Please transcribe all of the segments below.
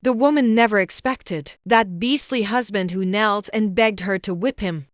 The woman never expected that beastly husband who knelt and begged her to whip him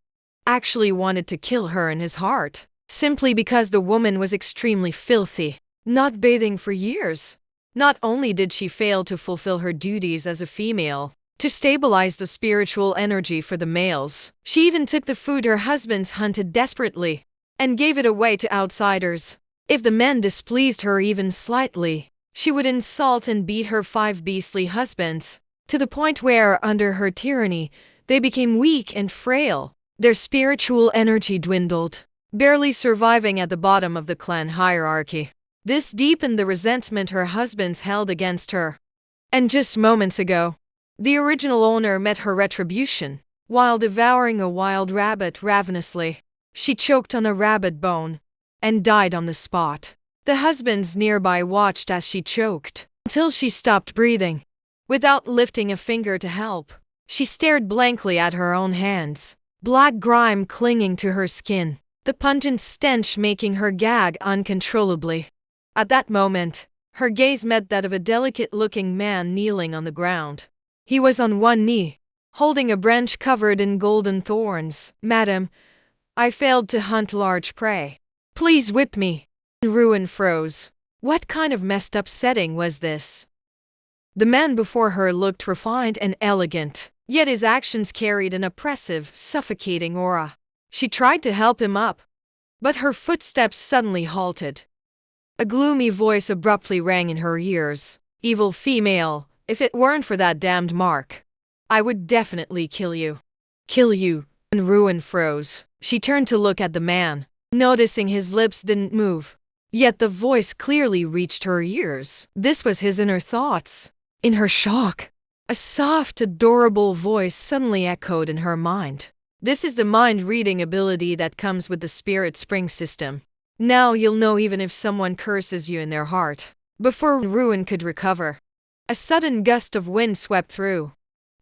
actually wanted to kill her in his heart, simply because the woman was extremely filthy, not bathing for years. Not only did she fail to fulfill her duties as a female, to stabilize the spiritual energy for the males, she even took the food her husbands hunted desperately and gave it away to outsiders. If the men displeased her even slightly, she would insult and beat her 5 beastly husbands, to the point where, under her tyranny, they became weak and frail. Their spiritual energy dwindled, barely surviving at the bottom of the clan hierarchy. This deepened the resentment her husbands held against her. And just moments ago, the original owner met her retribution. While devouring a wild rabbit ravenously, she choked on a rabbit bone and died on the spot. The husbands nearby watched as she choked until she stopped breathing. Without lifting a finger to help, she stared blankly at her own hands, black grime clinging to her skin, the pungent stench making her gag uncontrollably. At that moment, her gaze met that of a delicate-looking man kneeling on the ground. He was on one knee, holding a branch covered in golden thorns. "Madam, I failed to hunt large prey. Please whip me." Ruin froze. What kind of messed up setting was this? The man before her looked refined and elegant, yet his actions carried an oppressive, suffocating aura. She tried to help him up, but her footsteps suddenly halted. A gloomy voice abruptly rang in her ears. "Evil female, if it weren't for that damned mark, I would definitely kill you." "Kill you?" And Ruin froze. She turned to look at the man, noticing his lips didn't move. Yet the voice clearly reached her ears. This was his inner thoughts. In her shock, a soft, adorable voice suddenly echoed in her mind. "This is the mind-reading ability that comes with the Spirit Spring system. Now you'll know even if someone curses you in their heart." Before Ruin could recover, a sudden gust of wind swept through.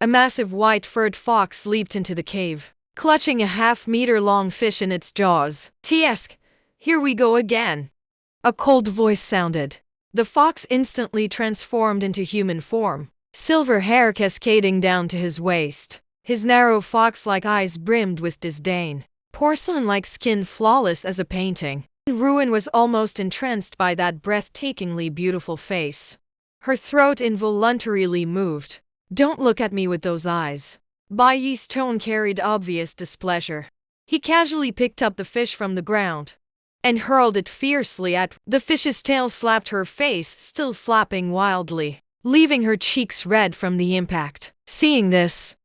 A massive white-furred fox leaped into the cave, clutching a half-meter-long fish in its jaws. "Tiesk, here we go again." A cold voice sounded. The fox instantly transformed into human form, silver hair cascading down to his waist. His narrow fox-like eyes brimmed with disdain, porcelain-like skin flawless as a painting. Ruin was almost entranced by that breathtakingly beautiful face. Her throat involuntarily moved. "Don't look at me with those eyes." Bai Yi's tone carried obvious displeasure. He casually picked up the fish from the ground and hurled it fiercely at the fish's tail slapped her face, still flapping wildly, leaving her cheeks red from the impact. Seeing this,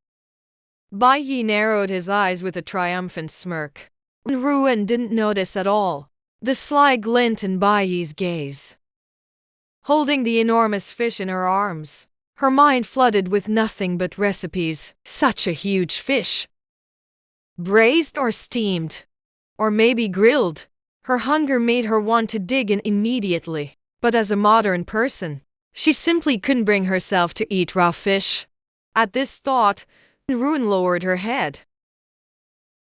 Bai Yi narrowed his eyes with a triumphant smirk. Ruin didn't notice at all the sly glint in Bai Yi's gaze. Holding the enormous fish in her arms, her mind flooded with nothing but recipes. Such a huge fish. Braised or steamed, or maybe grilled. Her hunger made her want to dig in immediately. But as a modern person, she simply couldn't bring herself to eat raw fish. At this thought, Ruin lowered her head.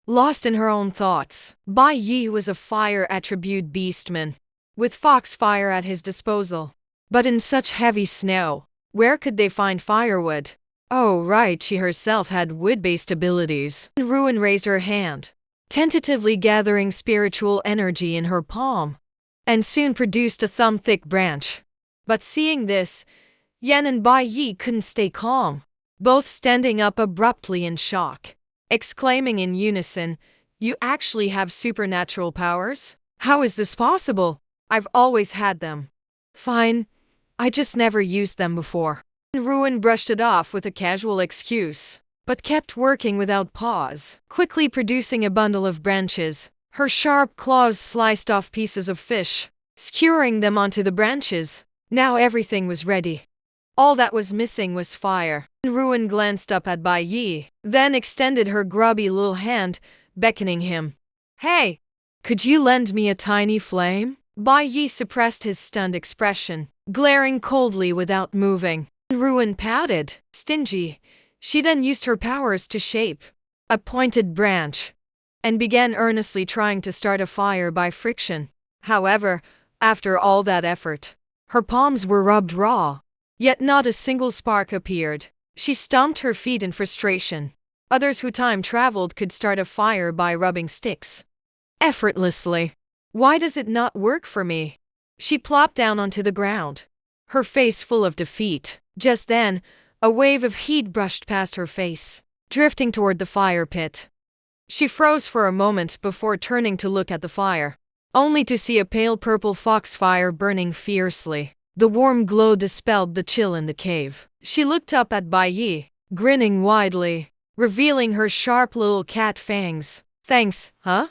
Lost in her own thoughts, Bai Yi was a fire attribute beastman, with foxfire at his disposal. But in such heavy snow, where could they find firewood? Oh right, she herself had wood-based abilities. Ruin raised her hand, tentatively gathering spiritual energy in her palm, and soon produced a thumb-thick branch. But seeing this, Yan and Bai Yi couldn't stay calm, both standing up abruptly in shock, exclaiming in unison, "You actually have supernatural powers? How is this possible? I've always had them." "Fine, I just never used them before." Ruin brushed it off with a casual excuse, but kept working without pause, quickly producing a bundle of branches. Her sharp claws sliced off pieces of fish, skewering them onto the branches. Now everything was ready. All that was missing was fire. Ruin glanced up at Bai Yi, then extended her grubby little hand, beckoning him. "Hey, could you lend me a tiny flame?" Bai Yi suppressed his stunned expression, glaring coldly without moving. Ruin pouted, stingy. She then used her powers to shape a pointed branch and began earnestly trying to start a fire by friction. However, after all that effort, her palms were rubbed raw, Yet not a single spark appeared. She stomped her feet in frustration. Others who time traveled could start a fire by rubbing sticks effortlessly. Why does it not work for me? She plopped down onto the ground, her face full of defeat. Just then, a wave of heat brushed past her face, drifting toward the fire pit. She froze for a moment before turning to look at the fire, only to see a pale purple foxfire burning fiercely. The warm glow dispelled the chill in the cave. She looked up at Bai Yi, grinning widely, revealing her sharp little cat fangs. Thanks, huh?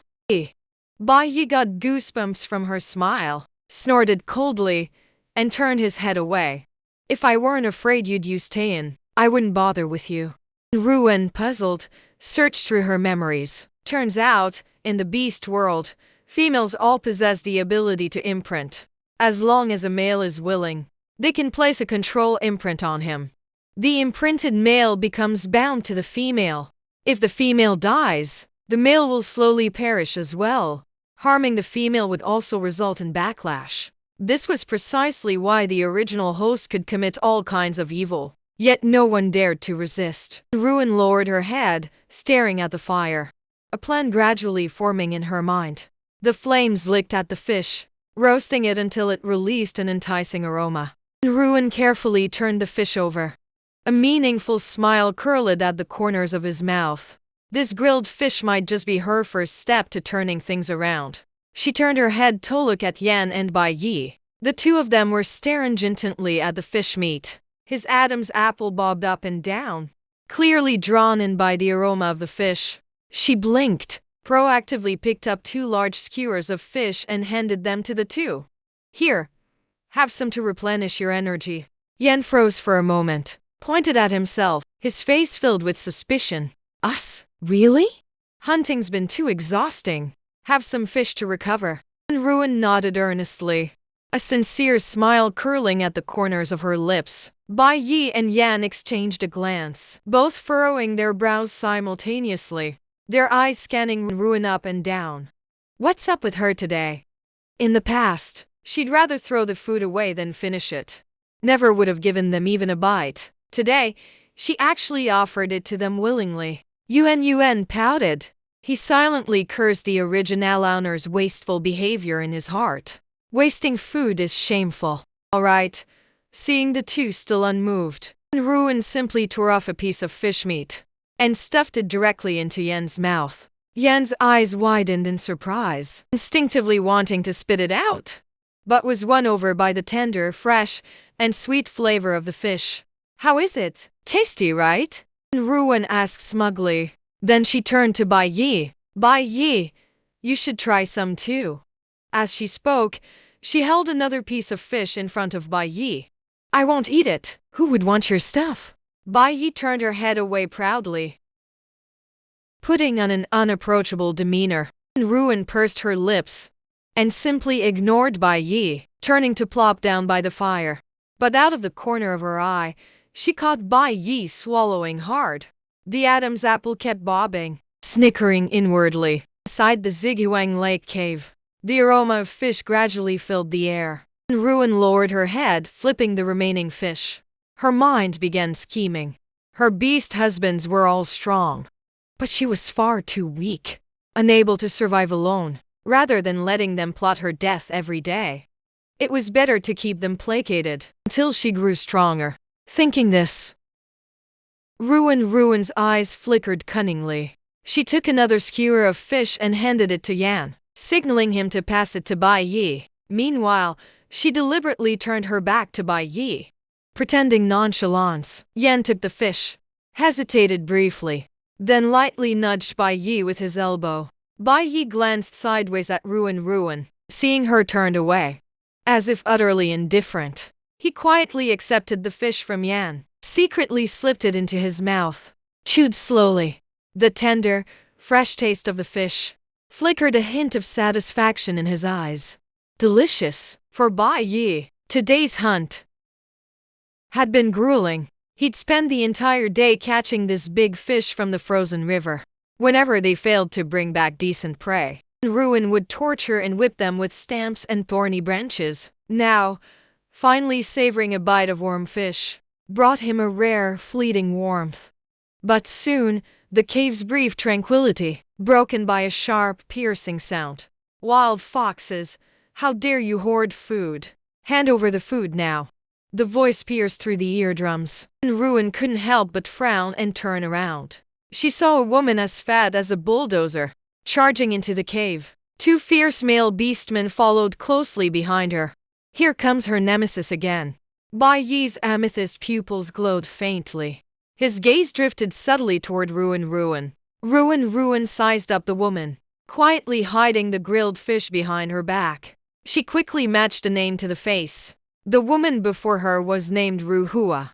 Bai Yi got goosebumps from her smile, snorted coldly, and turned his head away. If I weren't afraid you'd use Taein, I wouldn't bother with you. Ruin, puzzled, searched through her memories. Turns out, in the beast world, females all possess the ability to imprint. As long as a male is willing, they can place a control imprint on him. The imprinted male becomes bound to the female. If the female dies, the male will slowly perish as well. Harming the female would also result in backlash. This was precisely why the original host could commit all kinds of evil. Yet no one dared to resist. Ruin lowered her head, staring at the fire, a plan gradually forming in her mind. The flames licked at the fish, roasting it until it released an enticing aroma. Ruin carefully turned the fish over. A meaningful smile curled at the corners of his mouth. This grilled fish might just be her first step to turning things around. She turned her head to look at Yan and Bai Yi. The two of them were staring intently at the fish meat. His Adam's apple bobbed up and down, clearly drawn in by the aroma of the fish. She blinked, proactively picked up 2 large skewers of fish and handed them to the two. Here, have some to replenish your energy. Yan froze for a moment, pointed at himself, his face filled with suspicion. Us? Really? Hunting's been too exhausting. Have some fish to recover. And Ruin nodded earnestly, a sincere smile curling at the corners of her lips. Bai Yi and Yan exchanged a glance, both furrowing their brows simultaneously, their eyes scanning Ruin up and down. What's up with her today? In the past, she'd rather throw the food away than finish it. Never would have given them even a bite. Today, she actually offered it to them willingly. Yuan pouted. He silently cursed the original owner's wasteful behavior in his heart. Wasting food is shameful. All right. Seeing the two still unmoved, Ruin simply tore off a piece of fish meat and stuffed it directly into Yan's mouth. Yan's eyes widened in surprise, instinctively wanting to spit it out, but was won over by the tender, fresh, and sweet flavor of the fish. How is it? Tasty, right? Ruin asked smugly. Then she turned to Bai Yi. Bai Yi, you should try some too. As she spoke, she held another piece of fish in front of Bai Yi. I won't eat it. Who would want your stuff? Bai Yi turned her head away proudly, putting on an unapproachable demeanor. Ruin pursed her lips and simply ignored Bai Yi, turning to plop down by the fire. But out of the corner of her eye, she caught Bai Yi swallowing hard. The Adam's apple kept bobbing, snickering inwardly. Inside the Ziguang Lake cave, the aroma of fish gradually filled the air. Ruin lowered her head, flipping the remaining fish. Her mind began scheming. Her beast husbands were all strong, but she was far too weak, unable to survive alone. Rather than letting them plot her death every day, it was better to keep them placated until she grew stronger. Thinking this, Ruin's eyes flickered cunningly. She took another skewer of fish and handed it to Yan, signaling him to pass it to Bai Yi. Meanwhile, she deliberately turned her back to Bai Yi, pretending nonchalance. Yan took the fish, hesitated briefly, then lightly nudged Bai Yi with his elbow. Bai Yi glanced sideways at Ruin, seeing her turned away, as if utterly indifferent. He quietly accepted the fish from Yan, secretly slipped it into his mouth, chewed slowly. The tender, fresh taste of the fish flickered a hint of satisfaction in his eyes. Delicious. For Bai Yi, today's hunt had been grueling. He'd spent the entire day catching this big fish from the frozen river. Whenever they failed to bring back decent prey, Ruin would torture and whip them with stamps and thorny branches. Now, finally savoring a bite of warm fish, brought him a rare, fleeting warmth. But soon, the cave's brief tranquility, broken by a sharp, piercing sound. Wild foxes, how dare you hoard food? Hand over the food now. The voice pierced through the eardrums, and Ruin couldn't help but frown and turn around. She saw a woman as fat as a bulldozer, charging into the cave. Two fierce male beastmen followed closely behind her. Here comes her nemesis again. Bai Yi's amethyst pupils glowed faintly. His gaze drifted subtly toward Ruin. Ruin sized up the woman, quietly hiding the grilled fish behind her back. She quickly matched the name to the face. The woman before her was named Ruhua,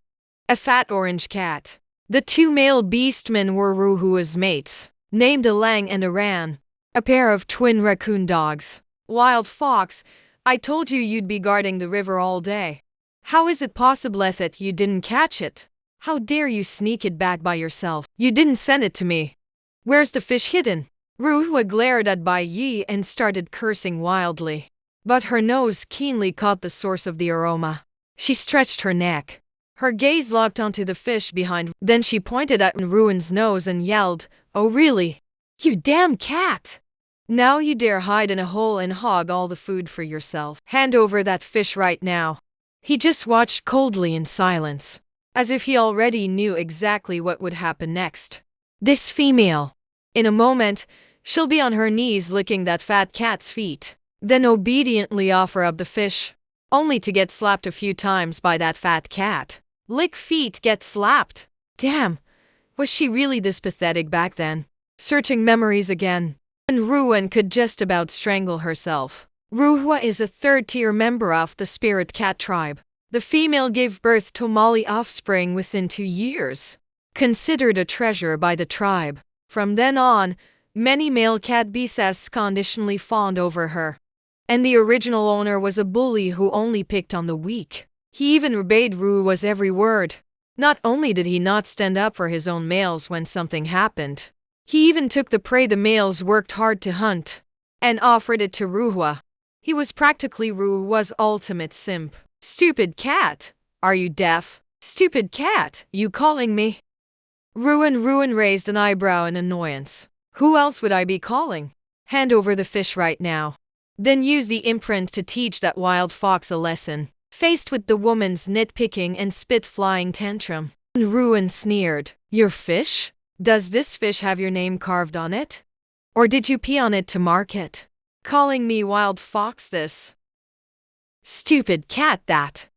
a fat orange cat. The two male beastmen were Ruhua's mates, named Alang and Aran, a pair of twin raccoon dogs. Wild fox, I told you you'd be guarding the river all day. How is it possible that you didn't catch it? How dare you sneak it back by yourself? You didn't send it to me. Where's the fish hidden? Ruhua glared at Bai Yi and started cursing wildly. But her nose keenly caught the source of the aroma. She stretched her neck. Her gaze locked onto the fish behind. Then she pointed at Ruin's nose and yelled, "Oh really? You damn cat! Now you dare hide in a hole and hog all the food for yourself. Hand over that fish right now." He just watched coldly in silence, as if he already knew exactly what would happen next. This female. In a moment, she'll be on her knees licking that fat cat's feet, then obediently offer up the fish, only to get slapped a few times by that fat cat. Lick feet, get slapped. Damn, was she really this pathetic back then? Searching memories again, and Ruin could just about strangle herself. Ruhua is a third-tier member of the spirit cat tribe. The female gave birth to Mali offspring within 2 years. Considered a treasure by the tribe. From then on, many male cat beasts conditionally fawned over her. And the original owner was a bully who only picked on the weak. He even obeyed Ruhua's every word. Not only did he not stand up for his own males when something happened, he even took the prey the males worked hard to hunt and offered it to Ruhua. He was practically Ruhua's ultimate simp. Stupid cat, are you deaf? Stupid cat, you calling me? Ruin raised an eyebrow in annoyance. Who else would I be calling? Hand over the fish right now. Then use the imprint to teach that wild fox a lesson. Faced with the woman's nitpicking and spit-flying tantrum, Ruin sneered. Your fish? Does this fish have your name carved on it? Or did you pee on it to mark it? Calling me wild fox this? Stupid cat that.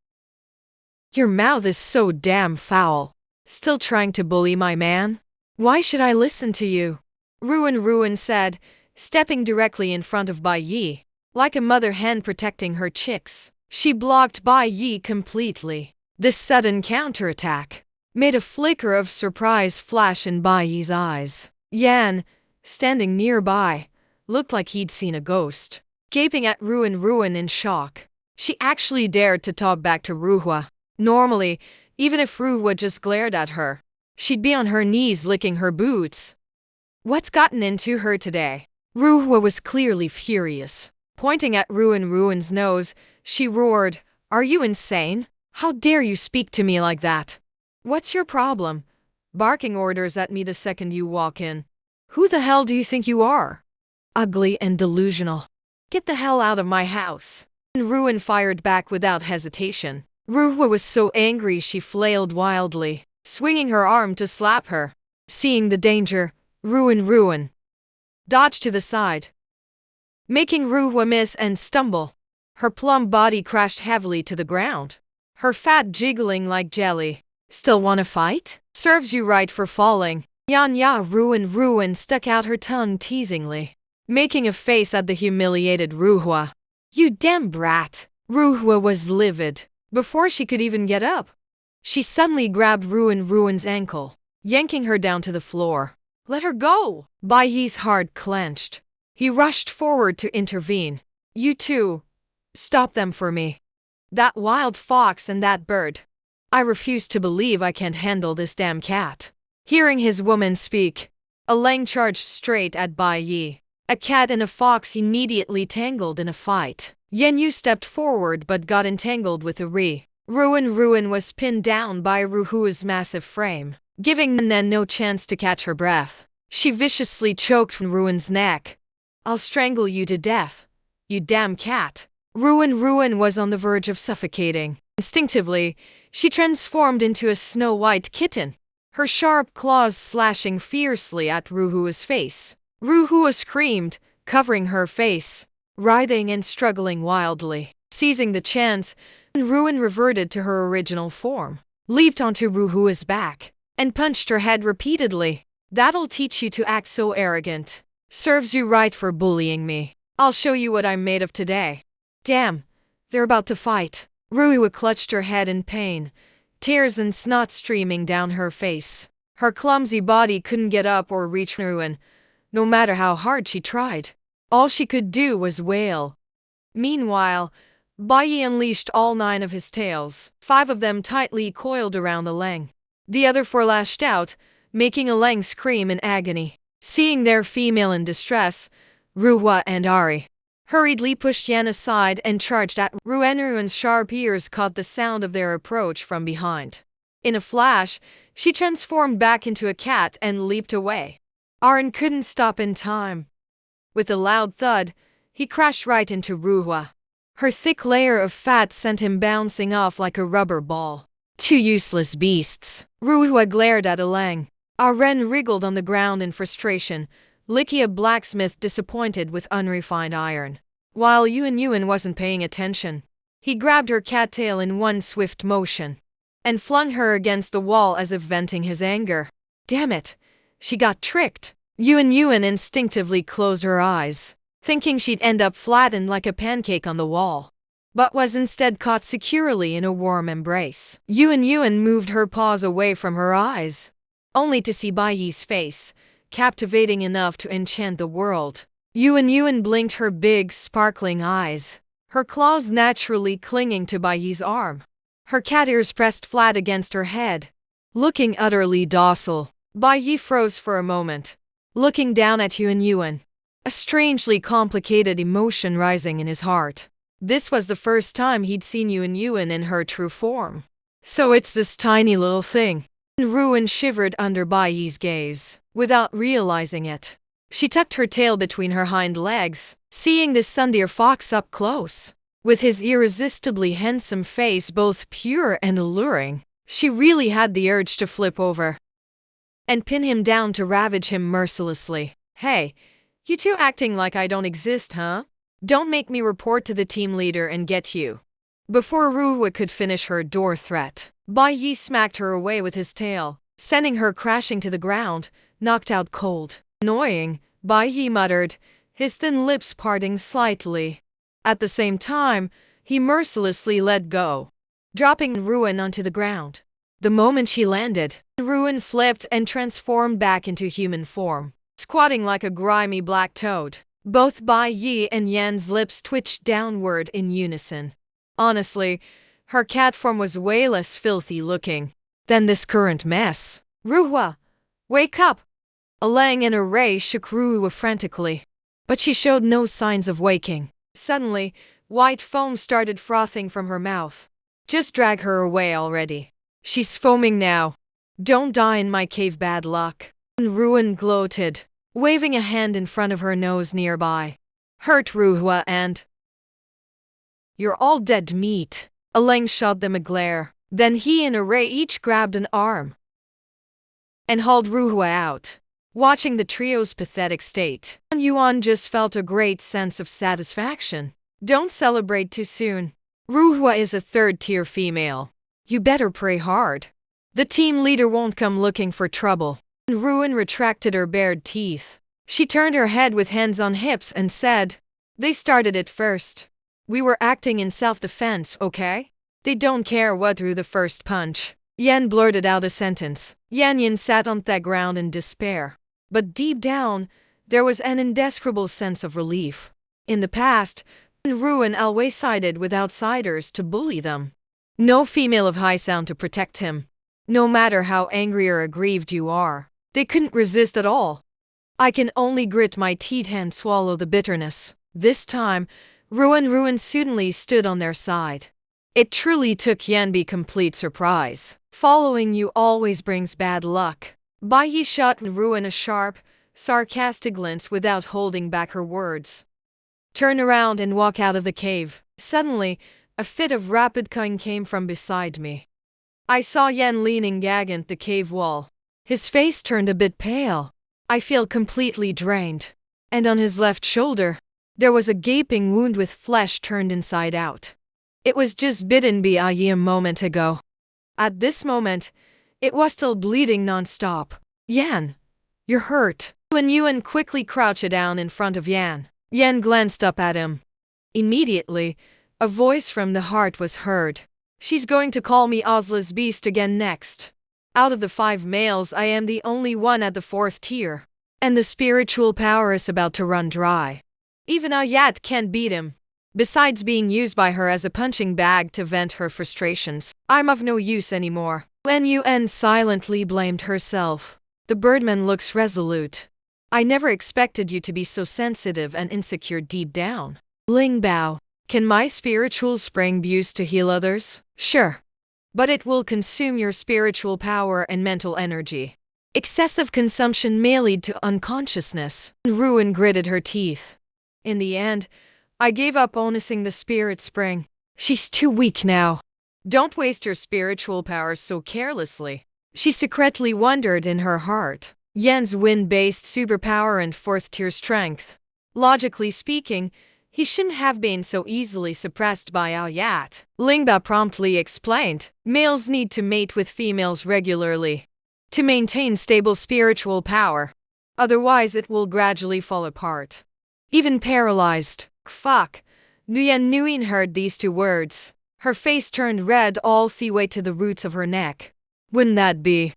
Your mouth is so damn foul. Still trying to bully my man? Why should I listen to you? Ruin said, stepping directly in front of Bai Yi, like a mother hen protecting her chicks. She blocked Bai Yi completely. This sudden counterattack made a flicker of surprise flash in Bai Yi's eyes. Yan, standing nearby, looked like he'd seen a ghost, gaping at Ruin in shock. She actually dared to talk back to Ruhua. Normally, even if Ruhua just glared at her, she'd be on her knees licking her boots. What's gotten into her today? Ruhua was clearly furious. Pointing at Ruin's nose, she roared, "Are you insane? How dare you speak to me like that? What's your problem? Barking orders at me the second you walk in. Who the hell do you think you are? Ugly and delusional. Get the hell out of my house." And Ruin fired back without hesitation. Ruhua was so angry she flailed wildly, swinging her arm to slap her. Seeing the danger, Ruin dodged to the side, making Ruhua miss and stumble. Her plump body crashed heavily to the ground, her fat jiggling like jelly. Still wanna fight? Serves you right for falling. Ya, Ruin stuck out her tongue teasingly, making a face at the humiliated Ruhua. You damn brat. Ruhua was livid. Before she could even get up, she suddenly grabbed Ruin's ankle, yanking her down to the floor. Let her go! Bai Yi's heart clenched. He rushed forward to intervene. You two, stop them for me. That wild fox and that bird. I refuse to believe I can't handle this damn cat. Hearing his woman speak, Alang charged straight at Bai Yi. A cat and a fox immediately tangled in a fight. Yan Yu stepped forward but got entangled with Ri. Ruin was pinned down by Ruhua's massive frame, giving Nen no chance to catch her breath. She viciously choked Ruin's neck. "I'll strangle you to death, you damn cat." Ruin was on the verge of suffocating. Instinctively, she transformed into a snow-white kitten, her sharp claws slashing fiercely at Ruhua's face. Ruhua screamed, covering her face, writhing and struggling wildly. Seizing the chance, Ruin reverted to her original form, leaped onto Ruhua's back, and punched her head repeatedly. "That'll teach you to act so arrogant. Serves you right for bullying me. I'll show you what I'm made of today." Damn, they're about to fight. Ruhua clutched her head in pain, tears and snot streaming down her face. Her clumsy body couldn't get up or reach Ruin, no matter how hard she tried. All she could do was wail. Meanwhile, Bai Yi unleashed all 9 of his tails, 5 of them tightly coiled around Aleng. The other 4 lashed out, making Aleng scream in agony. Seeing their female in distress, Ruhua and Ari hurriedly pushed Yan aside and charged at Ruin. Ruin's sharp ears caught the sound of their approach from behind. In a flash, she transformed back into a cat and leaped away. Arin couldn't stop in time. With a loud thud, he crashed right into Ruhua. Her thick layer of fat sent him bouncing off like a rubber ball. "Two useless beasts." Ruhua glared at Aleng. Arin wriggled on the ground in frustration, Likia blacksmith disappointed with unrefined iron. While Yuan wasn't paying attention, he grabbed her cattail in one swift motion and flung her against the wall as if venting his anger. Damn it, she got tricked. Yuan instinctively closed her eyes, thinking she'd end up flattened like a pancake on the wall, but was instead caught securely in a warm embrace. Yuan moved her paws away from her eyes, only to see Bai Yi's face, captivating enough to enchant the world. Yuan blinked her big, sparkling eyes, her claws naturally clinging to Bai Yi's arm. Her cat ears pressed flat against her head, looking utterly docile. Bai Yi froze for a moment, looking down at Yuan, a strangely complicated emotion rising in his heart. This was the first time he'd seen Yuan in her true form. So it's this tiny little thing. Ruin shivered under Bai Yi's gaze, without realizing it. She tucked her tail between her hind legs, seeing this sundeer fox up close. With his irresistibly handsome face both pure and alluring, she really had the urge to flip over and pin him down to ravage him mercilessly. "Hey, you two acting like I don't exist, huh? Don't make me report to the team leader and get you." Before Ruhua could finish her door threat, Bai Yi smacked her away with his tail, sending her crashing to the ground, knocked out cold. "Annoying," Bai Yi muttered, his thin lips parting slightly. At the same time, he mercilessly let go, dropping Ruin onto the ground. The moment she landed, Ruin flipped and transformed back into human form, squatting like a grimy black toad. Both Bai Yi and Yan's lips twitched downward in unison. Honestly, her cat form was way less filthy looking than this current mess. "Ruhua, wake up!" Aleng and Array shook Ruhua frantically, but she showed no signs of waking. Suddenly, white foam started frothing from her mouth. "Just drag her away already. She's foaming now. Don't die in my cave, bad luck." Ruin gloated, waving a hand in front of her nose nearby. "Hurt Ruhua and you're all dead meat." Aleng shot them a glare. Then he and Array each grabbed an arm and hauled Ruhua out. Watching the trio's pathetic state, Yuan just felt a great sense of satisfaction. Don't celebrate too soon. Ruhua is a third-tier female. You better pray hard. The team leader won't come looking for trouble. Ruin retracted her bared teeth. She turned her head with hands on hips and said, "They started it first. We were acting in self-defense, okay? They don't care what threw the first punch." Yan blurted out a sentence. Yan sat on the ground in despair. But deep down, there was an indescribable sense of relief. In the past, Ruin always sided with outsiders to bully them. No female of high sound to protect him. No matter how angry or aggrieved you are, they couldn't resist at all. "I can only grit my teeth and swallow the bitterness." This time, Ruin suddenly stood on their side. It truly took Yanbi complete surprise. Following you always brings bad luck. Bai Yi shot Ruin a sharp, sarcastic glance without holding back her words. Turn around and walk out of the cave. Suddenly, a fit of rapid cunning came from beside me. I saw Yan leaning against the cave wall. His face turned a bit pale. I feel completely drained. And on his left shoulder, there was a gaping wound with flesh turned inside out. It was just bitten by a moment ago. At this moment, it was still bleeding non-stop. Yan, you're hurt. When Yuan quickly crouched down in front of Yan, Yan glanced up at him. Immediately, a voice from the heart was heard. She's going to call me Ozla's beast again next. Out of the 5 males, I am the only one at the 4th tier. And the spiritual power is about to run dry. Even Ayat can't beat him. Besides being used by her as a punching bag to vent her frustrations, I'm of no use anymore. Wen Yuan silently blamed herself. The birdman looks resolute. I never expected you to be so sensitive and insecure deep down. Ling Bao, can my spiritual spring be used to heal others? Sure. But it will consume your spiritual power and mental energy. Excessive consumption may lead to unconsciousness. Ruin gritted her teeth. In the end, I gave up onusing the spirit spring. She's too weak now. Don't waste your spiritual powers so carelessly. She secretly wondered in her heart. Yan's wind-based superpower and 4th tier strength. Logically speaking, he shouldn't have been so easily suppressed by Ayat. Lingba promptly explained, males need to mate with females regularly to maintain stable spiritual power. Otherwise it will gradually fall apart. Even paralyzed. Fuck. Nguyen Nguyen heard these 2 words. Her face turned red all the way to the roots of her neck. Wouldn't that be?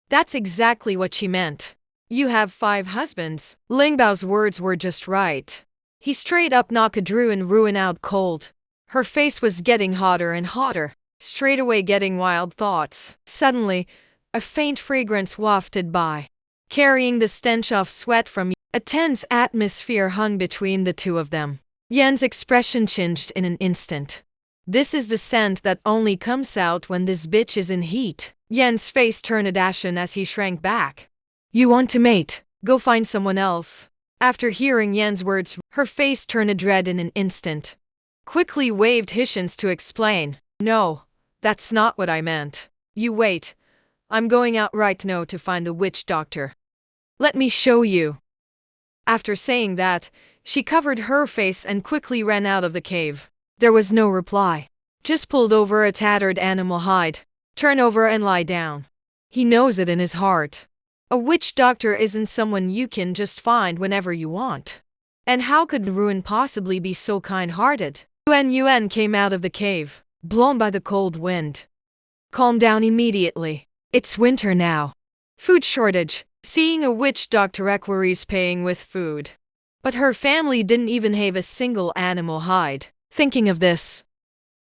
That's exactly what she meant. You have 5 husbands. Lingbao's words were just right. He straight up knocked Ruin out cold. Her face was getting hotter and hotter, straight away getting wild thoughts. Suddenly, a faint fragrance wafted by, carrying the stench of sweat from a tense atmosphere hung between the 2 of them. Yan's expression changed in an instant. This is the scent that only comes out when this bitch is in heat. Yan's face turned ashen as he shrank back. You want to mate? Go find someone else. After hearing Yan's words, her face turned red in an instant. Quickly waved Hishans to explain. No, that's not what I meant. You wait. I'm going out right now to find the witch doctor. Let me show you. After saying that, she covered her face and quickly ran out of the cave. There was no reply. Just pulled over a tattered animal hide. Turn over and lie down. He knows it in his heart. A witch doctor isn't someone you can just find whenever you want. And how could Ruin possibly be so kind-hearted? Yuan came out of the cave, blown by the cold wind. Calm down immediately. It's winter now. Food shortage. Seeing a witch doctor requires paying with food. But her family didn't even have a single animal hide. Thinking of this,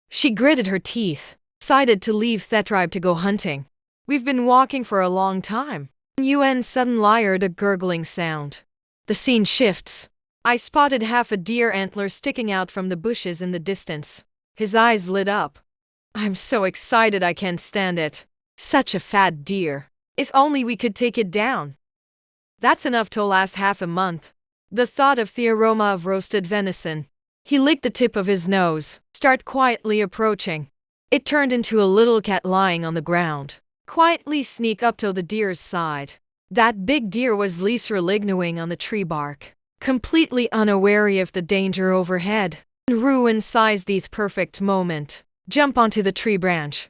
she gritted her teeth, decided to leave the tribe to go hunting. We've been walking for a long time. Yuan suddenly heard a gurgling sound. The scene shifts. I spotted half a deer antler sticking out from the bushes in the distance. His eyes lit up. I'm so excited I can't stand it. Such a fat deer. If only we could take it down. That's enough to last half a month. The thought of the aroma of roasted venison. He licked the tip of his nose, start quietly approaching. It turned into a little cat lying on the ground. Quietly sneak up to the deer's side. That big deer was leisurely gnawing on the tree bark, completely unaware of the danger overhead. Ruin seized the perfect moment, jump onto the tree branch.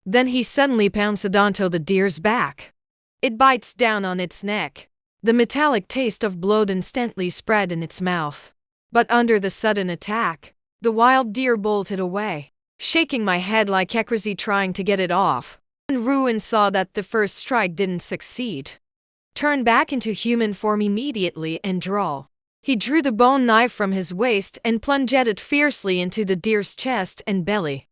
Then he suddenly pounced onto the deer's back. It bites down on its neck. The metallic taste of blood instantly spread in its mouth. But under the sudden attack, the wild deer bolted away, shaking my head like crazy trying to get it off. And Ruin saw that the first strike didn't succeed. Turn back into human form immediately and draw. He drew the bone knife from his waist and plunged it fiercely into the deer's chest and belly.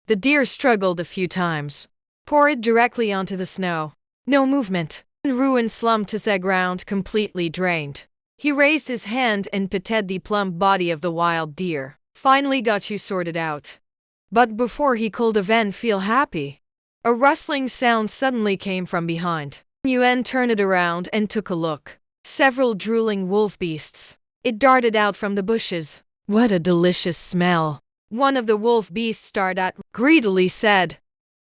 The deer struggled a few times, poured directly onto the snow. No movement. Ruin slumped to the ground completely drained. He raised his hand and petted the plump body of the wild deer. Finally got you sorted out. But before he could even feel happy, a rustling sound suddenly came from behind. Yuan turned it around and took a look. Several drooling wolf beasts. It darted out from the bushes. What a delicious smell. One of the wolf beasts started at greedily said.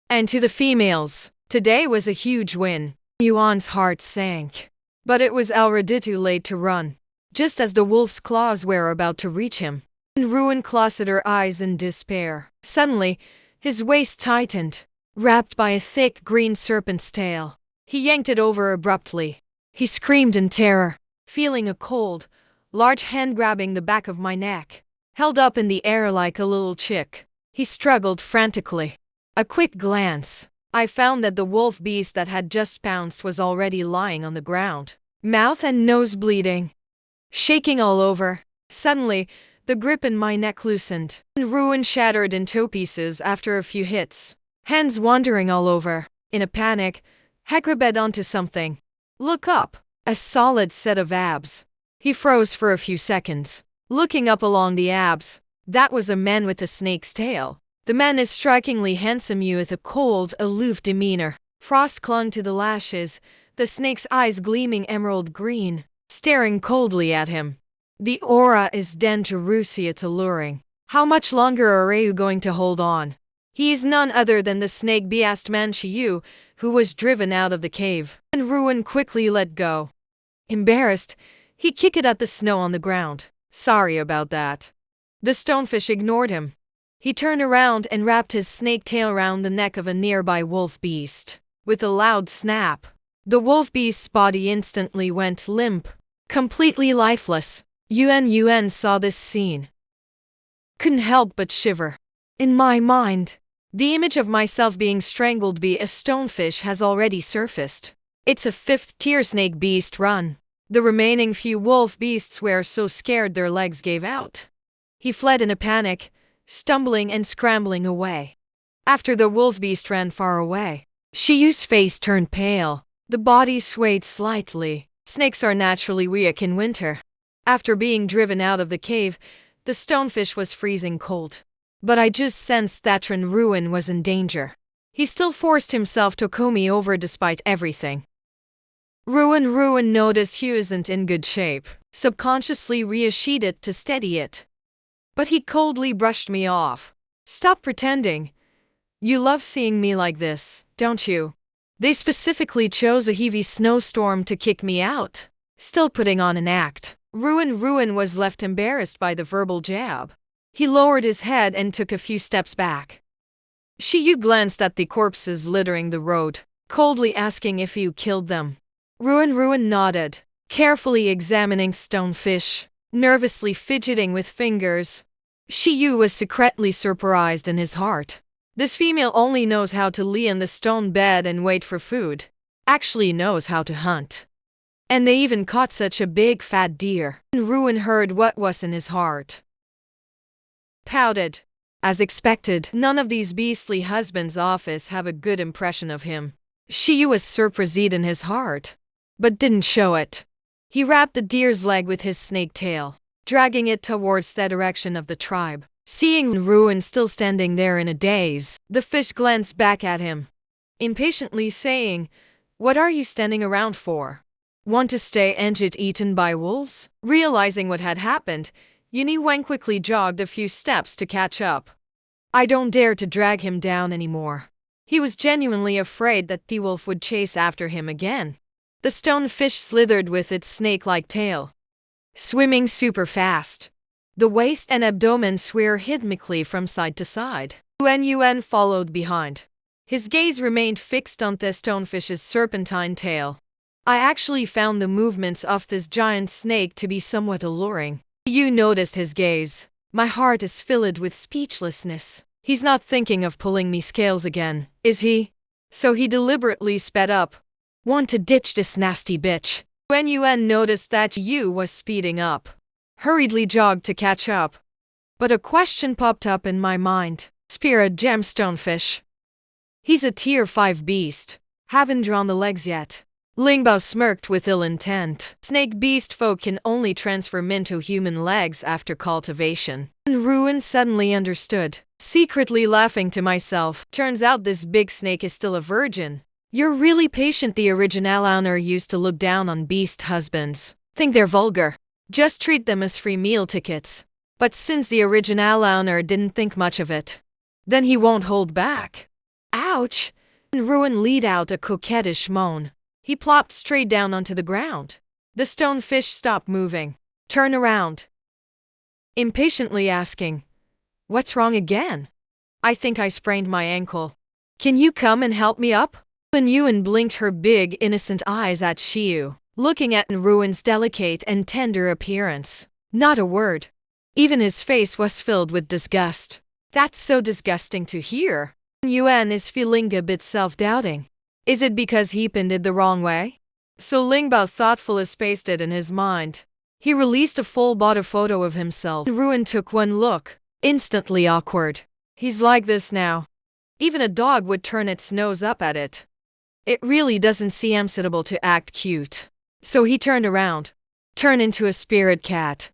And to the females, today was a huge win. Yuan's heart sank. But it was already too late to run. Just as the wolf's claws were about to reach him, Ruin closed her eyes in despair. Suddenly, his waist tightened, wrapped by a thick green serpent's tail. He yanked it over abruptly. He screamed in terror, feeling a cold, large hand grabbing the back of my neck, held up in the air like a little chick. He struggled frantically. A quick glance. I found that the wolf beast that had just pounced was already lying on the ground, mouth and nose bleeding, shaking all over. Suddenly, the grip in my neck loosened, and Ruin shattered into pieces after a few hits, hands wandering all over. In a panic, I grabbed onto something. Look up. A solid set of abs. He froze for a few seconds, looking up along the abs. That was a man with a snake's tail. The man is strikingly handsome with a cold, aloof demeanor. Frost clung to the lashes, the snake's eyes gleaming emerald green, staring coldly at him. The aura is dangerous yet alluring. How much longer are you going to hold on? He is none other than the snake beast Manchiu, who was driven out of the cave. And Ruin quickly let go. Embarrassed, he kicked at the snow on the ground. Sorry about that. The stonefish ignored him. He turned around and wrapped his snake tail around the neck of a nearby wolf beast. With a loud snap, the wolf beast's body instantly went limp, completely lifeless. Yuan saw this scene. Couldn't help but shiver. In my mind, the image of myself being strangled by a stonefish has already surfaced. It's a fifth-tier snake beast run. The remaining few wolf beasts were so scared their legs gave out. He fled in a panic, stumbling and scrambling away. After the wolf beast ran far away, Shiyu's face turned pale. The body swayed slightly. Snakes are naturally weak in winter. After being driven out of the cave, the stonefish was freezing cold. But I just sensed that Ruin was in danger. He still forced himself to comb me over despite everything. Ruin noticed Hugh isn't in good shape, subconsciously reassured to steady it. But he coldly brushed me off. Stop pretending. You love seeing me like this, don't you? They specifically chose a heavy snowstorm to kick me out. Still putting on an act. Ruin was left embarrassed by the verbal jab. He lowered his head and took a few steps back. Shiyu glanced at the corpses littering the road, coldly asking if you killed them. Ruin nodded, carefully examining stonefish, nervously fidgeting with fingers. Shiyu was secretly surprised in his heart. This female only knows how to lie in the stone bed and wait for food. Actually knows how to hunt. And they even caught such a big fat deer. Ruin heard what was in his heart. Pouted. As expected, none of these beastly husbands' office have a good impression of him. Shiyu was surprised in his heart, but didn't show it. He wrapped the deer's leg with his snake tail, dragging it towards the direction of the tribe. Seeing Ruin still standing there in a daze, the fish glanced back at him, impatiently saying, "What are you standing around for? Want to stay and get eaten by wolves?" Realizing what had happened, Yuni quickly jogged a few steps to catch up. I don't dare to drag him down anymore. He was genuinely afraid that the wolf would chase after him again. The stonefish slithered with its snake-like tail, swimming super fast. The waist and abdomen swayed rhythmically from side to side. Yuan followed behind. His gaze remained fixed on the stonefish's serpentine tail. I actually found the movements of this giant snake to be somewhat alluring. You noticed his gaze. My heart is filled with speechlessness. He's not thinking of pulling me scales again, is he? So he deliberately sped up. Want to ditch this nasty bitch. When Yuan noticed that Yu was speeding up, hurriedly jogged to catch up. But a question popped up in my mind. Spirit gemstone fish. He's a tier 5 beast. Haven't drawn the legs yet. Lingbao smirked with ill intent. Snake beast folk can only transform into human legs after cultivation. And Ruin suddenly understood, secretly laughing to myself. Turns out this big snake is still a virgin. You're really patient. The original owner used to look down on beast husbands. Think they're vulgar. Just treat them as free meal tickets. But since the original owner didn't think much of it, then he won't hold back. Ouch! And Ruin let out a coquettish moan. He plopped straight down onto the ground. The stonefish stopped moving. Turn around. Impatiently asking, "What's wrong again?" "I think I sprained my ankle. Can you come and help me up?" And Yuan blinked her big, innocent eyes at Xiu, looking at Ruin's delicate and tender appearance. Not a word. Even his face was filled with disgust. That's so disgusting to hear. Yuan is feeling a bit self-doubting. Is it because he pinned it the wrong way? So Lingbao thoughtfully spaced it in his mind. He released a full-body photo of himself. Ruin took one look, instantly awkward. He's like this now. Even a dog would turn its nose up at it. It really doesn't seem suitable to act cute. So he turned around, turned into a spirit cat.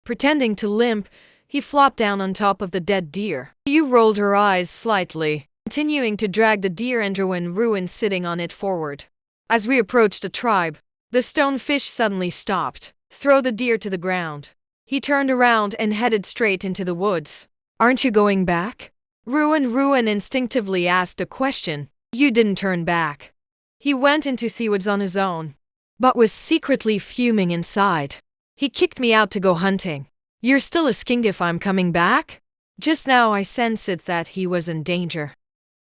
Pretending to limp, he flopped down on top of the dead deer. Yu rolled her eyes slightly, continuing to drag the deer and Ruin sitting on it forward. As we approached the tribe, the stonefish suddenly stopped, threw the deer to the ground. He turned around and headed straight into the woods. "Aren't you going back?" Ruin instinctively asked a question. "You didn't turn back." He went into the woods on his own, but was secretly fuming inside. "He kicked me out to go hunting. You're still asking if I'm coming back?" Just now I sensed that he was in danger.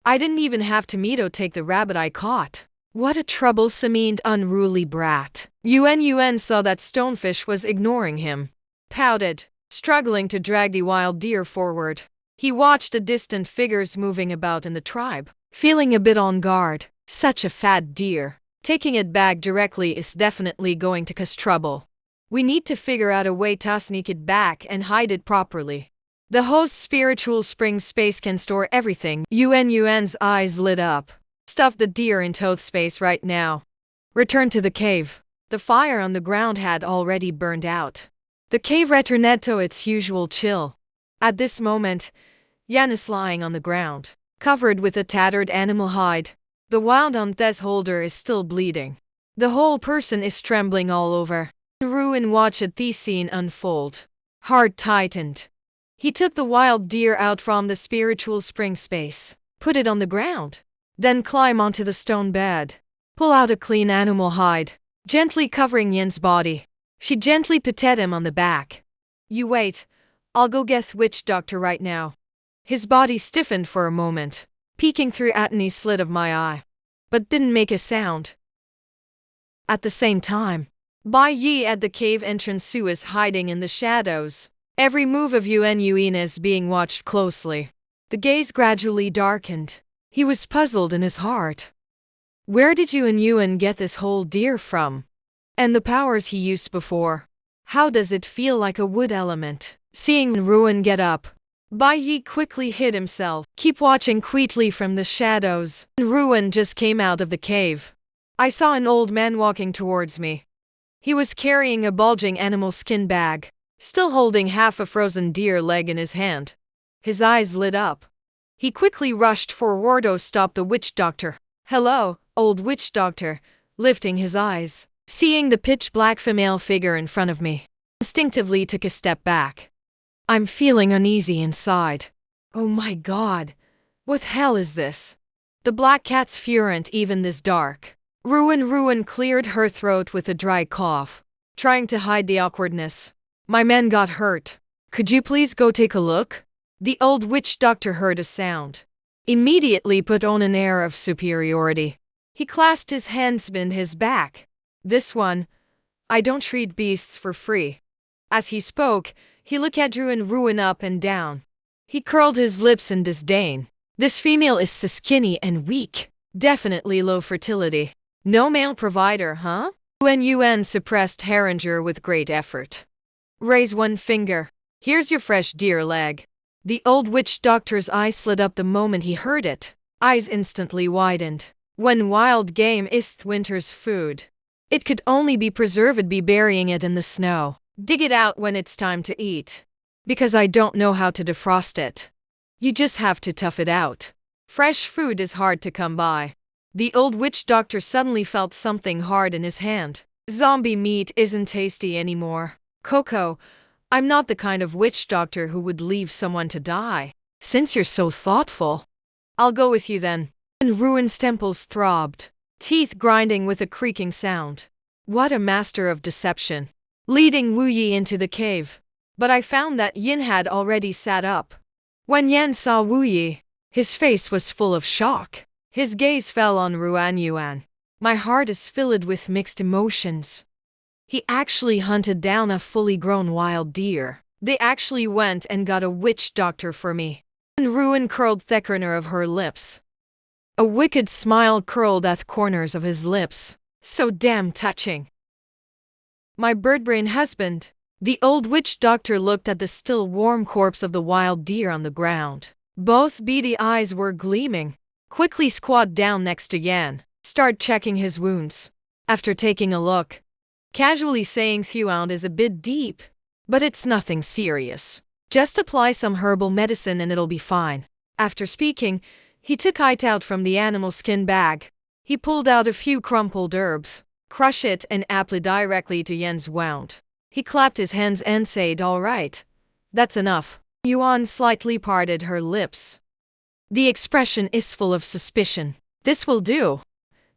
I didn't even have to Mito take the rabbit I caught. What a troublesome and unruly brat. Yuan saw that stonefish was ignoring him. Pouted, struggling to drag the wild deer forward. He watched the distant figures moving about in the tribe, feeling a bit on guard. Such a fat deer. Taking it back directly is definitely going to cause trouble. We need to figure out a way to sneak it back and hide it properly. The host's spiritual spring space can store everything. Yuan's eyes lit up. Stuff the deer in toth space right now. Return to the cave. The fire on the ground had already burned out. The cave returned to its usual chill. At this moment, Yan is lying on the ground, covered with a tattered animal hide. The wound on Thes holder is still bleeding. The whole person is trembling all over. Ruin watched the scene unfold. Heart tightened. He took the wild deer out from the spiritual spring space, put it on the ground, then climb onto the stone bed, pull out a clean animal hide, gently covering Yin's body. She gently patted him on the back. "You wait, I'll go get the witch doctor right now." His body stiffened for a moment, peeking through Atney's slit of my eye, but didn't make a sound. At the same time, Bai Yi at the cave entrance Su is hiding in the shadows. Every move of Yuan is being watched closely. The gaze gradually darkened. He was puzzled in his heart. Where did Yuan get this whole deer from? And the powers he used before? How does it feel like a wood element? Seeing Ruin get up, Bai Yi quickly hid himself. Keep watching quietly from the shadows. Ruin just came out of the cave. I saw an old man walking towards me. He was carrying a bulging animal skin bag, still holding half a frozen deer leg in his hand. His eyes lit up. He quickly rushed forward to stop the witch doctor. "Hello, old witch doctor," lifting his eyes. Seeing the pitch-black female figure in front of me, instinctively took a step back. I'm feeling uneasy inside. Oh my god, what hell is this? The black cat's furent even this dark. Ruin cleared her throat with a dry cough, trying to hide the awkwardness. "My man got hurt. Could you please go take a look?" The old witch doctor heard a sound. Immediately put on an air of superiority. He clasped his hands behind his back. "This one, I don't treat beasts for free." As he spoke, he looked at Ruin up and down. He curled his lips in disdain. "This female is so skinny and weak. Definitely low fertility. No male provider, huh?" Yuan suppressed Herringer with great effort. "Raise one finger. Here's your fresh deer leg." The old witch doctor's eyes lit up the moment he heard it. Eyes instantly widened. When wild game is winter's food, it could only be preserved by burying it in the snow. Dig it out when it's time to eat. Because I don't know how to defrost it. You just have to tough it out. Fresh food is hard to come by. The old witch doctor suddenly felt something hard in his hand. Zombie meat isn't tasty anymore. Coco, I'm not the kind of witch doctor who would leave someone to die. Since you're so thoughtful, I'll go with you then. And Ruin's temples throbbed, teeth grinding with a creaking sound. What a master of deception. Leading Wu Yi into the cave. But I found that Yin had already sat up. When Yan saw Wu Yi, his face was full of shock. His gaze fell on Ruan Yuan. My heart is filled with mixed emotions. He actually hunted down a fully grown wild deer. They actually went and got a witch doctor for me. And Ruin curled the corner of her lips. A wicked smile curled at the corners of his lips. So damn touching. My bird-brain husband. The old witch doctor looked at the still warm corpse of the wild deer on the ground. Both beady eyes were gleaming. Quickly squat down next to Yan. Start checking his wounds. After taking a look, casually saying Thuound is a bit deep, but it's nothing serious. Just apply some herbal medicine and it'll be fine. After speaking, he took it out from the animal skin bag. He pulled out a few crumpled herbs, crush it and apply directly to Yan's wound. He clapped his hands and said, "All right, that's enough." Yuan slightly parted her lips. The expression is full of suspicion. This will do.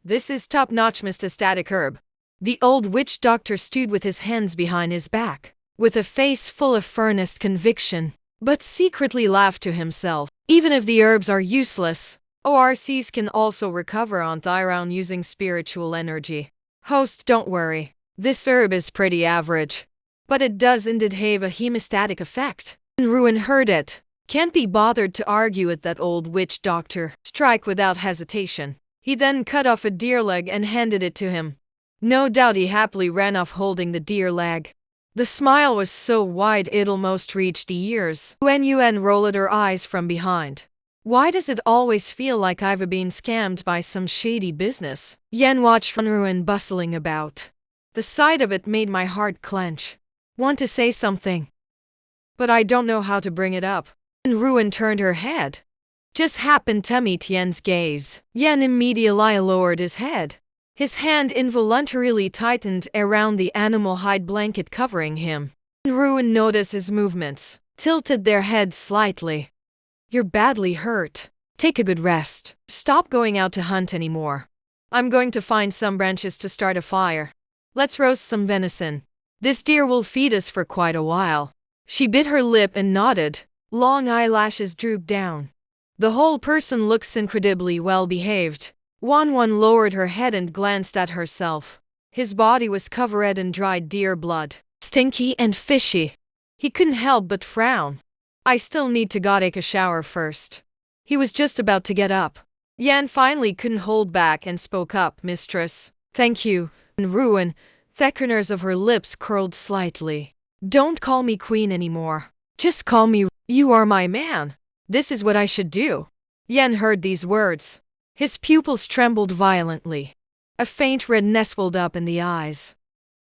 This is top-notch metastatic herb. The old witch doctor stood with his hands behind his back, with a face full of earnest conviction, but secretly laughed to himself. Even if the herbs are useless, ORCs can also recover on Thyround using spiritual energy. Host, don't worry. This herb is pretty average, but it does indeed have a hemostatic effect. And Ruin heard it. Can't be bothered to argue with that old witch doctor. Strike without hesitation. He then cut off a deer leg and handed it to him. No doubt he happily ran off holding the deer leg. The smile was so wide it almost reached the ears. Wen Yuan rolled her eyes from behind. Why does it always feel like I've been scammed by some shady business? Yan watched Ruin bustling about. The sight of it made my heart clench. Want to say something, but I don't know how to bring it up. And Ruin turned her head. Just happened to meet Yan's gaze. Yan immediately lowered his head. His hand involuntarily tightened around the animal hide blanket covering him. And Ruin noticed his movements, tilted their head slightly. You're badly hurt. Take a good rest. Stop going out to hunt anymore. I'm going to find some branches to start a fire. Let's roast some venison. This deer will feed us for quite a while. She bit her lip and nodded. Long eyelashes drooped down. The whole person looks incredibly well behaved. Wan lowered her head and glanced at herself. His body was covered in dried deer blood, stinky and fishy. He couldn't help but frown. I still need to go take a shower first. He was just about to get up. Yan finally couldn't hold back and spoke up. Mistress, thank you. And Ruin, the corners of her lips curled slightly. Don't call me queen anymore. Just call me. You are my man. This is what I should do. Yan heard these words. His pupils trembled violently. A faint redness welled up in the eyes.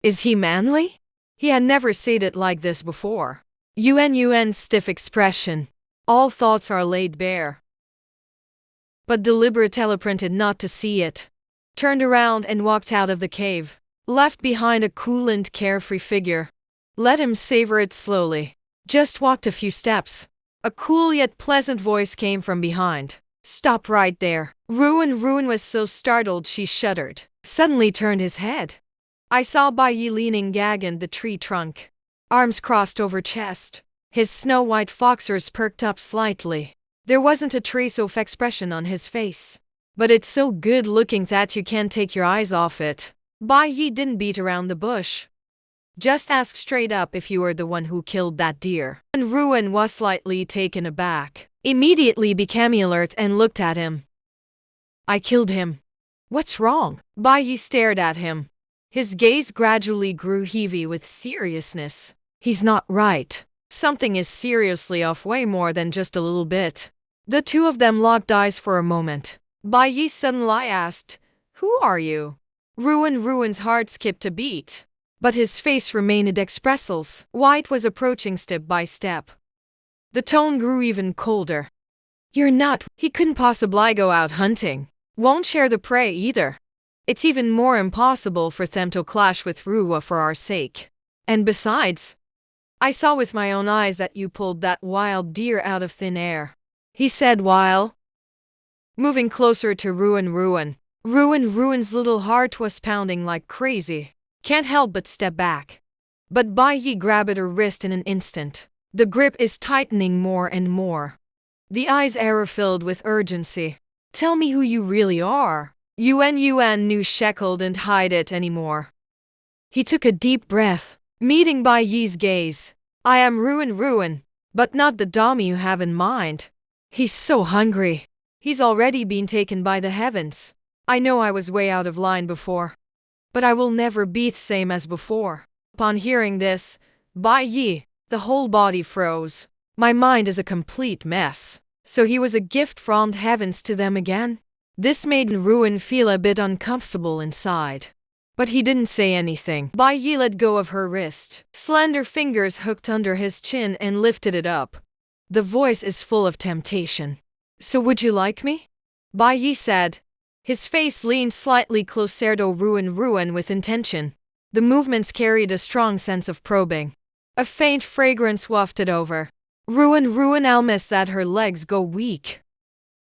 Is he manly? He had never said it like this before. Yuan's stiff expression. All thoughts are laid bare. But deliberate teleprompted not to see it. Turned around and walked out of the cave. Left behind a cool and carefree figure. Let him savor it slowly. Just walked a few steps. A cool yet pleasant voice came from behind. Stop right there. Ruin was so startled she shuddered. Suddenly turned his head. I saw Bai Yi leaning against the tree trunk. Arms crossed over chest. His snow-white fox ears perked up slightly. There wasn't a trace of expression on his face. But it's so good looking that you can't take your eyes off it. Bai Yi didn't beat around the bush. Just ask straight up if you were the one who killed that deer. And Ruin was slightly taken aback. Immediately became alert and looked at him. I killed him. What's wrong? Bai Yi stared at him. His gaze gradually grew heavy with seriousness. He's not right. Something is seriously off, way more than just a little bit. The two of them locked eyes for a moment. Bai Yi suddenly asked, "Who are you?" Ruin's heart skipped a beat. But his face remained expressionless. White was approaching step by step. The tone grew even colder. "You're not. He couldn't possibly go out hunting. Won't share the prey either. It's even more impossible for them to clash with Ruwa for our sake. And besides, I saw with my own eyes that you pulled that wild deer out of thin air," he said while moving closer to Ruin's little heart was pounding like crazy. Can't help but step back. But Bai Yi grabbed her wrist in an instant. The grip is tightening more and more. The eyes are filled with urgency. "Tell me who you really are." Yuan knew she couldn't hide it anymore. He took a deep breath, meeting Bai Yi's gaze. "I am Ruin, but not the dummy you have in mind. He's so hungry. He's already been taken by the heavens. I know I was way out of line before, but I will never be the same as before." Upon hearing this, Bai Yi, the whole body froze. "My mind is a complete mess. So he was a gift from the heavens to them again?" This made Ruin feel a bit uncomfortable inside. But he didn't say anything. Bai Yi let go of her wrist. Slender fingers hooked under his chin and lifted it up. The voice is full of temptation. "So would you like me?" Bai Yi said. His face leaned slightly closer to Ruin with intention. The movements carried a strong sense of probing. A faint fragrance wafted over. Ruin almost that her legs go weak,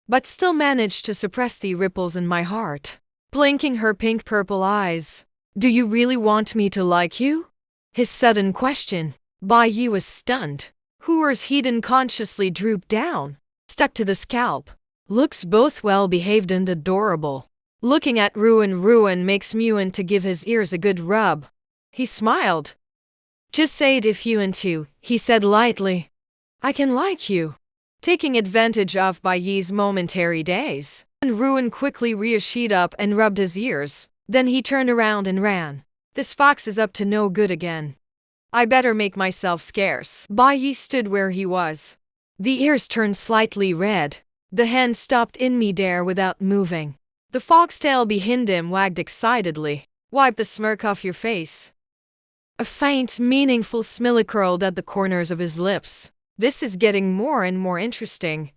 but still managed to suppress the ripples in my heart. Blinking her pink-purple eyes. "Do you really want me to like you?" His sudden question. Bai Yi was stunned. Hooer's head unconsciously drooped down, stuck to the scalp. "Looks both well-behaved and adorable." Looking at Ruin makes me want to give his ears a good rub. He smiled. "Just say it if you want to," he said lightly. "I can like you." Taking advantage of Bai Yi's momentary daze, Ruin quickly reassured up and rubbed his ears. Then he turned around and ran. "This fox is up to no good again. I better make myself scarce." Bai Yi stood where he was. The ears turned slightly red. The hand stopped in midair without moving. The foxtail behind him wagged excitedly. "Wipe the smirk off your face." A faint, meaningful smile curled at the corners of his lips. "This is getting more and more interesting.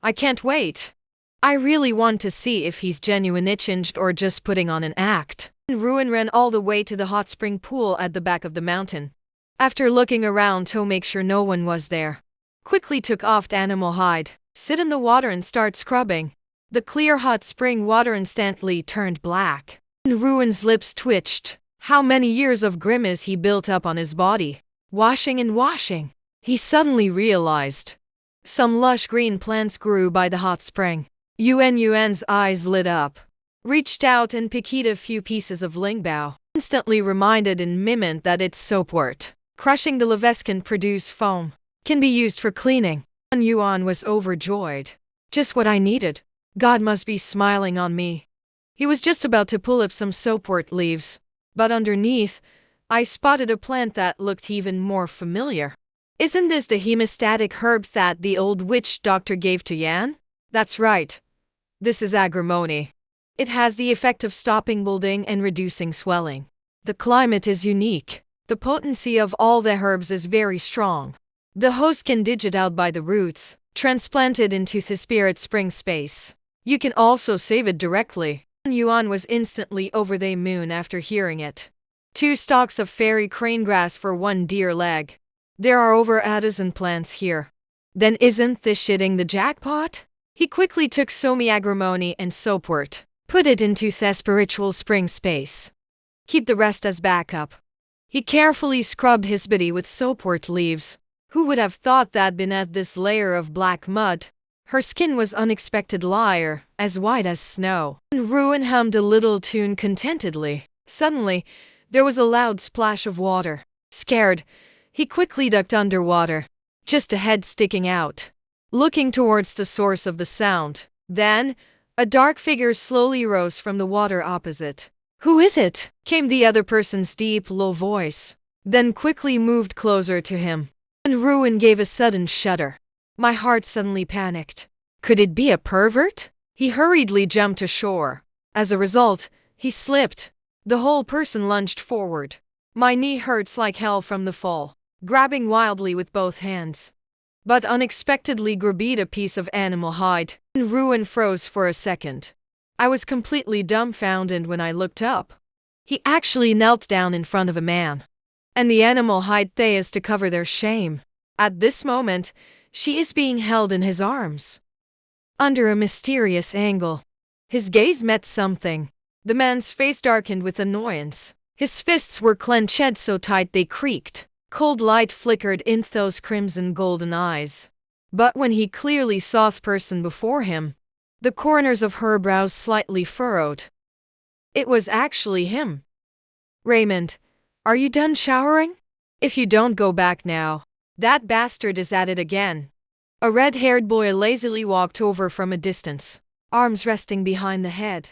I can't wait. I really want to see if he's genuine itchinged or just putting on an act." Ruin ran all the way to the hot spring pool at the back of the mountain. After looking around to make sure no one was there, quickly took off the animal hide, sit in the water and start scrubbing. The clear hot spring water instantly turned black. Ruin's lips twitched. How many years of grimace he built up on his body. Washing and washing. He suddenly realized. Some lush green plants grew by the hot spring. Yuan's eyes lit up. Reached out and picked a few pieces of lingbao. Instantly reminded and mimicked that its soapwort, crushing the leaves can produce foam, can be used for cleaning. Yuan was overjoyed. Just what I needed. God must be smiling on me. He was just about to pull up some soapwort leaves, but underneath, I spotted a plant that looked even more familiar. "Isn't this the hemostatic herb that the old witch doctor gave to Yan?" "That's right. This is agrimony. It has the effect of stopping bleeding and reducing swelling. The climate is unique. The potency of all the herbs is very strong. The host can dig it out by the roots, transplant it into the spirit spring space. You can also save it directly." Yuan was instantly over the moon after hearing it. 2 stalks of fairy crane grass for 1 deer leg. There are over a dozen plants here. Then isn't this shitting the jackpot? He quickly took Somi agrimony and soapwort, put it into the spiritual spring space. Keep the rest as backup. He carefully scrubbed his body with soapwort leaves. Who would have thought that beneath this layer of black mud, her skin was unexpected liar, as white as snow. Ruin hummed a little tune contentedly. Suddenly, there was a loud splash of water. Scared, he quickly ducked underwater, just a head sticking out, looking towards the source of the sound. Then, a dark figure slowly rose from the water opposite. "Who is it?" came the other person's deep, low voice, then quickly moved closer to him. And Ruin gave a sudden shudder. My heart suddenly panicked. Could it be a pervert? He hurriedly jumped ashore. As a result, he slipped. The whole person lunged forward. My knee hurts like hell from the fall. Grabbing wildly with both hands, but unexpectedly grabbed a piece of animal hide, and Ruin froze for a second. I was completely dumbfounded when I looked up. He actually knelt down in front of a man, and the animal hide Theas to cover their shame. At this moment, she is being held in his arms, under a mysterious angle. His gaze met something. The man's face darkened with annoyance. His fists were clenched so tight they creaked. Cold light flickered in those crimson golden eyes. But when he clearly saw the person before him, the corners of her brows slightly furrowed. It was actually him. Raymond, are you done showering? If you don't go back now, that bastard is at it again. A red-haired boy lazily walked over from a distance, arms resting behind the head.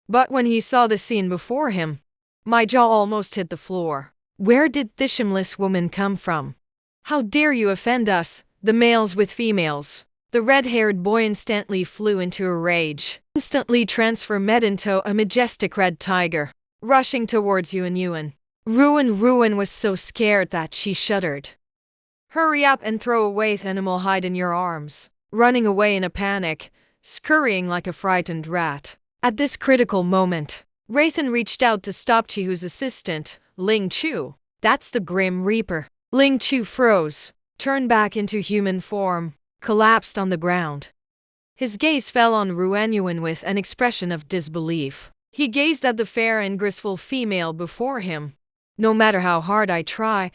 But when he saw the scene before him, my jaw almost hit the floor. Where did this shameless woman come from? How dare you offend us, the males with females? The red-haired boy instantly flew into a rage, instantly transformed into a majestic red tiger, rushing towards Yuan. Ruin was so scared that she shuddered. Hurry up and throw away the animal hide in your arms, running away in a panic, scurrying like a frightened rat. At this critical moment, Rathan reached out to stop Chihu's assistant, Ling Chu. That's the Grim Reaper. Ling Chu froze, turned back into human form, collapsed on the ground. His gaze fell on Yuan with an expression of disbelief. He gazed at the fair and graceful female before him. No matter how hard I try,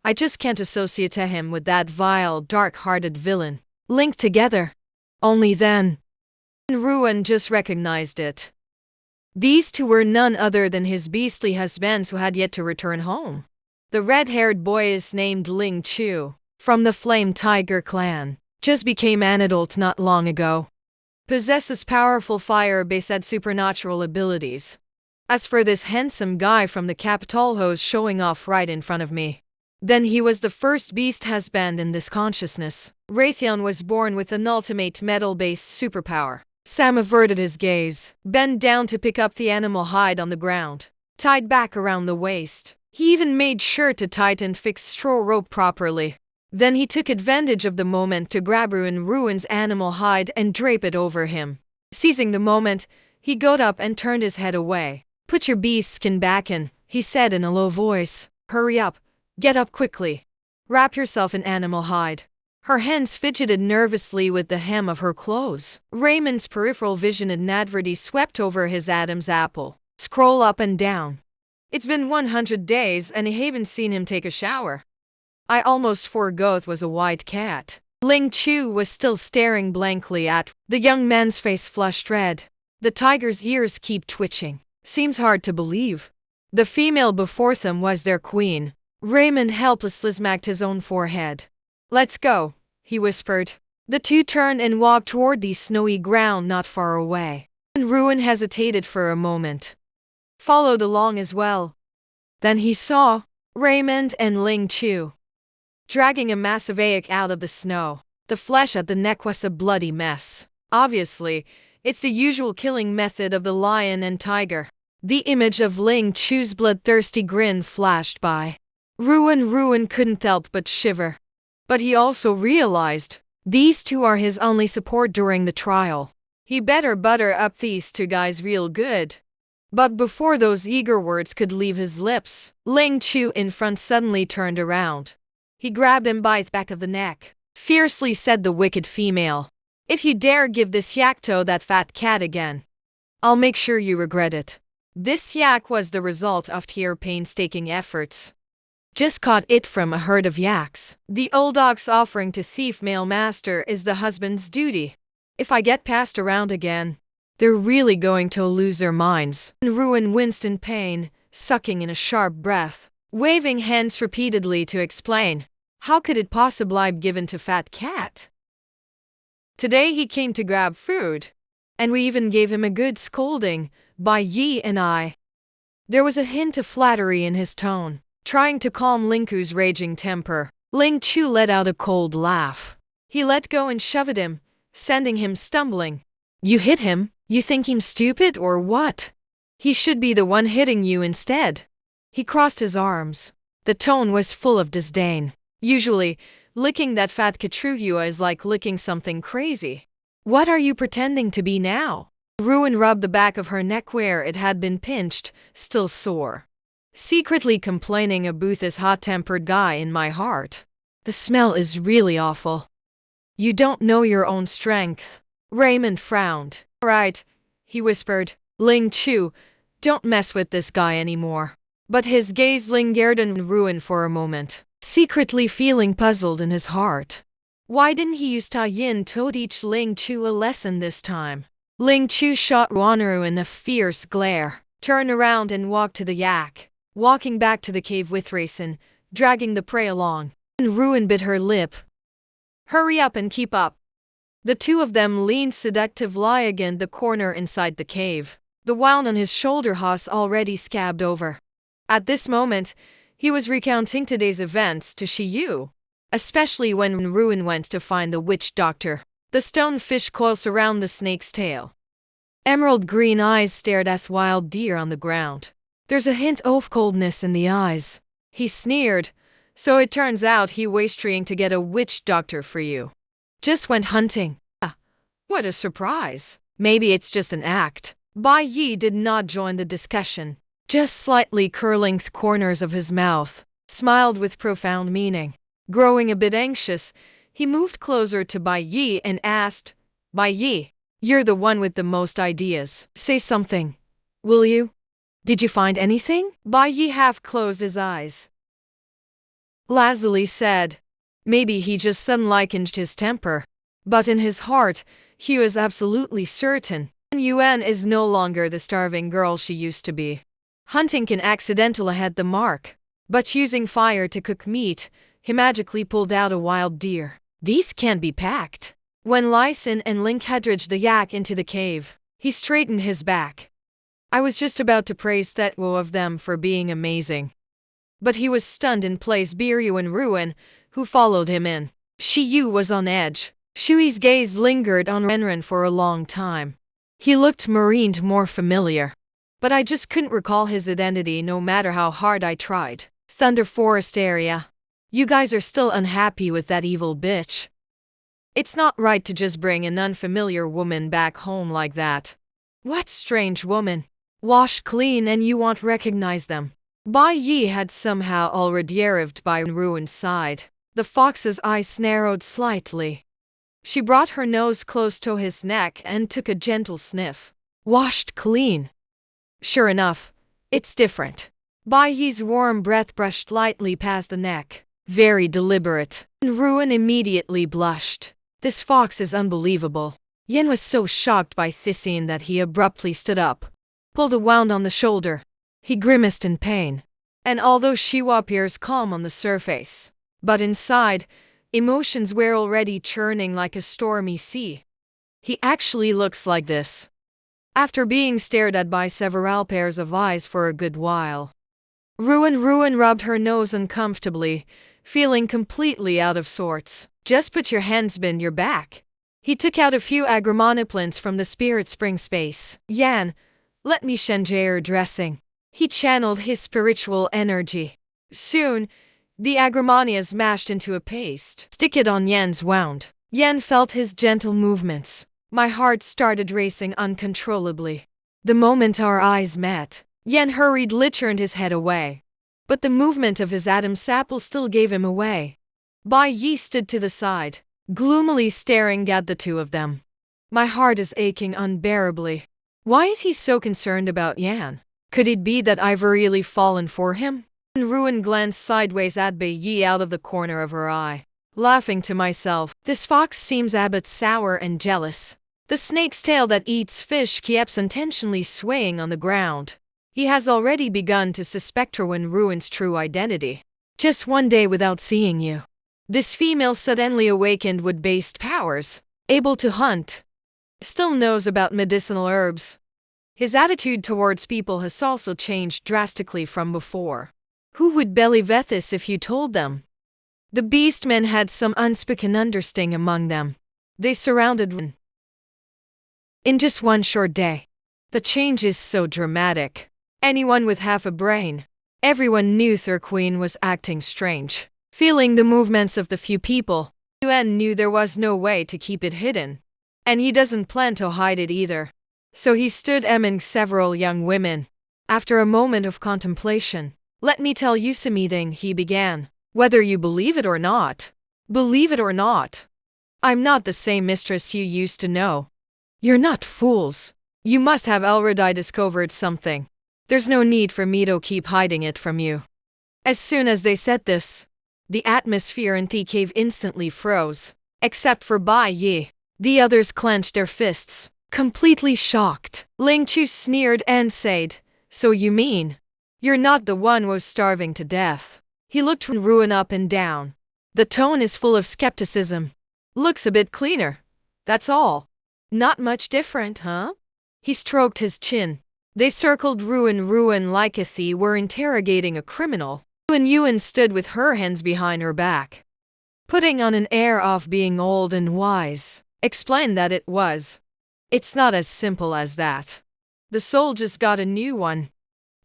I just can't associate him with that vile, dark-hearted villain. Linked together. Only then, Ruin just recognized it. These two were none other than his beastly husbands who had yet to return home. The red-haired boy is named Ling Chu, from the Flame Tiger clan. Just became an adult not long ago. Possesses powerful fire-based supernatural abilities. As for this handsome guy from the capital who's showing off right in front of me, then he was the first beast husband in this consciousness. Raytheon was born with an ultimate metal-based superpower. Sam averted his gaze, bent down to pick up the animal hide on the ground, tied back around the waist. He even made sure to tighten fixed straw rope properly. Then he took advantage of the moment to grab Ruin's animal hide and drape it over him. Seizing the moment, he got up and turned his head away. Put your beast skin back in, he said in a low voice. Hurry up. Get up quickly. Wrap yourself in animal hide. Her hands fidgeted nervously with the hem of her clothes. Raymond's peripheral vision inadvertently swept over his Adam's apple. Scroll up and down. It's been 100 days and I haven't seen him take a shower. I almost forgot it was a white cat. Ling Chu was still staring blankly at the young man's face flushed red. The tiger's ears keep twitching. Seems hard to believe. The female before them was their queen. Raymond helplessly smacked his own forehead. Let's go, he whispered. The two turned and walked toward the snowy ground not far away. And Ruin hesitated for a moment. Followed along as well. Then he saw Raymond and Ling Chu dragging a massive ache out of the snow. The flesh at the neck was a bloody mess. Obviously, it's the usual killing method of the lion and tiger. The image of Ling Chu's bloodthirsty grin flashed by. Ruin couldn't help but shiver. But he also realized these two are his only support during the trial. He better butter up these two guys real good. But before those eager words could leave his lips, Ling Chu in front suddenly turned around. He grabbed him by the back of the neck. Fiercely said the wicked female. If you dare give this yakto that fat cat again, I'll make sure you regret it. This yak was the result of her painstaking efforts. Just caught it from a herd of yaks. The old dog's offering to thief male master is the husband's duty. If I get passed around again, they're really going to lose their minds. Ruin winced in pain, sucking in a sharp breath, waving hands repeatedly to explain. How could it possibly be given to fat cat? Today he came to grab food, and we even gave him a good scolding, by Yi and I. There was a hint of flattery in his tone. Trying to calm Ling Chu's raging temper, Ling Chu let out a cold laugh. He let go and shoved him, sending him stumbling. You hit him? You think him stupid or what? He should be the one hitting you instead. He crossed his arms. The tone was full of disdain. Usually, licking that fat Katruvia is like licking something crazy. What are you pretending to be now? Ruin rubbed the back of her neck where it had been pinched, still sore. Secretly complaining about this hot-tempered guy in my heart. The smell is really awful. You don't know your own strength. Raymond frowned. Right, he whispered. Ling Chu, don't mess with this guy anymore. But his gaze lingered on Ruin for a moment, secretly feeling puzzled in his heart. Why didn't he use Ta Yin to teach Ling Chu a lesson this time? Ling Chu shot Wanru a fierce glare, turned around and walked to the yak, walking back to the cave with Raisin, dragging the prey along. And Ruin bit her lip. Hurry up and keep up. The two of them leaned seductively against the corner inside the cave. The wound on his shoulder was already scabbed over. At this moment, he was recounting today's events to Shiyu, especially when Ruin went to find the witch doctor. The stonefish coils around the snake's tail. Emerald green eyes stared at wild deer on the ground. There's a hint of coldness in the eyes. He sneered. So it turns out he was trying to get a witch doctor for you. Just went hunting. Ah, what a surprise. Maybe it's just an act. Bai Yi did not join the discussion. Just slightly curling the corners of his mouth, smiled with profound meaning. Growing a bit anxious, he moved closer to Bai Yi and asked, Bai Yi, you're the one with the most ideas. Say something, will you? Did you find anything? Bai Yi half closed his eyes. Lazuli said, maybe he just suddenly changed his temper. But in his heart, he was absolutely certain Yuan is no longer the starving girl she used to be. Hunting can accidentally hit the mark, but using fire to cook meat, he magically pulled out a wild deer. These can't be packed. When Lysin and Link hedged the yak into the cave, he straightened his back. I was just about to praise that of them for being amazing. But he was stunned in place. Biryu and Ruin, who followed him in. Shiyu was on edge. Shui's gaze lingered on Renren for a long time. He looked marined more familiar. But I just couldn't recall his identity no matter how hard I tried. Thunder Forest area. You guys are still unhappy with that evil bitch. It's not right to just bring an unfamiliar woman back home like that. What strange woman? Wash clean and you won't recognize them. Bai Yi had somehow already arrived by Ruin's side. The fox's eyes narrowed slightly. She brought her nose close to his neck and took a gentle sniff. Washed clean. Sure enough, it's different. Bai Yi's warm breath brushed lightly past the neck. Very deliberate. Ruin immediately blushed. This fox is unbelievable. Yen was so shocked by this scene that he abruptly stood up, pulled a wound on the shoulder. He grimaced in pain. And although Shiwa appears calm on the surface, but inside, emotions were already churning like a stormy sea. He actually looks like this. After being stared at by several pairs of eyes for a good while. Ruin rubbed her nose uncomfortably, feeling completely out of sorts. Just put your hands behind your back. He took out a few agrimonoplants from the spirit spring space. Yan, let me change your dressing. He channeled his spiritual energy. Soon, the agrimonia mashed into a paste. Stick it on Yan's wound. Yan felt his gentle movements. My heart started racing uncontrollably. The moment our eyes met, Yan hurriedly turned his head away. But the movement of his Adam sapple still gave him away. Bai Yi stood to the side, gloomily staring at the two of them. My heart is aching unbearably. Why is he so concerned about Yan? Could it be that I've really fallen for him? Ruin glanced sideways at Bai Yi out of the corner of her eye, laughing to myself. This fox seems a bit sour and jealous. The snake's tail that eats fish keeps intentionally swaying on the ground. He has already begun to suspect her when Ruin's true identity. Just one day without seeing you. This female suddenly awakened with based powers, able to hunt. Still knows about medicinal herbs. His attitude towards people has also changed drastically from before. Who would believe this if you told them? The beastmen had some unspoken understanding among them. They surrounded In just one short day. The change is so dramatic. Anyone with half a brain. Everyone knew their queen was acting strange. Feeling the movements of the few people, Yuan knew there was no way to keep it hidden. And he doesn't plan to hide it either. So he stood among several young women. After a moment of contemplation, "Let me tell you something," he began. "Whether you believe it or not. Believe it or not. I'm not the same mistress you used to know. You're not fools. You must have already discovered something. There's no need for me to keep hiding it from you." As soon as they said this, the atmosphere in the cave instantly froze, except for Bai Yi. The others clenched their fists, completely shocked. Ling Chu sneered and said, "So you mean you're not the one who's starving to death?" He looked Ruin up and down. The tone is full of skepticism. "Looks a bit cleaner. That's all. Not much different, huh?" He stroked his chin. They circled Ruin like if they were interrogating a criminal. Yuan stood with her hands behind her back, putting on an air of being old and wise. Explained that it's not as simple as that. The soul just got a new one.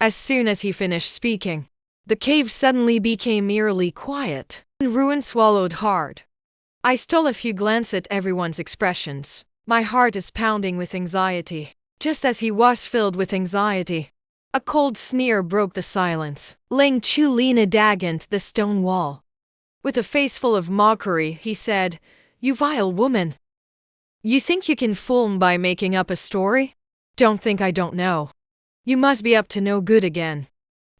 As soon as he finished speaking, the cave suddenly became eerily quiet. Ruin swallowed hard. I stole a few glances at everyone's expressions. My heart is pounding with anxiety. Just as he was filled with anxiety, a cold sneer broke the silence. Ling Chu leaned against the stone wall. With a face full of mockery, he said, "You vile woman. You think you can fool me by making up a story? Don't think I don't know. You must be up to no good again.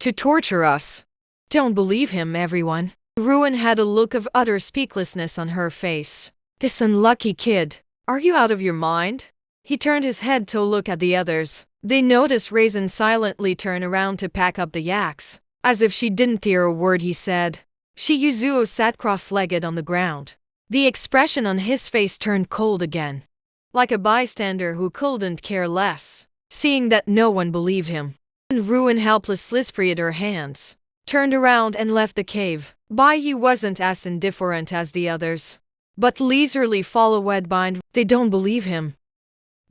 To torture us. Don't believe him, everyone." Ruin had a look of utter speechlessness on her face. "This unlucky kid. Are you out of your mind?" He turned his head to look at the others. They noticed Raisin silently turn around to pack up the yaks. As if she didn't hear a word he said, Yuzuo sat cross-legged on the ground. The expression on his face turned cold again, like a bystander who couldn't care less. Seeing that no one believed him, Ruin helplessly spread her hands, turned around and left the cave. Bai Yi wasn't as indifferent as the others, but leisurely followed behind. They don't believe him.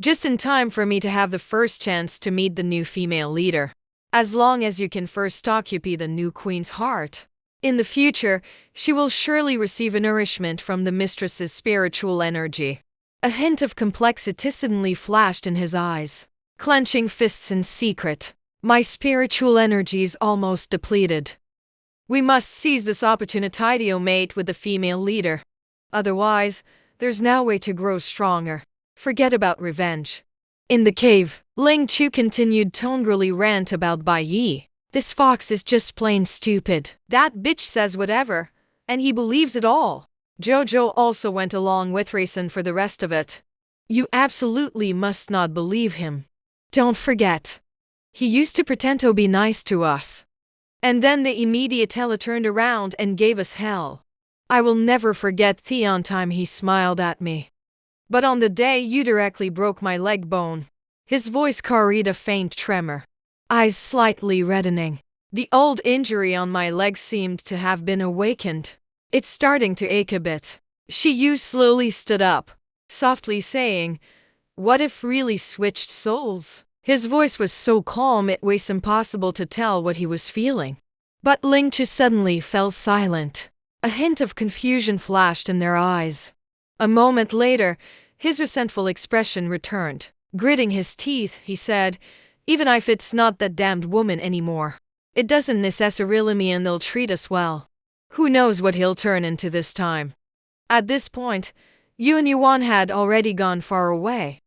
Just in time for me to have the first chance to meet the new female leader. As long as you can first occupy the new queen's heart, in the future, she will surely receive a nourishment from the mistress's spiritual energy. A hint of complexity suddenly flashed in his eyes, clenching fists in secret. "My spiritual energy is almost depleted. We must seize this opportunity to mate with the female leader. Otherwise, there's no way to grow stronger. Forget about revenge." In the cave, Ling Chu continued to angrily rant about Bai Yi. "This fox is just plain stupid. That bitch says whatever, and he believes it all." Jojo also went along with Raisin for the rest of it. "You absolutely must not believe him. Don't forget, he used to pretend to be nice to us. And then the immediate Tella turned around and gave us hell. I will never forget the on time he smiled at me. But on the day you directly broke my leg bone." His voice carried a faint tremor, eyes slightly reddening. "The old injury on my leg seemed to have been awakened. It's starting to ache a bit." Yu slowly stood up, softly saying, "What if really switched souls?" His voice was so calm it was impossible to tell what he was feeling. But Ling Chu suddenly fell silent. A hint of confusion flashed in their eyes. A moment later, his resentful expression returned. Gritting his teeth, he said, "Even if it's not that damned woman anymore, it doesn't necessarily mean they'll treat us well. Who knows what he'll turn into this time." At this point, Yuan had already gone far away.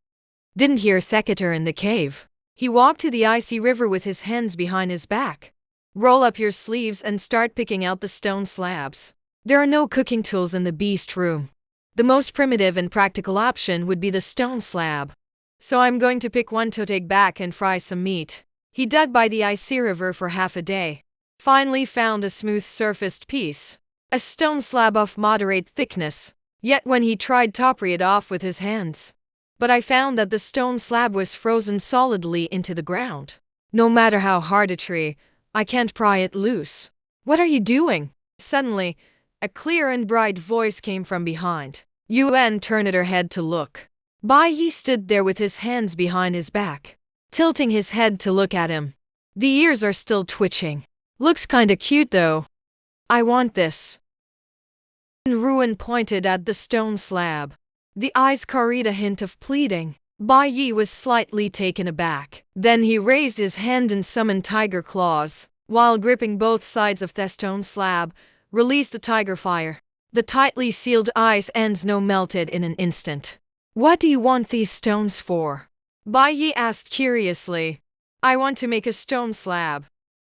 Didn't hear Thecator in the cave. He walked to the icy river with his hands behind his back. "Roll up your sleeves and start picking out the stone slabs. There are no cooking tools in the beast room. The most primitive and practical option would be the stone slab. So I'm going to pick one to take back and fry some meat." He dug by the icy river for half a day. Finally found a smooth-surfaced piece, a stone slab of moderate thickness. Yet when he tried to pry it off with his hands, but I found that the stone slab was frozen solidly into the ground. No matter how hard I try, I can't pry it loose. "What are you doing?" Suddenly, a clear and bright voice came from behind. Yuan turned her head to look. Bai Yi stood there with his hands behind his back, tilting his head to look at him. The ears are still twitching. Looks kinda cute though. I want this. Ruin pointed at the stone slab. The eyes carried a hint of pleading. Bai Yi was slightly taken aback. Then he raised his hand and summoned tiger claws, while gripping both sides of the stone slab, released a tiger fire. The tightly sealed ice ends now melted in an instant. What do you want these stones for? Bai Yi asked curiously. I want to make a stone slab.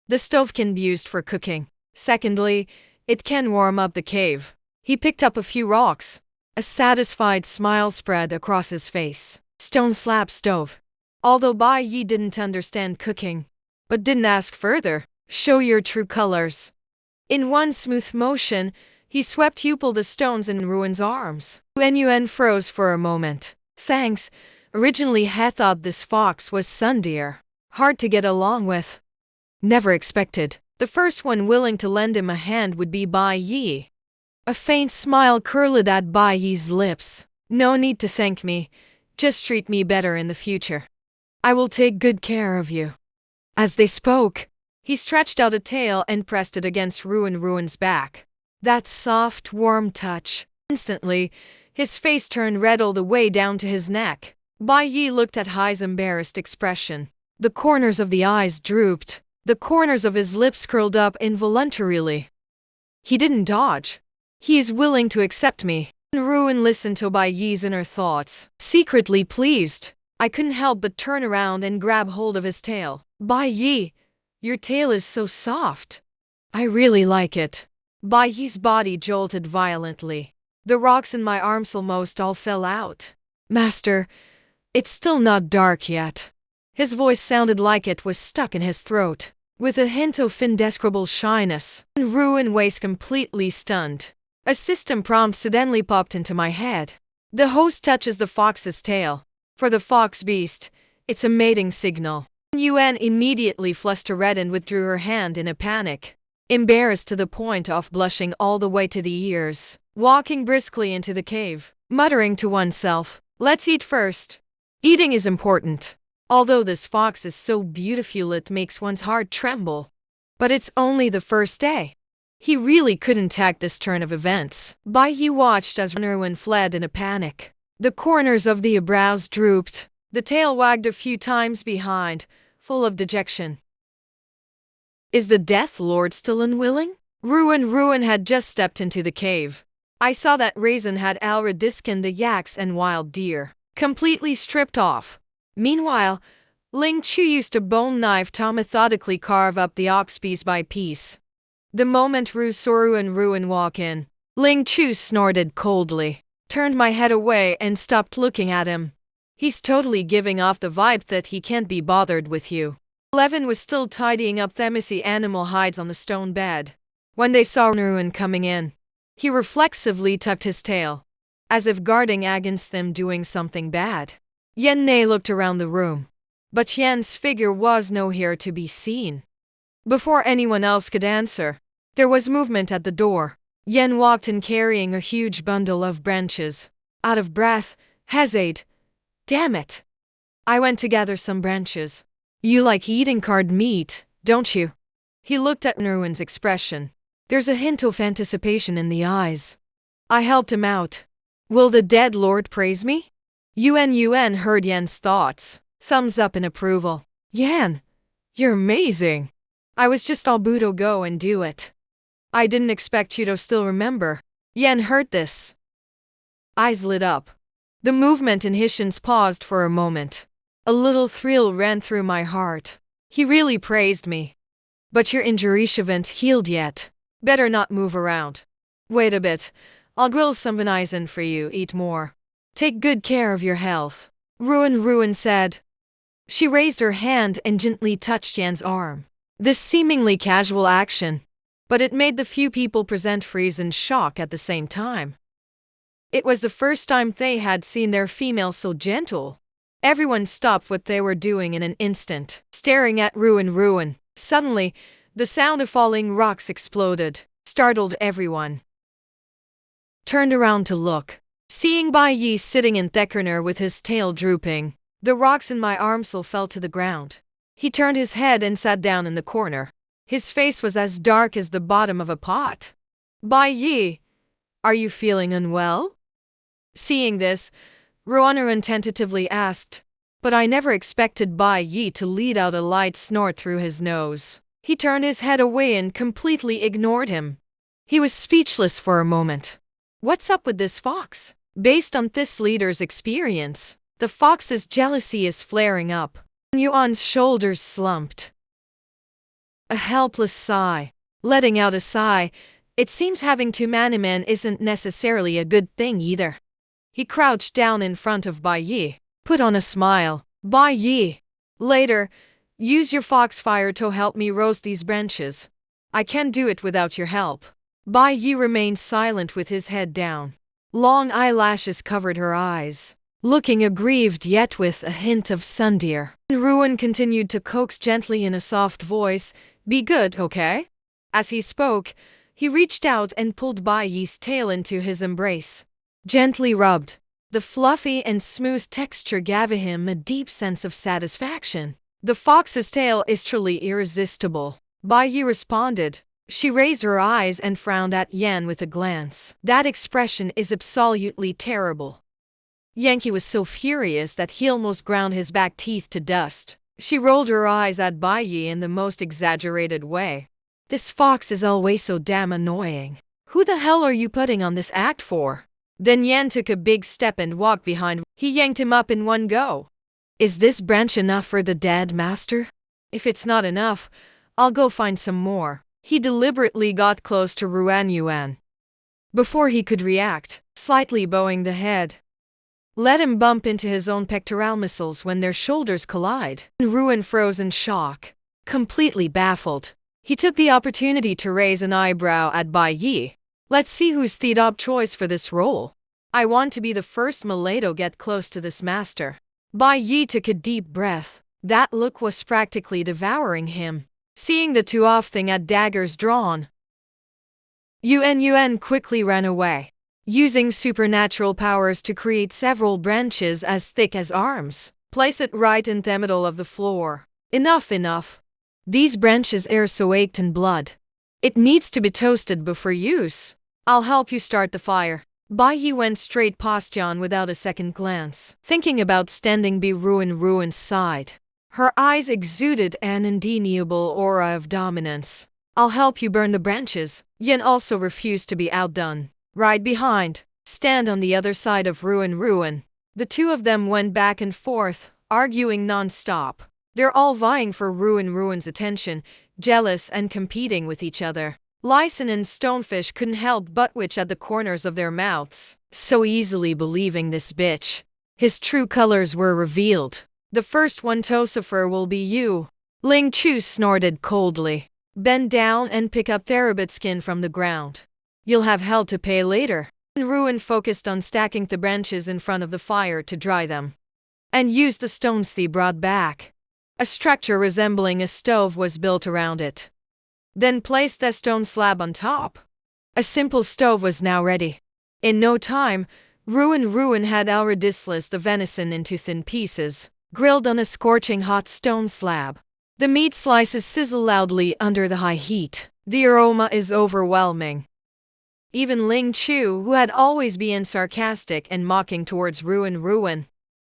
The stove can be used for cooking. Secondly, it can warm up the cave. He picked up a few rocks. A satisfied smile spread across his face. Stone slab stove. Although Bai Yi didn't understand cooking, but didn't ask further. Show your true colors. In one smooth motion, he swept the stones in Ruin's arms. Yuan froze for a moment. Thanks. Originally had thought this fox was Sundeer. Hard to get along with. Never expected. The first one willing to lend him a hand would be Bai Yi. A faint smile curled at Bai Yi's lips. No need to thank me. Just treat me better in the future. I will take good care of you. As they spoke, he stretched out a tail and pressed it against Ruin's back. That soft, warm touch. Instantly, his face turned red all the way down to his neck. Bai Yi looked at Hai's embarrassed expression. The corners of the eyes drooped. The corners of his lips curled up involuntarily. He didn't dodge. He is willing to accept me. Ruin listened to Bai Yi's inner thoughts. Secretly pleased, I couldn't help but turn around and grab hold of his tail. Bai Yi, your tail is so soft. I really like it. Bai Yi's body jolted violently. The rocks in my arms almost all fell out. Master, it's still not dark yet. His voice sounded like it was stuck in his throat, with a hint of indescribable shyness. Ruin was completely stunned. A system prompt suddenly popped into my head. The host touches the fox's tail. For the fox beast, it's a mating signal. Yuan immediately flushed red and withdrew her hand in a panic, embarrassed to the point of blushing all the way to the ears, walking briskly into the cave, muttering to oneself, let's eat first. Eating is important. Although this fox is so beautiful it makes one's heart tremble. But it's only the first day. He really couldn't take this turn of events. Bai Yi watched as Ruin fled in a panic. The corners of the eyebrows drooped. The tail wagged a few times behind, full of dejection. Is the Death Lord still unwilling? Ruin had just stepped into the cave. I saw that Raisin had already skinned the yaks and wild deer, completely stripped off. Meanwhile, Ling Chu used a bone knife to methodically carve up the ox piece by piece. The moment Ru Soru and Ruin walk in, Ling Chu snorted coldly, turned my head away and stopped looking at him. He's totally giving off the vibe that he can't be bothered with you. Levin was still tidying up the messy animal hides on the stone bed when they saw Ruin coming in. He reflexively tucked his tail, as if guarding against them doing something bad. Yan Ne looked around the room, but Yan's figure was nowhere to be seen. Before anyone else could answer, there was movement at the door. Yan walked in carrying a huge bundle of branches. Out of breath, hesitate. Damn it. I went to gather some branches. You like eating card meat, don't you? He looked at Ruin's expression. There's a hint of anticipation in the eyes. I helped him out. Will the dead lord praise me? Yuan heard Yan's thoughts. Thumbs up in approval. Yan, you're amazing. I was just all Budo go and do it. I didn't expect you to still remember. Yan heard this. Eyes lit up. The movement in Hishin's paused for a moment. A little thrill ran through my heart. He really praised me. But your injury haven't healed yet. Better not move around. Wait a bit. I'll grill some venison for you, eat more. Take good care of your health. Ruin said. She raised her hand and gently touched Yan's arm. This seemingly casual action, but it made the few people present freeze in shock at the same time. It was the first time they had seen their female so gentle. Everyone stopped what they were doing in an instant, staring at Ruin. Suddenly, the sound of falling rocks exploded, startled everyone. Turned around to look. Seeing Bai Yi sitting in the corner with his tail drooping, the rocks in my armsel fell to the ground. He turned his head and sat down in the corner. His face was as dark as the bottom of a pot. Bai Yi, are you feeling unwell? Seeing this, Ruanruan tentatively asked, but I never expected Bai Yi to let out a light snort through his nose. He turned his head away and completely ignored him. He was speechless for a moment. What's up with this fox? Based on this leader's experience, the fox's jealousy is flaring up. Yuan's shoulders slumped. A helpless sigh. Letting out a sigh, it seems having too many men isn't necessarily a good thing either. He crouched down in front of Bai Yi, put on a smile. Bai Yi, later, use your foxfire to help me roast these branches. I can't do it without your help. Bai Yi remained silent with his head down. Long eyelashes covered her eyes, looking aggrieved yet with a hint of sundeer. Ruan continued to coax gently in a soft voice, "Be good, okay?" As he spoke, he reached out and pulled Bai Yi's tail into his embrace. Gently rubbed. The fluffy and smooth texture gave him a deep sense of satisfaction. The fox's tail is truly irresistible. Bai Yi responded. She raised her eyes and frowned at Yan with a glance. That expression is absolutely terrible. Yankee was so furious that he almost ground his back teeth to dust. She rolled her eyes at Bai Yi in the most exaggerated way. This fox is always so damn annoying. Who the hell are you putting on this act for? Then Yan took a big step and walked behind. He yanked him up in one go. Is this branch enough for the dead master? If it's not enough, I'll go find some more. He deliberately got close to Ruan Yuan. Before he could react, slightly bowing the head. Let him bump into his own pectoral muscles when their shoulders collide. Ruan froze in shock, completely baffled. He took the opportunity to raise an eyebrow at Bai Yi. Let's see who's the top choice for this role. I want to be the first Malay to get close to this master. Bai Yi took a deep breath. That look was practically devouring him. Seeing the two offing at daggers drawn, Yuan quickly ran away, using supernatural powers to create several branches as thick as arms. Place it right in the middle of the floor. Enough. These branches are soaked in blood. It needs to be toasted before use. I'll help you start the fire. Bai Yi went straight past Yan without a second glance, thinking about standing by Ruan's side. Her eyes exuded an undeniable aura of dominance. I'll help you burn the branches. Yan also refused to be outdone. Right behind. Stand on the other side of Ruan. The two of them went back and forth, arguing non-stop. They're all vying for Ruan's attention, jealous and competing with each other. Lyson and Stonefish couldn't help but twitch at the corners of their mouths, so easily believing this bitch. His true colors were revealed. The first one to suffer will be you. Ling Chu snorted coldly. Bend down and pick up Therabit skin from the ground. You'll have hell to pay later. Ruan focused on stacking the branches in front of the fire to dry them, and used the stones they brought back. A structure resembling a stove was built around it. Then placed the stone slab on top. A simple stove was now ready. In no time, Ruan had already sliced the venison into thin pieces, grilled on a scorching hot stone slab. The meat slices sizzle loudly under the high heat. The aroma is overwhelming. Even Ling Chu, who had always been sarcastic and mocking towards Ruan,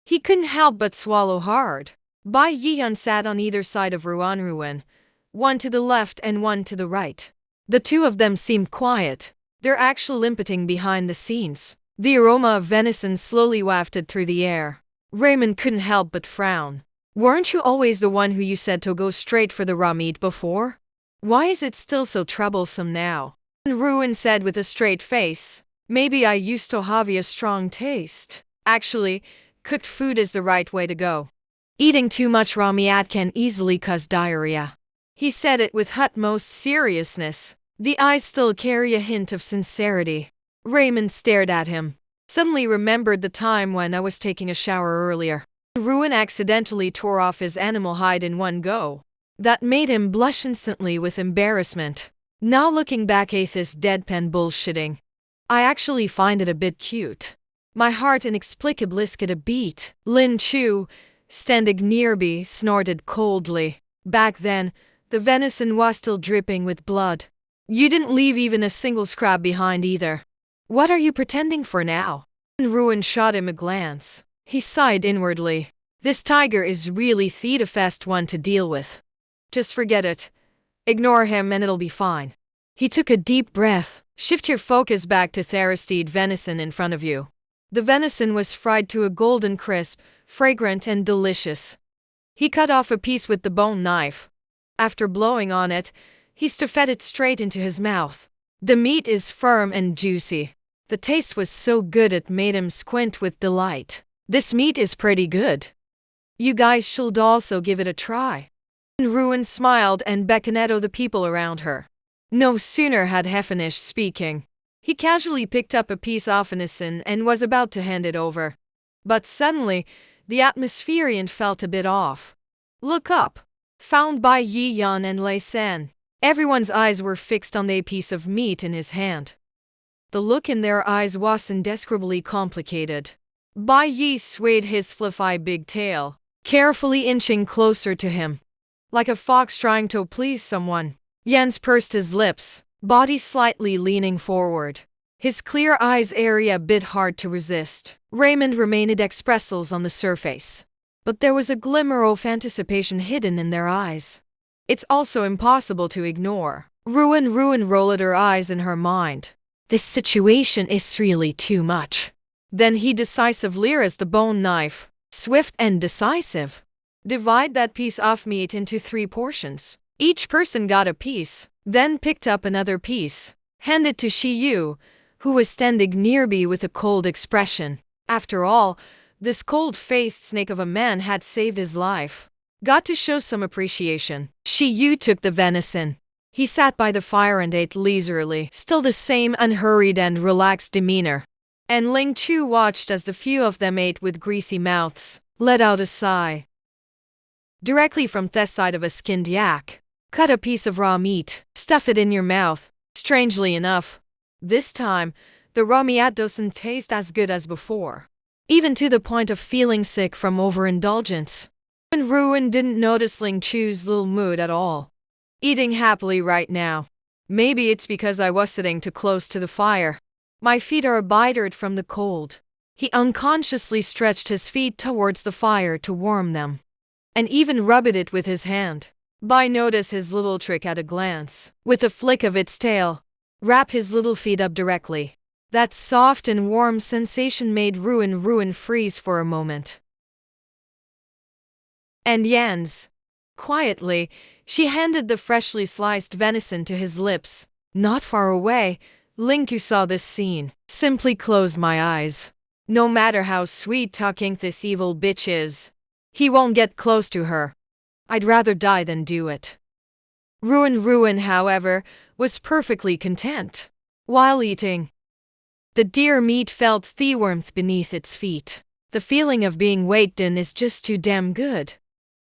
he couldn't help but swallow hard. Bai Yihan sat on either side of Ruan, one to the left and one to the right. The two of them seemed quiet. They're actually limping behind the scenes. The aroma of venison slowly wafted through the air. Raymond couldn't help but frown. Weren't you always the one who you said to go straight for the raw meat before? Why is it still so troublesome now? Ruan said with a straight face. Maybe I used to have a strong taste. Actually, cooked food is the right way to go. Eating too much raw meat can easily cause diarrhea. He said it with utmost seriousness. The eyes still carry a hint of sincerity. Raymond stared at him. Suddenly remembered the time when I was taking a shower earlier. Ruan accidentally tore off his animal hide in one go. That made him blush instantly with embarrassment. Now looking back at this deadpan bullshitting, I actually find it a bit cute. My heart inexplicably skipped a beat. Lin Chu, standing nearby, snorted coldly. Back then, the venison was still dripping with blood. You didn't leave even a single scrap behind either. What are you pretending for now? Ruin shot him a glance. He sighed inwardly. This tiger is really the fast one to deal with. Just forget it. Ignore him and it'll be fine. He took a deep breath. Shift your focus back to Theresteed venison in front of you. The venison was fried to a golden crisp, fragrant and delicious. He cut off a piece with the bone knife. After blowing on it, he stuffed it straight into his mouth. The meat is firm and juicy. The taste was so good it made him squint with delight. This meat is pretty good. You guys should also give it a try. Ruin smiled and beckoned at the people around her. No sooner had he finished speaking, he casually picked up a piece of venison and was about to hand it over. But suddenly, the atmosphere felt a bit off. Look up! Found by Yi Yan and Lei San. Everyone's eyes were fixed on the piece of meat in his hand. The look in their eyes was indescribably complicated. Bai Yi swayed his fluffy big tail, carefully inching closer to him. Like a fox trying to please someone. Jens pursed his lips, body slightly leaning forward. His clear eyes area a bit hard to resist. Raymond remained expressionless on the surface. But there was a glimmer of anticipation hidden in their eyes. It's also impossible to ignore. Ruin rolled her eyes in her mind. This situation is really too much. Then he decisively raised the bone knife, swift and decisive. Divide that piece of meat into 3 portions. Each person got a piece, then picked up another piece, handed to Shi Yu, who was standing nearby with a cold expression. After all, this cold-faced snake of a man had saved his life. Got to show some appreciation. Shi Yu took the venison. He sat by the fire and ate leisurely, still the same unhurried and relaxed demeanor. And Ling Chu watched as the few of them ate with greasy mouths, let out a sigh. Directly from the side of a skinned yak, cut a piece of raw meat, stuff it in your mouth. Strangely enough, this time, the raw meat doesn't taste as good as before. Even to the point of feeling sick from overindulgence. And Ruin didn't notice Ling Chu's little mood at all. Eating happily right now. Maybe it's because I was sitting too close to the fire. My feet are embittered from the cold. He unconsciously stretched his feet towards the fire to warm them. And even rubbed it with his hand. Bai noticed his little trick at a glance. With a flick of its tail, wrap his little feet up directly. That soft and warm sensation made Ruin freeze for a moment. And Jens. Quietly, she handed the freshly sliced venison to his lips. Not far away, Linku saw this scene. Simply closed my eyes. No matter how sweet-talking this evil bitch is, he won't get close to her. I'd rather die than do it. Ruin, however, was perfectly content. While eating, the deer meat felt the warmth beneath its feet. The feeling of being weighed in is just too damn good.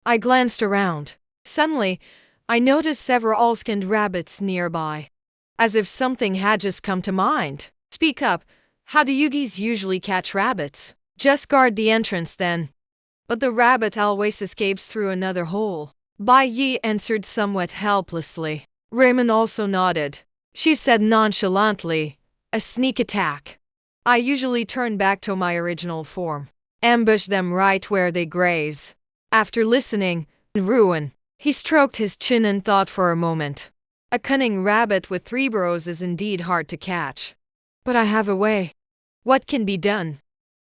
I glanced around. Suddenly, I noticed several skinned rabbits nearby. As if something had just come to mind. Speak up, how do you guys usually catch rabbits? Just guard the entrance then. But the rabbit always escapes through another hole. Bai Yi answered somewhat helplessly. Raymond also nodded. She said nonchalantly, a sneak attack. I usually turn back to my original form. Ambush them right where they graze. After listening, Ruin, he stroked his chin and thought for a moment. A cunning rabbit with 3 burrows is indeed hard to catch. But I have a way. What can be done?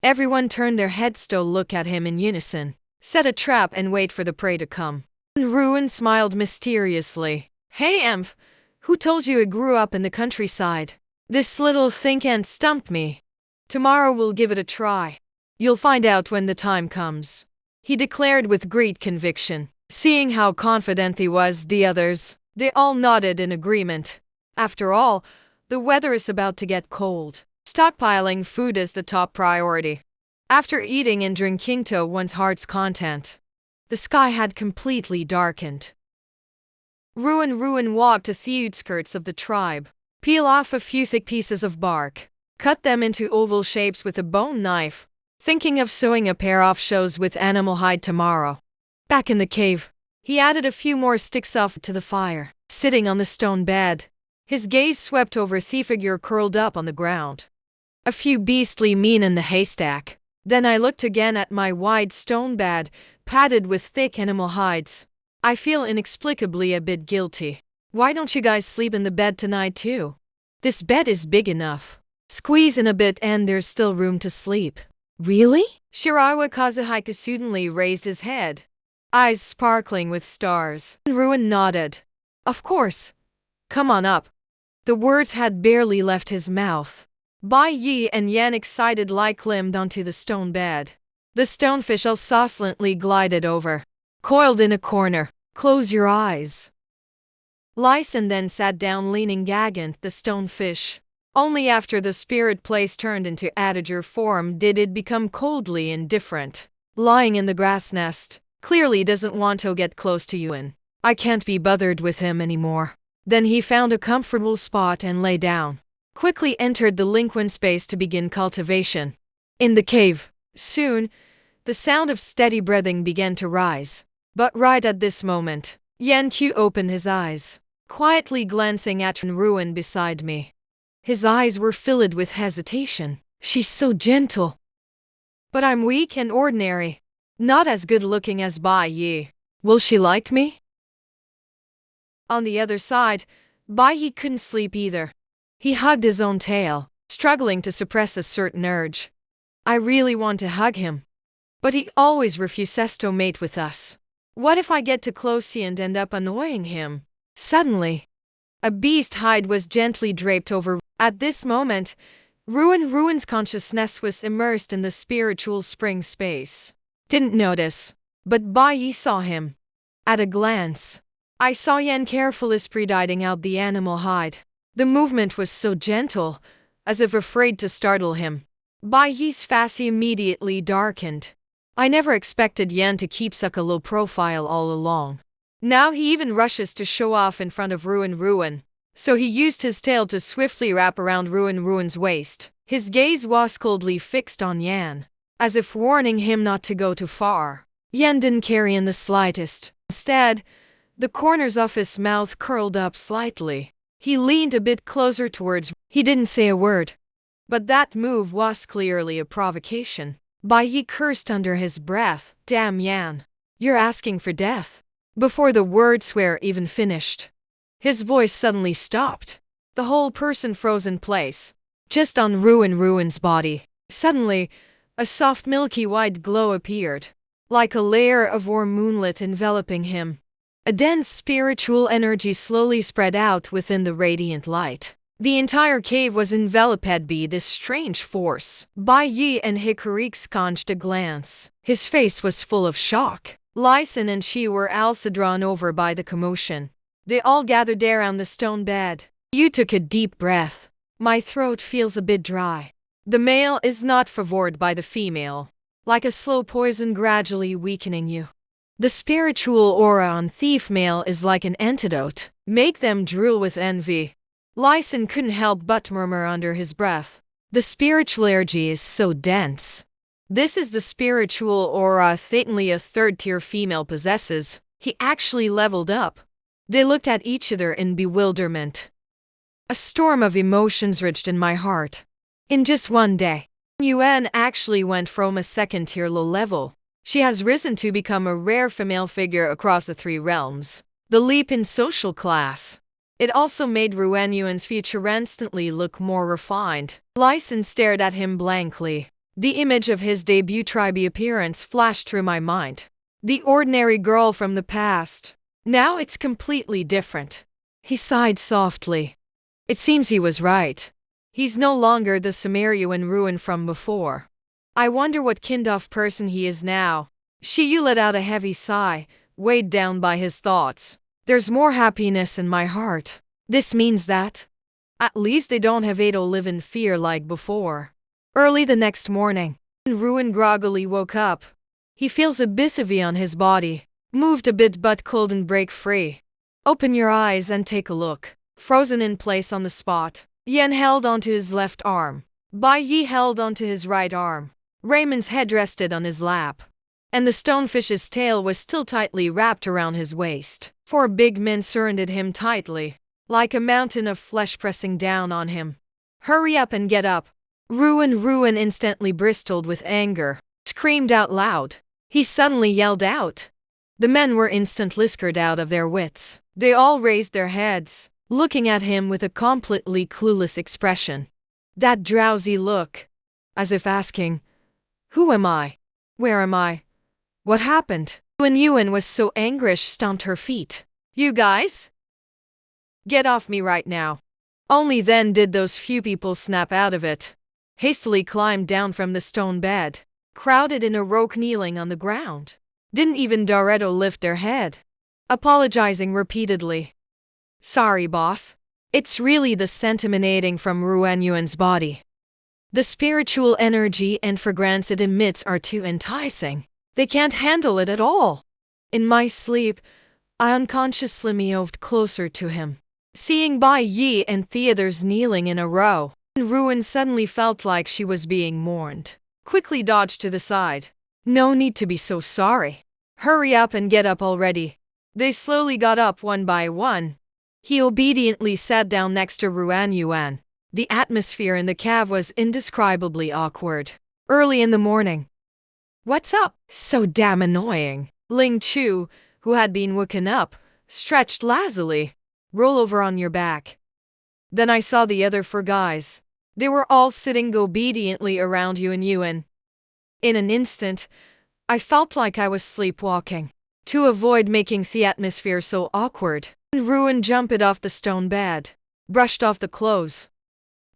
Everyone turned their heads to look at him in unison. Set a trap and wait for the prey to come. Ruin smiled mysteriously. Hey Emph, who told you I grew up in the countryside? This little thing can't stump me. Tomorrow we'll give it a try. You'll find out when the time comes. He declared with great conviction. Seeing how confident he was, the others, they all nodded in agreement. After all, the weather is about to get cold. Stockpiling food is the top priority. After eating and drinking to one's heart's content, the sky had completely darkened. Ruin walked to the outskirts of the tribe, peel off a few thick pieces of bark, cut them into oval shapes with a bone knife. Thinking of sewing a pair of shoes with animal hide tomorrow. Back in the cave, he added a few more sticks off to the fire. Sitting on the stone bed, his gaze swept over the figure curled up on the ground. A few beastly mean in the haystack. Then I looked again at my wide stone bed, padded with thick animal hides. I feel inexplicably a bit guilty. Why don't you guys sleep in the bed tonight too? This bed is big enough. Squeeze in a bit and there's still room to sleep. Really? Shirawa Kazuhiko suddenly raised his head, eyes sparkling with stars. Ruin nodded. Of course. Come on up. The words had barely left his mouth. Bai Yi and Yan excitedly climbed onto the stone bed. The stonefish silently glided over, coiled in a corner. Close your eyes. Lyson then sat down leaning against the stonefish. Only after the spirit place turned into Adager form did it become coldly indifferent. Lying in the grass nest, clearly doesn't want to get close to you and I can't be bothered with him anymore. Then he found a comfortable spot and lay down. Quickly entered the liquid space to begin cultivation. In the cave, soon, the sound of steady breathing began to rise. But right at this moment, Yan Qiu opened his eyes, quietly glancing at Ruin beside me. His eyes were filled with hesitation. She's so gentle. But I'm weak and ordinary. Not as good looking as Bai Yi. Will she like me? On the other side, Bai Yi couldn't sleep either. He hugged his own tail, struggling to suppress a certain urge. I really want to hug him. But he always refuses to mate with us. What if I get too close and end up annoying him? Suddenly, a beast hide was gently draped over. At this moment, Ruin's consciousness was immersed in the spiritual spring space. Didn't notice, but Bai Yi saw him. At a glance, I saw Yan carefully spreading out the animal hide. The movement was so gentle, as if afraid to startle him. Bai Yi's face immediately darkened. I never expected Yan to keep such a low profile all along. Now he even rushes to show off in front of Ruin. So he used his tail to swiftly wrap around Ruin's waist. His gaze was coldly fixed on Yan, as if warning him not to go too far. Yan didn't care in the slightest. Instead, the corners of his mouth curled up slightly. He leaned a bit closer towards. He didn't say a word. But that move was clearly a provocation. Bai Yi cursed under his breath. Damn Yan. You're asking for death. Before the words were even finished, his voice suddenly stopped. The whole person froze in place, just on Ruin's body. Suddenly, a soft milky white glow appeared, like a layer of warm moonlight enveloping him. A dense spiritual energy slowly spread out within the radiant light. The entire cave was enveloped by this strange force. Bai Yi and Hikari exchanged a glance. His face was full of shock. Lyson and she were also drawn over by the commotion. They all gathered around the stone bed. You took a deep breath. My throat feels a bit dry. The male is not favored by the female, like a slow poison gradually weakening you. The spiritual aura on thief male is like an antidote. Make them drool with envy. Lyson couldn't help but murmur under his breath. The spiritual energy is so dense. This is the spiritual aura only a third-tier female possesses. He actually leveled up. They looked at each other in bewilderment. A storm of emotions raged in my heart. In just one day, Yuan actually went from a second-tier low level. She has risen to become a rare female figure across the three realms. The leap in social class. It also made Yuan's future instantly look more refined. Lyson stared at him blankly. The image of his debut tribe appearance flashed through my mind. The ordinary girl from the past. Now it's completely different. He sighed softly. It seems he was right. He's no longer the Sumerian Ruin from before. I wonder what kind of person he is now. Shiyu let out a heavy sigh, weighed down by his thoughts. There's more happiness in my heart. This means that at least they don't have to live in fear like before. Early the next morning, Ruin groggily woke up. He feels a bit heavy on his body, moved a bit but couldn't break free. Open your eyes and take a look. Frozen in place on the spot, Yan held onto his left arm. Bai Yi held onto his right arm. Raymond's head rested on his lap, and the stonefish's tail was still tightly wrapped around his waist. Four big men surrounded him tightly, like a mountain of flesh pressing down on him. Hurry up and get up. Ruin instantly bristled with anger, screamed out loud. He suddenly yelled out. The men were instantly scared out of their wits. They all raised their heads, looking at him with a completely clueless expression. That drowsy look, as if asking, "Who am I? Where am I? What happened?" When Yuan was so angry she stomped her feet. "You guys? Get off me right now." Only then did those few people snap out of it. Hastily climbed down from the stone bed, crowded in a row kneeling on the ground. Didn't even Dorito lift their head, apologizing repeatedly. "Sorry, boss. It's really the scent emanating from Ruan Yuan's body. The spiritual energy and fragrance it emits are too enticing. They can't handle it at all." In my sleep, I unconsciously moved closer to him. Seeing Bai Yi and Theodor's kneeling in a row, Ruan suddenly felt like she was being mourned. Quickly dodged to the side. "No need to be so sorry. Hurry up and get up already." They slowly got up one by one. He obediently sat down next to Ruan Yuan. The atmosphere in the cave was indescribably awkward. Early in the morning. "What's up? So damn annoying." Ling Chu, who had been woken up, stretched lazily. "Roll over on your back." Then I saw the other four guys. They were all sitting obediently around Yuan. In an instant, I felt like I was sleepwalking. To avoid making the atmosphere so awkward, Ruan jumped off the stone bed, brushed off the clothes.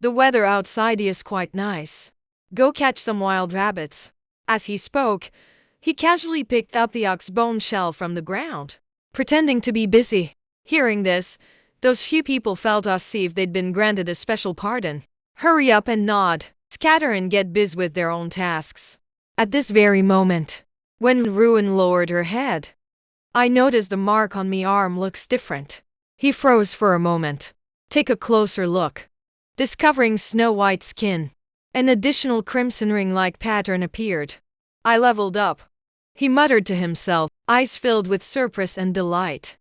"The weather outside is quite nice. Go catch some wild rabbits." As he spoke, he casually picked up the ox bone shell from the ground, pretending to be busy. Hearing this, those few people felt as if they'd been granted a special pardon. Hurry up and nod, scatter and get busy with their own tasks. At this very moment, when Ruan lowered her head, I noticed the mark on my arm looks different. He froze for a moment. Take a closer look. Discovering snow-white skin, an additional crimson ring-like pattern appeared. I leveled up. He muttered to himself, eyes filled with surprise and delight.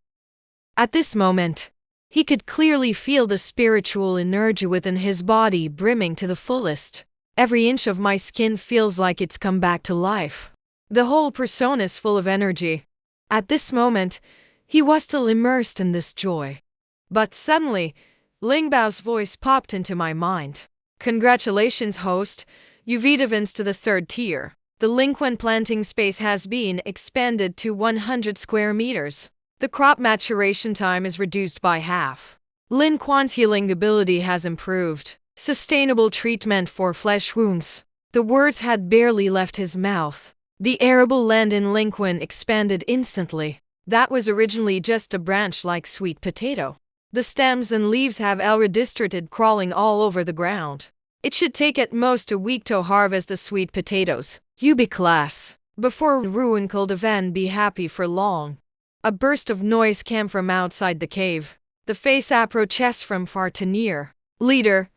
At this moment, he could clearly feel the spiritual energy within his body brimming to the fullest. Every inch of my skin feels like it's come back to life. The whole persona is full of energy. At this moment, he was still immersed in this joy. But suddenly, Ling Bao's voice popped into my mind. "Congratulations, host. You've advanced to the 3rd tier. The Lingquan planting space has been expanded to 100 square meters. The crop maturation time is reduced by half. Lin Quan's healing ability has improved. Sustainable treatment for flesh wounds." The words had barely left his mouth. The arable land in Lingquan expanded instantly. That was originally just a branch like sweet potato. The stems and leaves have already started crawling all over the ground. It should take at most a week to harvest the sweet potatoes. You be class. Before Ruan could even be happy for long, a burst of noise came from outside the cave. The face approached from far to near. "Leader,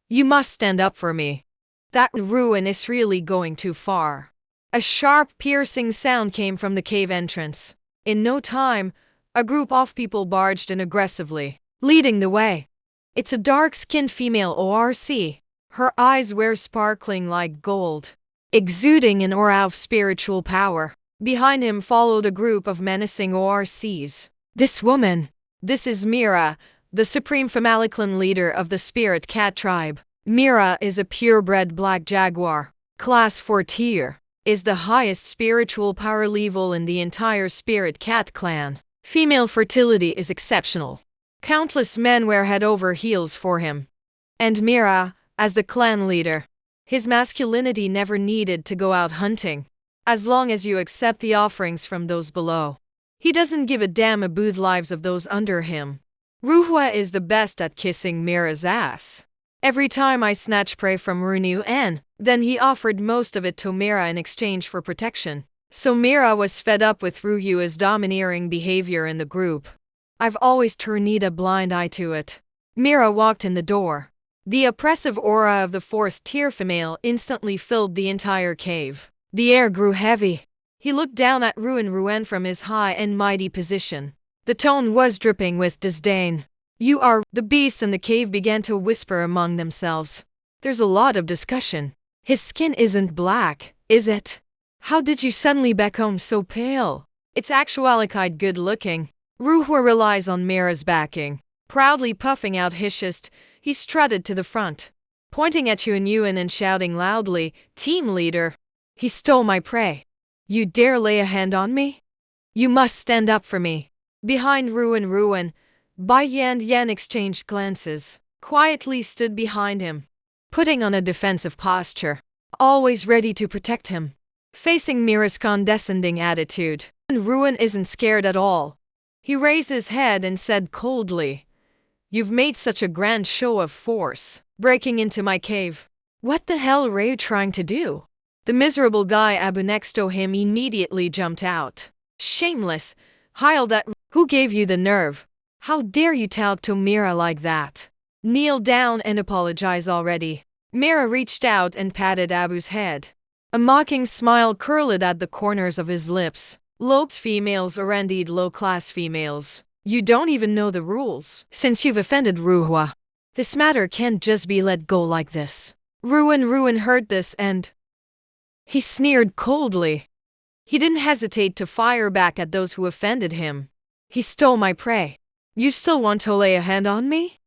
you must stand up for me. That Ruan is really going too far." A sharp, piercing sound came from the cave entrance. In no time, a group of people barged in aggressively, leading the way. It's a dark-skinned female ORC. Her eyes were sparkling like gold, exuding an aura of spiritual power. Behind him followed a group of menacing ORCs. This is Mira, the supreme female clan leader of the Spirit Cat tribe. Mira is a purebred black jaguar. Class 4 tier. Is the highest spiritual power level in the entire Spirit Cat clan. Female fertility is exceptional. Countless men were head over heels for him. And Mira, as the clan leader, his masculinity never needed to go out hunting. As long as you accept the offerings from those below, he doesn't give a damn about the lives of those under him. Ruhua is the best at kissing Mira's ass. Every time I snatch prey from Runyuan, then he offered most of it to Mira in exchange for protection. So Mira was fed up with Ruhua's domineering behavior in the group. I've always turned a blind eye to it. Mira walked in the door. The oppressive aura of the fourth-tier female instantly filled the entire cave. The air grew heavy. He looked down at Ruin from his high and mighty position. The tone was dripping with disdain. You are. The beasts in the cave began to whisper among themselves. There's a lot of discussion. His skin isn't black, is it? How did you suddenly become so pale? It's actually quite good looking. Ruhwa relies on Mira's backing. Proudly puffing out his chest, he strutted to the front, pointing at Yuan and shouting loudly, "Team leader! He stole my prey. You dare lay a hand on me? You must stand up for me." Behind Ruin, Bai and Yan exchanged glances, quietly stood behind him, putting on a defensive posture, always ready to protect him. Facing Mira's condescending attitude, Ruin isn't scared at all. He raised his head and said coldly, "You've made such a grand show of force, breaking into my cave. What the hell are you trying to do?" The miserable guy Abu next to him immediately jumped out. "Shameless!" Heiled at. "Who gave you the nerve? How dare you talk to Mira like that? Kneel down and apologize already." Mira reached out and patted Abu's head. A mocking smile curled at the corners of his lips. "Low-class females are indeed low-class females. You don't even know the rules. Since you've offended Ruhwa, this matter can't just be let go like this." Ruin heard this and he sneered coldly. He didn't hesitate to fire back at those who offended him. "He stole my prey. You still want to lay a hand on me?"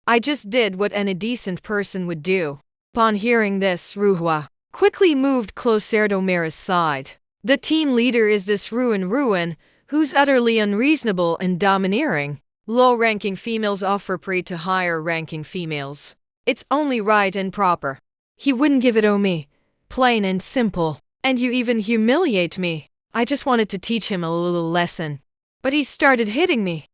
"I just did what any decent person would do." Upon hearing this, Ruhwa quickly moved closer to Mira's side. The team leader is this Ruin, who's utterly unreasonable and domineering. Low-ranking females offer prey to higher-ranking females. It's only right and proper. He wouldn't give it to me. Plain and simple. And you even humiliate me. I just wanted to teach him a little lesson. But he started hitting me.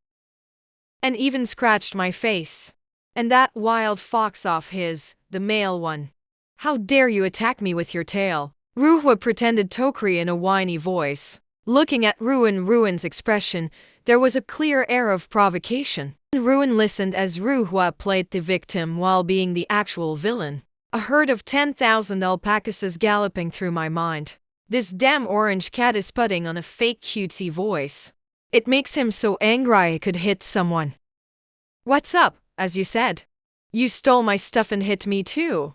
And even scratched my face. And that wild fox of his, the male one. How dare you attack me with your tail? Ruhwa pretended tokri in a whiny voice. Looking at Ruin's expression, there was a clear air of provocation. Ruin listened as Ruhwa played the victim while being the actual villain. A herd of 10,000 alpacas is galloping through my mind. This damn orange cat is putting on a fake cutesy voice. It makes him so angry I could hit someone. "What's up?" as you said. "You stole my stuff and hit me too.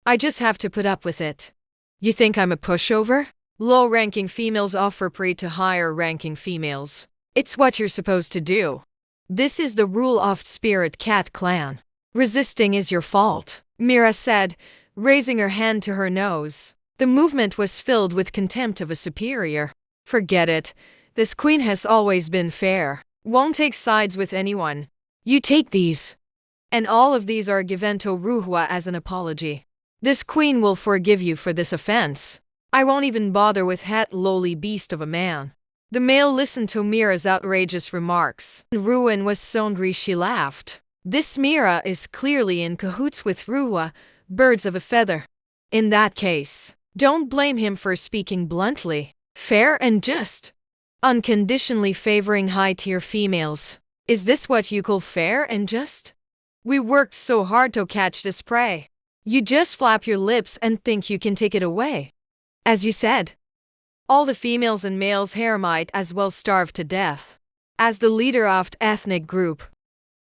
I just have to put up with it. You think I'm a pushover?" Low-ranking females offer prey to higher-ranking females. It's what you're supposed to do. This is the rule of Spirit Cat Clan. Resisting is your fault, Mira said, raising her hand to her nose. The movement was filled with contempt of a superior. "Forget it. This queen has always been fair. Won't take sides with anyone. You take these. And all of these are given to Ruhwa as an apology. This queen will forgive you for this offense. I won't even bother with that lowly beast of a man." The male listened to Mira's outrageous remarks. Ruin was so angry she laughed. This Mira is clearly in cahoots with Ruhwa, birds of a feather. In that case, don't blame him for speaking bluntly. Fair and just. Unconditionally favoring high-tier females. Is this what you call fair and just? We worked so hard to catch this prey. You just flap your lips and think you can take it away. As you said, all the females and males here might as well starve to death. As the leader of the ethnic group,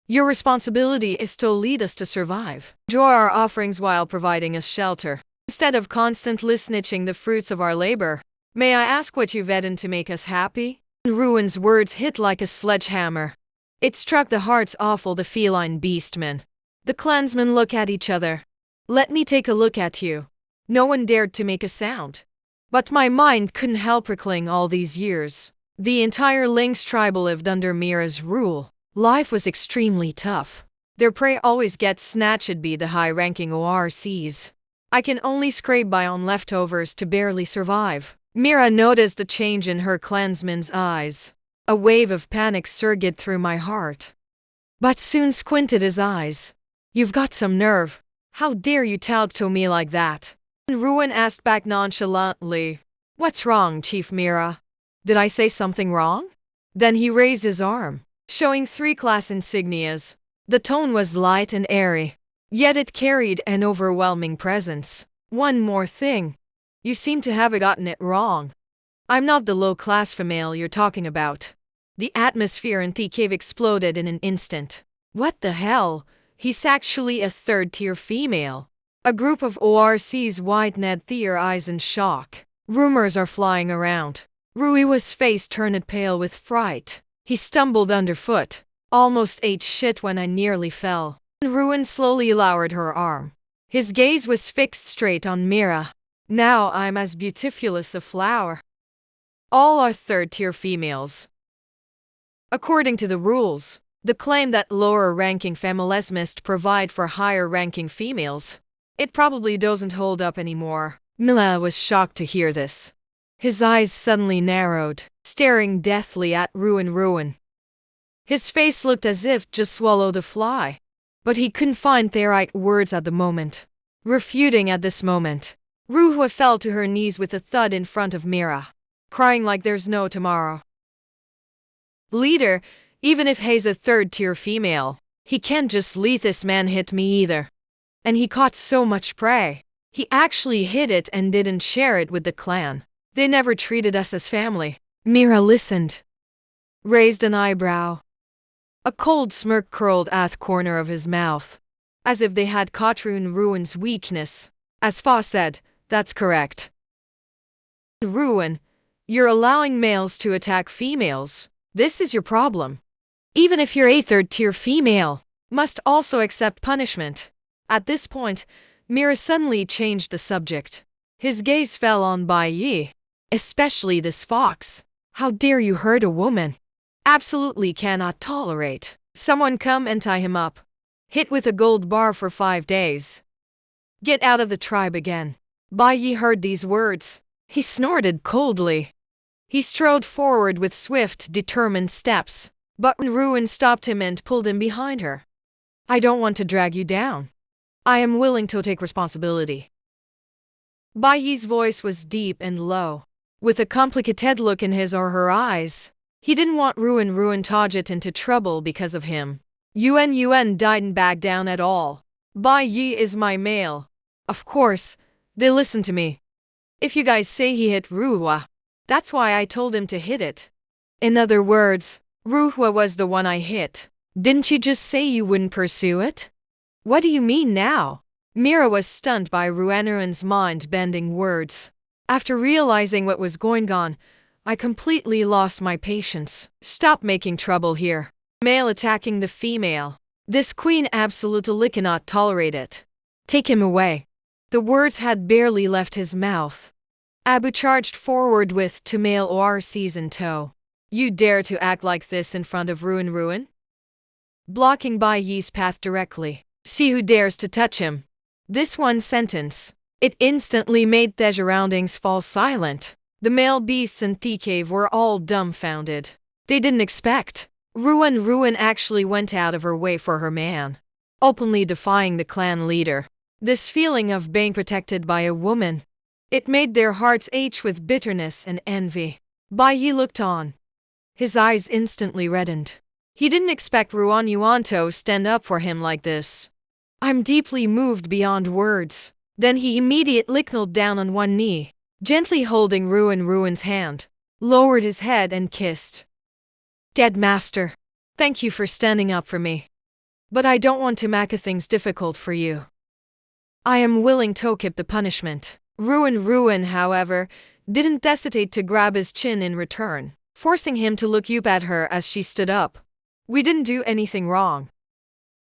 your responsibility is to lead us to survive. Enjoy our offerings while providing us shelter, instead of constantly snitching the fruits of our labor. May I ask what you've eaten to make us happy? Ruin's words hit like a sledgehammer. It struck the hearts of all the feline beastmen. The clansmen looked at each other. "Let me take a look at you." No one dared to make a sound. But my mind couldn't help recalling all these years. The entire Lynx tribe lived under Mira's rule. Life was extremely tough. Their prey always gets snatched by the high-ranking ORCs. I can only scrape by on leftovers to barely survive. Mira noticed the change in her clansman's eyes. A wave of panic surged through my heart. But soon squinted his eyes. "You've got some nerve. How dare you talk to me like that?" Ruin asked back nonchalantly. "What's wrong, Chief Mira? Did I say something wrong?" Then he raised his arm, showing 3 class insignias. The tone was light and airy. Yet it carried an overwhelming presence. One more thing. You seem to have gotten it wrong. I'm not the low-class female you're talking about. The atmosphere in the cave exploded in an instant. What the hell? He's actually a third-tier female. A group of ORCs widened their eyes in shock. Rumors are flying around. Ruiwa's face turned pale with fright. He stumbled underfoot. Almost ate shit when I nearly fell. Ruin slowly lowered her arm. His gaze was fixed straight on Mira. Now I'm as beautiful as a flower. All are third-tier females. According to the rules, the claim that lower-ranking females must provide for higher-ranking females, it probably doesn't hold up anymore. Mila was shocked to hear this. His eyes suddenly narrowed, staring deathly at Ruin. His face looked as if just swallowed a fly. But he couldn't find the right words at the moment. Refuting at this moment, Ruhua fell to her knees with a thud in front of Mira, crying like there's no tomorrow. Leader, even if he's a third-tier female, he can't just let this man hit me either. And he caught so much prey. He actually hid it and didn't share it with the clan. They never treated us as family. Mira listened, raised an eyebrow. A cold smirk curled at the corner of his mouth, as if they had caught Ruin's weakness. As Fa said, that's correct. Ruin, you're allowing males to attack females. This is your problem. Even if you're a third-tier female, must also accept punishment. At this point, Mira suddenly changed the subject. His gaze fell on Bai Yi. Especially this fox. How dare you hurt a woman? Absolutely cannot tolerate. Someone come and tie him up. Hit with a gold bar for 5 days. Get out of the tribe again. Bai Yi heard these words. He snorted coldly. He strode forward with swift, determined steps. But Ruin stopped him and pulled him behind her. I don't want to drag you down. I am willing to take responsibility. Bai Yi's voice was deep and low, with a complicated look in his or her eyes. He didn't want Ruin to get into trouble because of him. Yuen didn't back down at all. Bai Yi is my male. Of course, they listen to me. If you guys say he hit Ruhua, that's why I told him to hit it. In other words, Ruhua was the one I hit. Didn't you just say you wouldn't pursue it? What do you mean now? Mira was stunned by Ruin's mind-bending words. After realizing what was going on, I completely lost my patience. Stop making trouble here. Male attacking the female. This queen absolutely cannot tolerate it. Take him away. The words had barely left his mouth. Abu charged forward with 2 male ORCs in tow. You dare to act like this in front of Ruin? Blocking Bai Yi's path directly. See who dares to touch him. This one sentence. It instantly made the surroundings fall silent. The male beasts in the cave were all dumbfounded. They didn't expect. Ruin actually went out of her way for her man, openly defying the clan leader. This feeling of being protected by a woman, it made their hearts ache with bitterness and envy. Bai Yi looked on. His eyes instantly reddened. He didn't expect Yuan to stand up for him like this. I'm deeply moved beyond words. Then he immediately knelt down on one knee, gently holding Ruin's hand, lowered his head and kissed. Dead master, thank you for standing up for me. But I don't want to make things difficult for you. I am willing to keep the punishment. Ruin, however, didn't hesitate to grab his chin in return, forcing him to look up at her as she stood up. We didn't do anything wrong.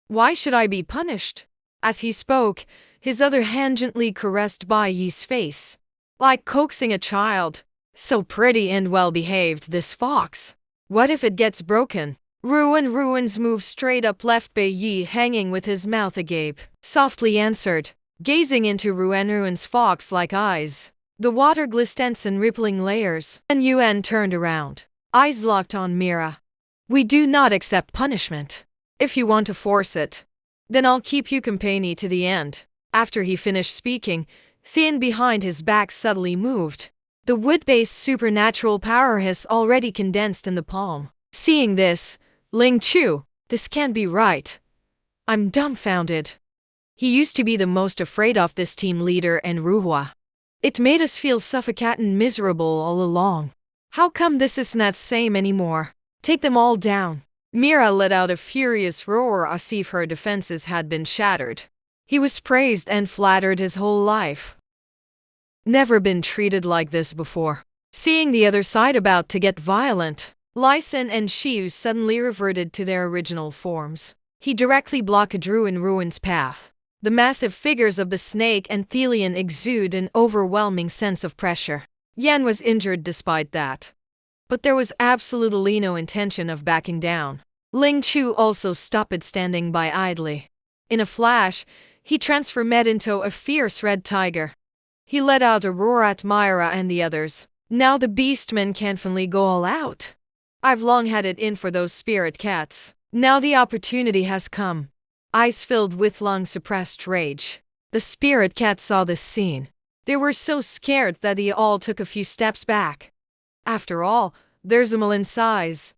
Why should I be punished? As he spoke, his other hand gently caressed Bai Yi's face, like coaxing a child. So pretty and well-behaved, this fox. What if it gets broken? Ruin's move straight up left Bai Yi hanging with his mouth agape, softly answered, gazing into Ruin's fox-like eyes. The water glistened in rippling layers, and Yuan turned around, eyes locked on Mira. We do not accept punishment. If you want to force it, then I'll keep you company to the end. After he finished speaking, thin behind his back suddenly moved. The wood-based supernatural power has already condensed in the palm. Seeing this, Ling Chu, this can't be right. I'm dumbfounded. He used to be the most afraid of this team leader and Ruhwa. It made us feel suffocated and miserable all along. How come this is not same anymore? Take them all down. Mira let out a furious roar as if her defenses had been shattered. He was praised and flattered his whole life. Never been treated like this before. Seeing the other side about to get violent, Lyson and Shiu suddenly reverted to their original forms. He directly blocked Drew and Ruin's path. The massive figures of the snake and Thelian exude an overwhelming sense of pressure. Yan was injured despite that. But there was absolutely no intention of backing down. Ling Chu also stopped standing by idly. In a flash, he transformed into a fierce red tiger. He let out a roar at Myra and the others. Now the beastmen can finally go all out. I've long had it in for those spirit cats. Now the opportunity has come. Eyes filled with long-suppressed rage. The spirit cats saw this scene. They were so scared that they all took a few steps back. After all, they're small in size.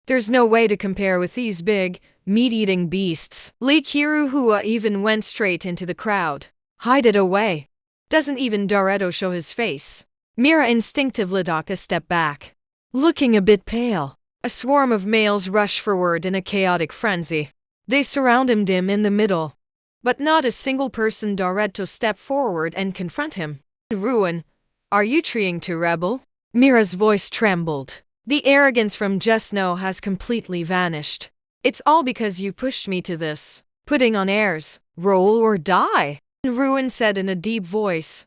There's no way to compare with these big, meat-eating beasts. Li Qiruhua even went straight into the crowd. Hide it away. Doesn't even Doretto show his face. Mira instinctively took a step back. Looking a bit pale, a swarm of males rush forward in a chaotic frenzy. They surround him in the middle. But not a single person dared to step forward and confront him. Ruin, are you trying to rebel? Mira's voice trembled. The arrogance from just now has completely vanished. It's all because you pushed me to this. Putting on airs, roll or die, Ruin said in a deep voice.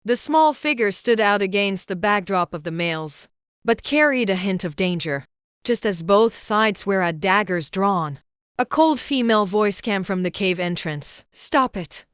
The small figure stood out against the backdrop of the males, but carried a hint of danger, just as both sides were at daggers drawn. A cold female voice came from the cave entrance. Stop it.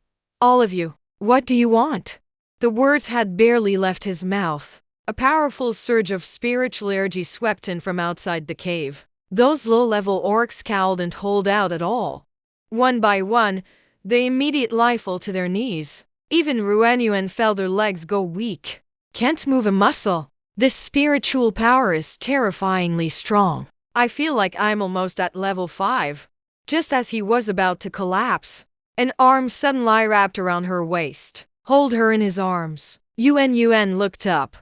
All of you. What do you want? The words had barely left his mouth. A powerful surge of spiritual energy swept in from outside the cave. Those low-level orcs scowled and holed out at all. One by one, they immediately fell to their knees. Even Ruanuan felt their legs go weak. Can't move a muscle. This spiritual power is terrifyingly strong. I feel like I'm almost at level 5. Just as he was about to collapse, an arm suddenly wrapped around her waist. Hold her in his arms. Yuan looked up.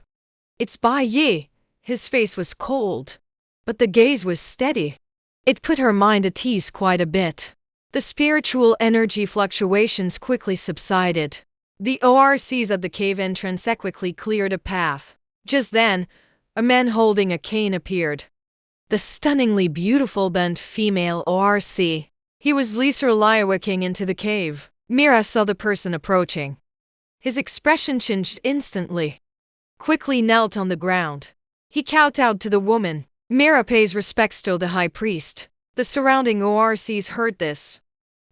It's Bai Yi. His face was cold, but the gaze was steady. It put her mind at ease quite a bit. The spiritual energy fluctuations quickly subsided. The ORCs at the cave entrance quickly cleared a path. Just then, a man holding a cane appeared. The stunningly beautiful bent female ORC. He was leisurely walking into the cave. Mira saw the person approaching. His expression changed instantly. Quickly knelt on the ground. He kowtowed to the woman. Mira pays respects to the high priest. The surrounding ORCs heard this.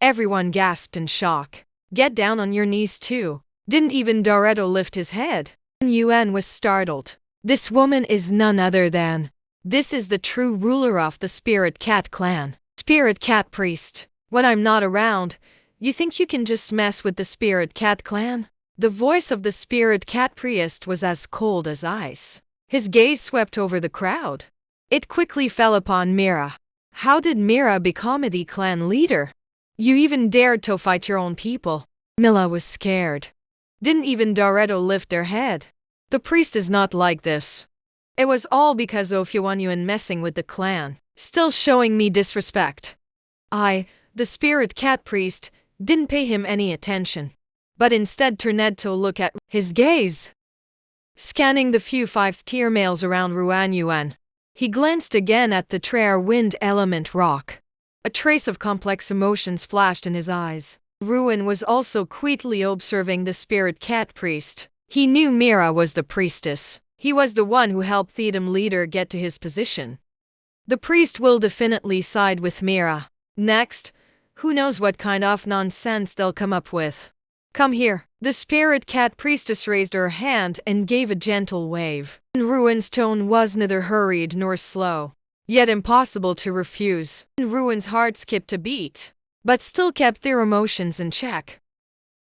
Everyone gasped in shock. Get down on your knees too. Didn't even Doretto lift his head. Yuan was startled. This woman is none other than... This is the true ruler of the Spirit Cat clan. Spirit Cat priest. When I'm not around, you think you can just mess with the Spirit Cat clan? The voice of the Spirit Cat priest was as cold as ice. His gaze swept over the crowd. It quickly fell upon Mira. How did Mira become the clan leader? You even dared to fight your own people. Mila was scared. Didn't even Doretto lift their head. The priest is not like this. It was all because of Yuanyuan messing with the clan, still showing me disrespect. I, the Spirit Cat priest, didn't pay him any attention, but instead turned to look at his gaze. Scanning the few 5th-tier males around Ruanyuan, he glanced again at the Trare Wind Element rock. A trace of complex emotions flashed in his eyes. Ruin was also quietly observing the Spirit Cat priest. He knew Mira was the priestess. He was the one who helped the Thetum leader get to his position. The priest will definitely side with Mira. Next, who knows what kind of nonsense they'll come up with. Come here. The Spirit Cat priestess raised her hand and gave a gentle wave. Ruin's tone was neither hurried nor slow, yet impossible to refuse. Ruin's heart skipped a beat, but still kept their emotions in check.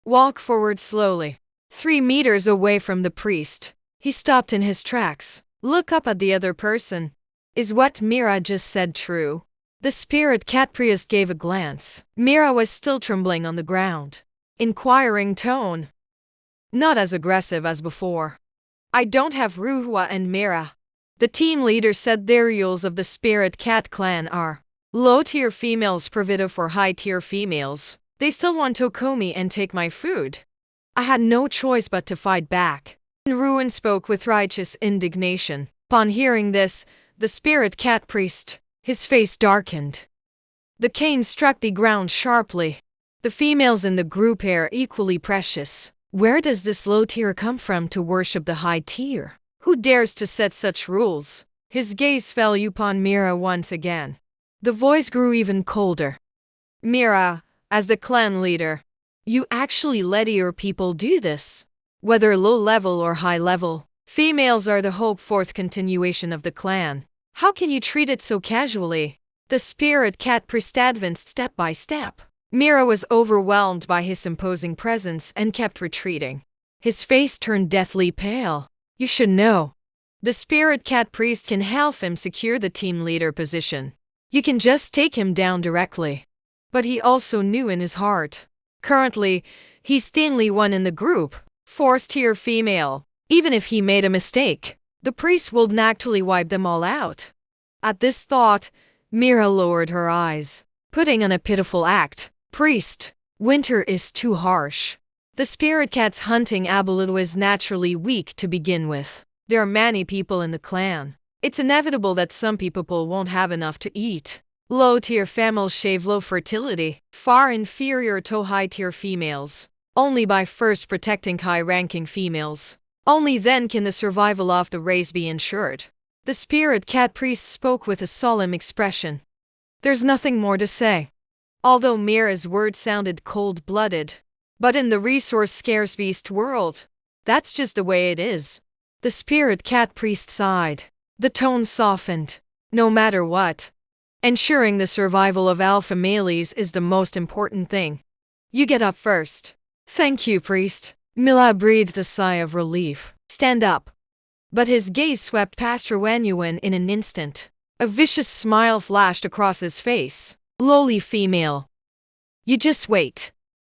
Walk forward slowly. 3 meters away from the priest. He stopped in his tracks. Look up at the other person. Is what Mira just said true? The spirit cat priest gave a glance. Mira was still trembling on the ground. Inquiring tone. Not as aggressive as before. I don't have Ruhwa and Mira. The team leader said the rules of the spirit cat clan are low-tier females provided for high-tier females. They still want to kill me and take my food. I had no choice but to fight back. Ruin spoke with righteous indignation. Upon hearing this, the spirit cat priest, his face darkened. The cane struck the ground sharply. The females in the group are equally precious. Where does this low tier come from to worship the high tier? Who dares to set such rules? His gaze fell upon Mira once again. The voice grew even colder. Mira, as the clan leader, you actually let your people do this? Whether low level or high level, females are the hoped-for continuation of the clan. How can you treat it so casually? The spirit cat priest advanced step by step. Mira was overwhelmed by his imposing presence and kept retreating. His face turned deathly pale. You should know. The spirit cat priest can help him secure the team leader position. You can just take him down directly. But he also knew in his heart. Currently, he's the only one in the group, fourth tier female. Even if he made a mistake, the priest will naturally wipe them all out. At this thought, Mira lowered her eyes, putting on a pitiful act. Priest, winter is too harsh. The spirit cat's hunting ability was naturally weak to begin with. There are many people in the clan. It's inevitable that some people won't have enough to eat. Low-tier females shave low fertility, far inferior to high-tier females. Only by first protecting high-ranking females. Only then can the survival of the race be ensured. The spirit cat priest spoke with a solemn expression. There's nothing more to say. Although Mira's words sounded cold-blooded, but in the resource-scarce beast world, that's just the way it is. The spirit cat priest sighed. The tone softened. No matter what, ensuring the survival of alpha males is the most important thing. You get up first. Thank you, priest. Mila breathed a sigh of relief. Stand up. But his gaze swept past Ruanuan in an instant. A vicious smile flashed across his face. Lowly female. You just wait.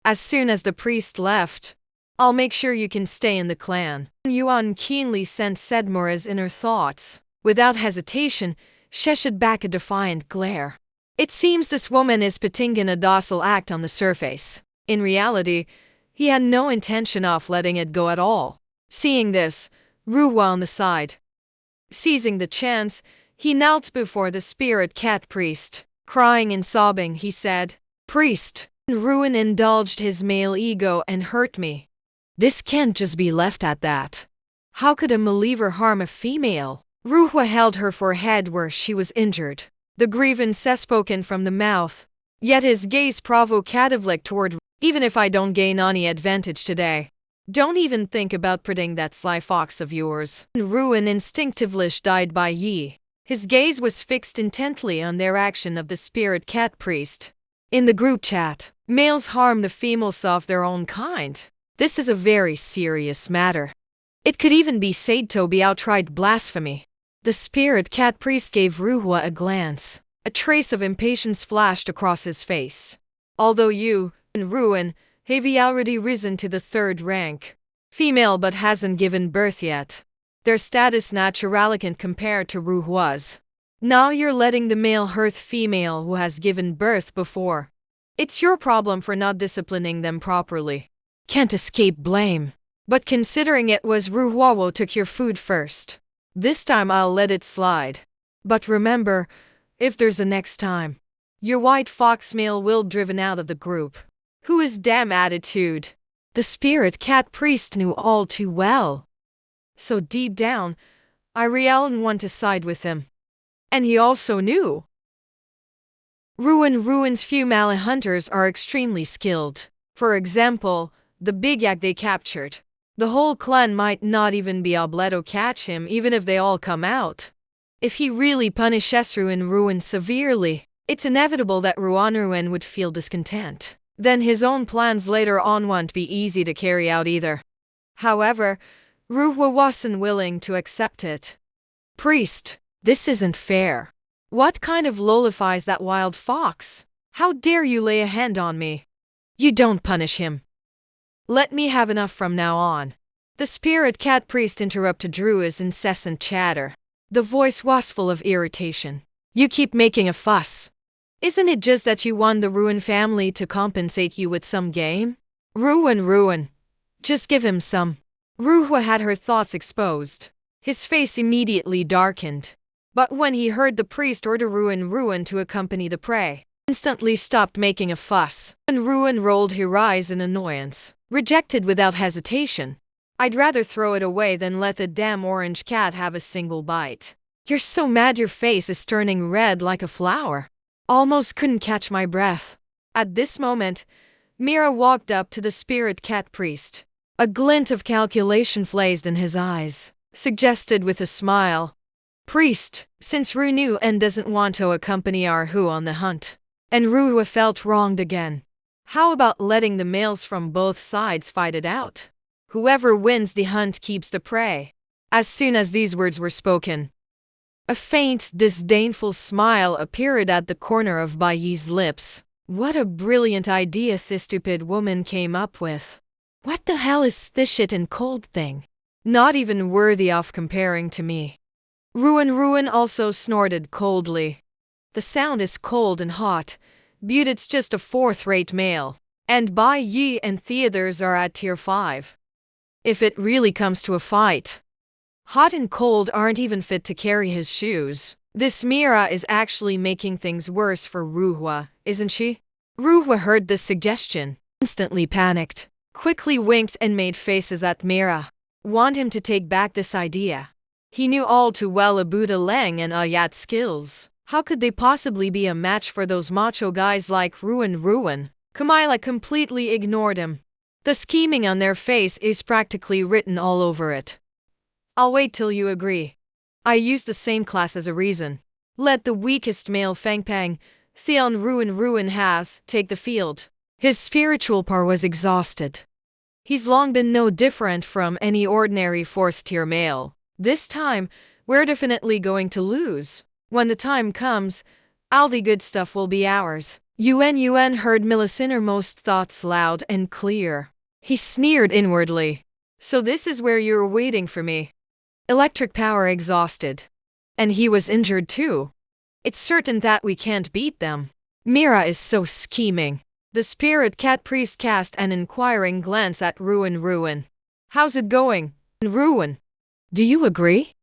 As soon as the priest left, I'll make sure you can stay in the clan. Yuan keenly sensed Sedmora's inner thoughts. Without hesitation, she shot back a defiant glare. It seems this woman is putting in a docile act on the surface. In reality, he had no intention of letting it go at all. Seeing this, Ruwa on the side. Seizing the chance, he knelt before the spirit cat priest. Crying and sobbing, he said, Priest, Ruin indulged his male ego and hurt me. This can't just be left at that. How could a believer harm a female? Ruhwa held her forehead where she was injured. The grievance spoken from the mouth. Yet his gaze provocatively toward, even if I don't gain any advantage today, don't even think about putting that sly fox of yours. Ruin instinctively died by Yi. His gaze was fixed intently on their action of the spirit cat priest. In the group chat, males harm the females of their own kind. This is a very serious matter. It could even be said to be outright blasphemy. The spirit cat priest gave Ruhwa a glance. A trace of impatience flashed across his face. Although you, and Ruin, have already risen to the third rank, female but hasn't given birth yet. Their status naturally can compare to Ruhwa's. Now you're letting the male hurt female who has given birth before. It's your problem for not disciplining them properly. Can't escape blame. But considering it was Ruhwa who took your food first, this time I'll let it slide. But remember, if there's a next time, your white fox male will be driven out of the group. Who is damn attitude? The spirit cat priest knew all too well. So deep down, I really want to side with him. And he also knew. Ruin's female hunters are extremely skilled. For example, the big yak they captured. The whole clan might not even be able to catch him even if they all come out. If he really punishes Ruin severely, it's inevitable that Ruin would feel discontent. Then his own plans later on won't be easy to carry out either. However, Ruhwa wasn't willing to accept it. Priest, this isn't fair. What kind of lollifies that wild fox? How dare you lay a hand on me? You don't punish him. Let me have enough from now on. The spirit cat priest interrupted Drua's incessant chatter. The voice was full of irritation. You keep making a fuss. Isn't it just that you want the Ruin family to compensate you with some game? Ruin. Just give him some. Ruhwa had her thoughts exposed. His face immediately darkened. But when he heard the priest order Ruin to accompany the prey, instantly stopped making a fuss. And Ruin rolled her eyes in annoyance, rejected without hesitation. I'd rather throw it away than let the damn orange cat have a single bite. You're so mad your face is turning red like a flower. Almost couldn't catch my breath. At this moment, Mira walked up to the spirit cat priest. A glint of calculation blazed in his eyes, suggested with a smile. Priest, since Ruin doesn't want to accompany our Hu on the hunt, and Ruhwa felt wronged again, how about letting the males from both sides fight it out? Whoever wins the hunt keeps the prey. As soon as these words were spoken, a faint, disdainful smile appeared at the corner of Baiyi's lips. What a brilliant idea this stupid woman came up with. What the hell is this shit and cold thing? Not even worthy of comparing to me. Ruin also snorted coldly. The sound is cold and hot, but it's just a fourth-rate male. And Baiyi and Theodors are at tier 5. If it really comes to a fight, hot and cold aren't even fit to carry his shoes. This Mira is actually making things worse for Ruhwa, isn't she? Ruhwa heard this suggestion, instantly panicked, quickly winked and made faces at Mira. Want him to take back this idea. He knew all too well Abuda Leng and Ayat's skills. How could they possibly be a match for those macho guys like Ruin? Kamila completely ignored him. The scheming on their face is practically written all over it. I'll wait till you agree. I used the same class as a reason. Let the weakest male Fangpang, Theon Ruin has, take the field. His spiritual power was exhausted. He's long been no different from any ordinary 4th-tier male. This time, we're definitely going to lose. When the time comes, all the good stuff will be ours. Yuan heard Millis' innermost thoughts loud and clear. He sneered inwardly. So this is where you're waiting for me. Electric power exhausted. And he was injured too. It's certain that we can't beat them. Mira is so scheming. The spirit cat priest cast an inquiring glance at Ruin. How's it going, Ruin? Do you agree?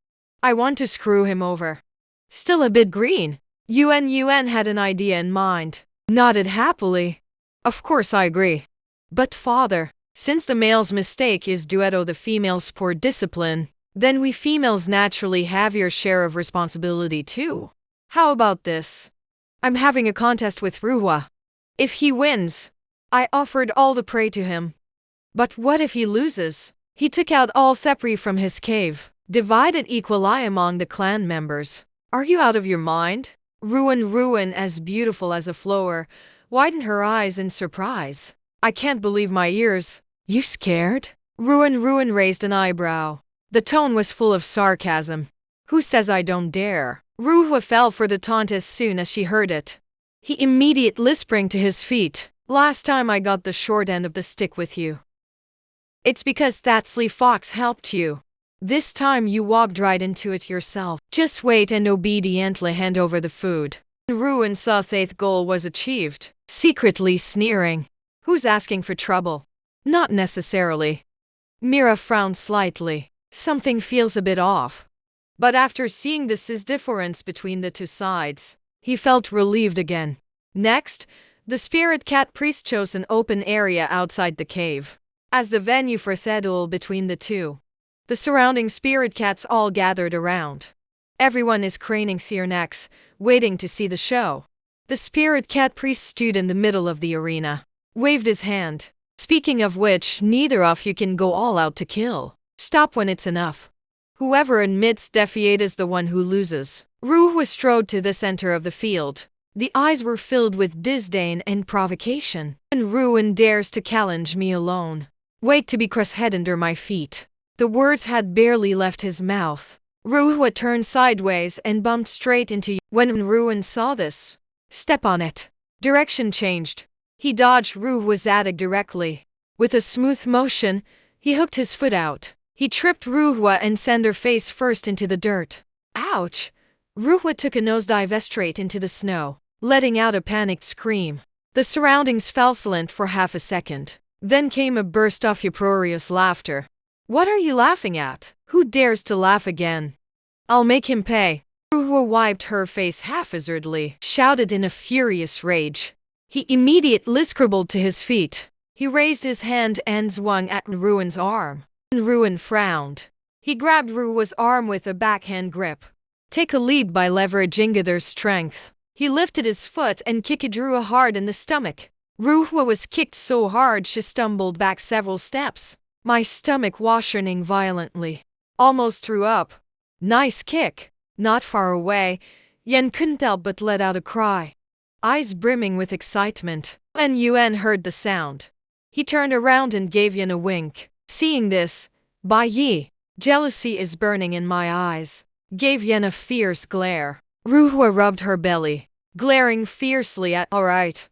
I want to screw him over. Still a bit green. Yuan had an idea in mind. Nodded happily. Of course I agree. But father, since the male's mistake is duetto the female's poor discipline, then we females naturally have your share of responsibility too. How about this? I'm having a contest with Ruhwa. If he wins, I offered all the prey to him. But what if he loses? He took out all Thepri from his cave, divided equally among the clan members. Are you out of your mind? Ruin, as beautiful as a flower, widened her eyes in surprise. I can't believe my ears. You scared? Ruin raised an eyebrow. The tone was full of sarcasm. Who says I don't dare? Ruhwa fell for the taunt as soon as she heard it. He immediately sprang to his feet. Last time I got the short end of the stick with you. It's because that Slee Fox helped you. This time you walked right into it yourself. Just wait and obediently hand over the food. Ruin saw the 8th goal was achieved, secretly sneering. Who's asking for trouble? Not necessarily. Mira frowned slightly. Something feels a bit off. But after seeing this difference between the two sides, he felt relieved again. Next, the spirit cat priest chose an open area outside the cave as the venue for the duel between the two. The surrounding spirit cats all gathered around. Everyone is craning their necks, waiting to see the show. The spirit cat priest stood in the middle of the arena, waved his hand. Speaking of which, neither of you can go all out to kill. Stop when it's enough. Whoever admits defeat is the one who loses. Ruhwa strode to the center of the field. The eyes were filled with disdain and provocation. And Ruin dares to challenge me alone. Wait to be cross-head under my feet. The words had barely left his mouth Ruhwa turned sideways and bumped straight into Yuan. When Ruin saw this, step on it. Direction changed. He dodged Ruhwa's attack directly. With a smooth motion, he hooked his foot out. He tripped Ruhwa and sent her face first into the dirt. Ouch! Ruhwa took a nosedive straight into the snow, letting out a panicked scream. The surroundings fell silent for half a second. Then came a burst of uproarious laughter. What are you laughing at? Who dares to laugh again? I'll make him pay. Ruhwa wiped her face haphazardly, shouted in a furious rage. He immediately scrambled to his feet. He raised his hand and swung at Ruin's arm. Ruin frowned. He grabbed Ruhwa's arm with a backhand grip. Take a leap by leveraging their strength. He lifted his foot and kicked Ruhwa hard in the stomach. Ruhwa was kicked so hard she stumbled back several steps. My stomach was churning violently. Almost threw up. Nice kick. Not far away, Yen couldn't help but let out a cry. Eyes brimming with excitement. When Yuan heard the sound, he turned around and gave Yen a wink. Seeing this, Bai Yi, jealousy is burning in my eyes, gave Yen a fierce glare. Ruhwa rubbed her belly, glaring fiercely at, alright,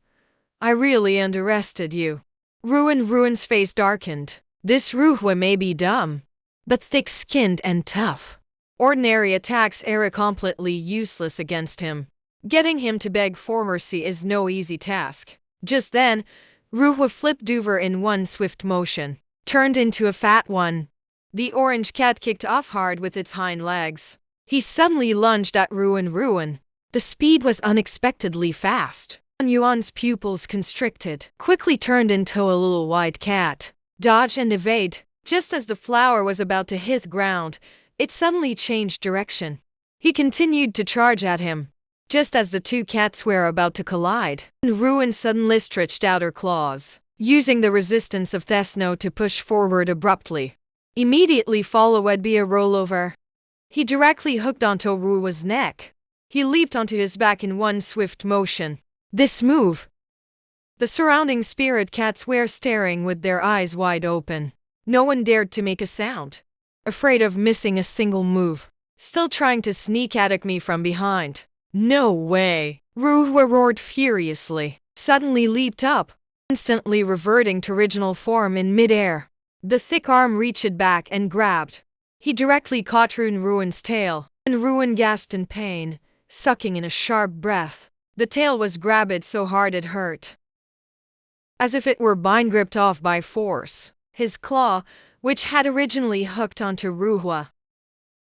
I really underestimated you. Ruin's face darkened. This Ruhwa may be dumb, but thick-skinned and tough. Ordinary attacks are completely useless against him. Getting him to beg for mercy is no easy task. Just then, Ruhwa flipped over in one swift motion, turned into a fat one. The orange cat kicked off hard with its hind legs. He suddenly lunged at Ruin. The speed was unexpectedly fast. Yuan's pupils constricted, quickly turned into a little white cat. Dodge and evade. Just as the flower was about to hit the ground, it suddenly changed direction. He continued to charge at him. Just as the two cats were about to collide, Ruin suddenly stretched out her claws, using the resistance of the snow to push forward abruptly. Immediately followed by a rollover. He directly hooked onto Ruhwa's neck. He leaped onto his back in one swift motion. This move. The surrounding spirit cats were staring with their eyes wide open. No one dared to make a sound, afraid of missing a single move. Still trying to sneak at me from behind. No way! Ruhwa roared furiously, suddenly leaped up, instantly reverting to original form in midair. The thick arm reached back and grabbed. He directly caught Ruin's tail, and Ruin gasped in pain, sucking in a sharp breath. The tail was grabbed so hard it hurt, as if it were being gripped off by force. His claw, which had originally hooked onto Ruhwa,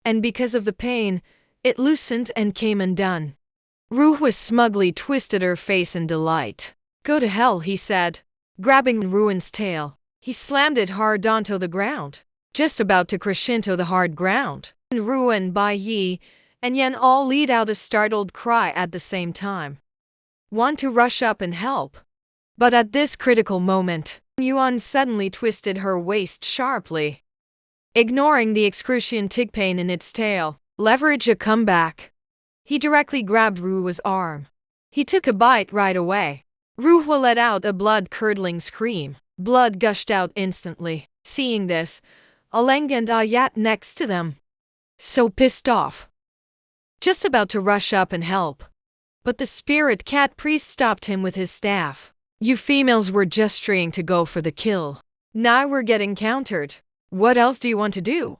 and because of the pain, it loosened and came undone. Ruhwa smugly twisted her face in delight. Go to hell, he said, grabbing Ruin's tail. He slammed it hard onto the ground, just about to crash into the hard ground. Ruin, Bai Yi, and Yen all let out a startled cry at the same time. Want to rush up and help. But at this critical moment, Yuan suddenly twisted her waist sharply, ignoring the excruciating pain in its tail. Leverage a comeback. He directly grabbed Ruhwa's arm. He took a bite right away. Ruhwa let out a blood-curdling scream. Blood gushed out instantly. Seeing this, Aleng and Ayat next to them, so pissed off, just about to rush up and help. But the spirit cat priest stopped him with his staff. You females were just trying to go for the kill. Now we're getting countered. What else do you want to do?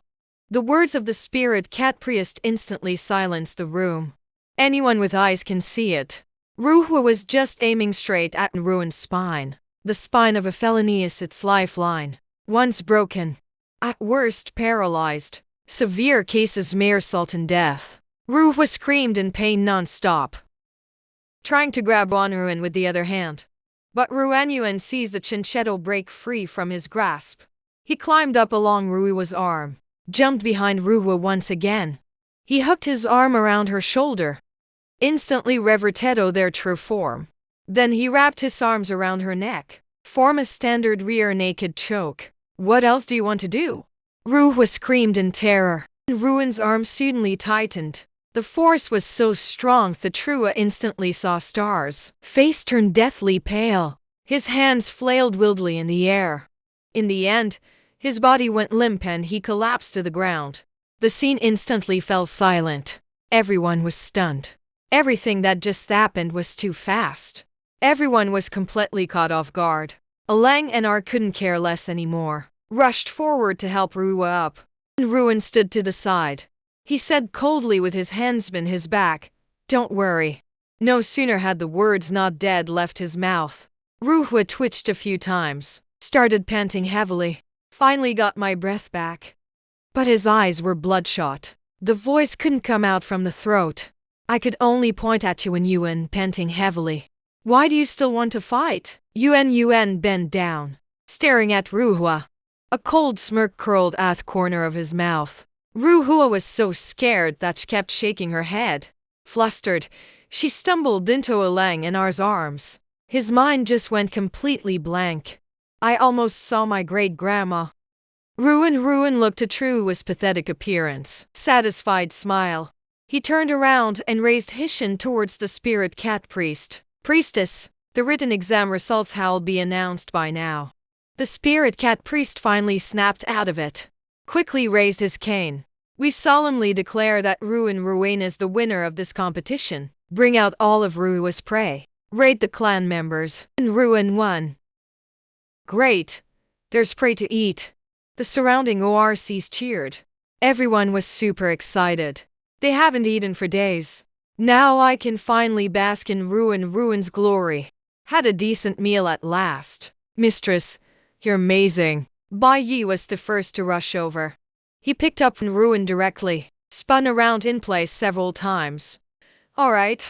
The words of the spirit cat priest instantly silenced the room. Anyone with eyes can see it. Ruhwa was just aiming straight at Ruin's spine. The spine of a felony is its lifeline. Once broken, at worst paralyzed, severe cases may result in death. Ruhwa screamed in pain non-stop, trying to grab Ruin with the other hand. But Yuan sees the chinchetto break free from his grasp. He climbed up along Ruhwa's arm, jumped behind Ruhwa once again. He hooked his arm around her shoulder, instantly reverted their true form. Then he wrapped his arms around her neck, form a standard rear naked choke. What else do you want to do? Ruhwa screamed in terror. Ruin's arm suddenly tightened. The force was so strong that Trua instantly saw stars. Face turned deathly pale. His hands flailed wildly in the air. In the end, his body went limp and he collapsed to the ground. The scene instantly fell silent. Everyone was stunned. Everything that just happened was too fast. Everyone was completely caught off guard. Alang and Ar couldn't care less anymore. Rushed forward to help Ruwa up. Ruin stood to the side. He said coldly with his hands behind his back, "Don't worry." No sooner had the words "not dead" left his mouth. Ruhwa twitched a few times, started panting heavily. Finally got my breath back. But his eyes were bloodshot. The voice couldn't come out from the throat. I could only point at Yuan, panting heavily. "Why do you still want to fight?" Yuan bent down, staring at Ruhwa. A cold smirk curled at the corner of his mouth. Ruhwa was so scared that she kept shaking her head. Flustered, she stumbled into Alang and Ar's arms. His mind just went completely blank. I almost saw my great-grandma. Ruin looked at Ruhwa's pathetic appearance. Satisfied smile. He turned around and raised Hishin towards the spirit cat priestess. The written exam results will be announced by now. The spirit cat priest finally snapped out of it. Quickly raised his cane. "We solemnly declare that Ruin is the winner of this competition. Bring out all of Ruhwa's prey. Rate the clan members." Ruin won. "Great. There's prey to eat." The surrounding ORCs cheered. Everyone was super excited. They haven't eaten for days. Now I can finally bask in Ruin's glory. Had a decent meal at last. "Mistress, you're amazing." Bai Yi was the first to rush over. He picked up Ruin directly, spun around in place several times. "All right.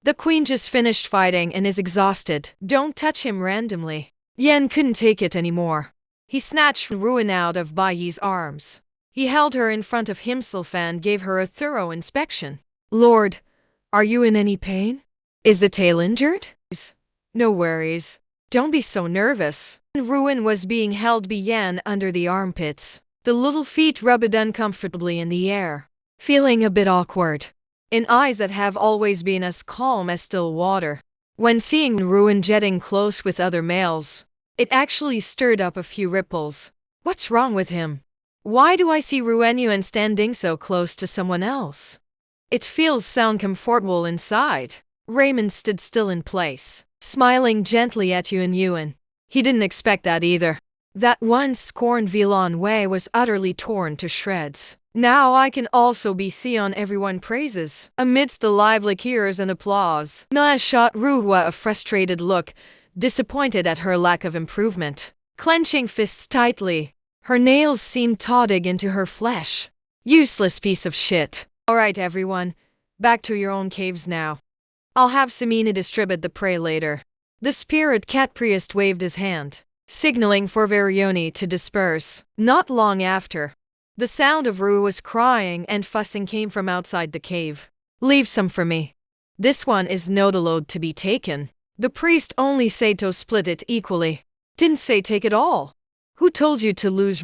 The queen just finished fighting and is exhausted. Don't touch him randomly." Yen couldn't take it anymore. He snatched Ruin out of Bai Yi's arms. He held her in front of himself and gave her a thorough inspection. "Lord, are you in any pain? Is the tail injured?" "No worries. Don't be so nervous." Ruin was being held by Yen under the armpits. The little feet rubbed uncomfortably in the air. Feeling a bit awkward. In eyes that have always been as calm as still water. When seeing Ruin jetting close with other males, it actually stirred up a few ripples. What's wrong with him? Why do I see Yuan standing so close to someone else? It feels so uncomfortable inside. Raymond stood still in place, smiling gently at Yuan. He didn't expect that either. That once scorned Vilon Wei was utterly torn to shreds. Now I can also be Theon everyone praises. Amidst the lively cheers and applause, Mia shot Ruhwa a frustrated look, disappointed at her lack of improvement. Clenching fists tightly, her nails seemed to dig into her flesh. Useless piece of shit. "All right, everyone, back to your own caves now. I'll have Samina distribute the prey later." The spirit cat priest waved his hand, signaling for Verioni to disperse. Not long after, the sound of Ruhwa's crying and fussing came from outside the cave. "Leave some for me. This one is not allowed to be taken." The priest only said to split it equally. Didn't say take it all. "Who told you to lose?"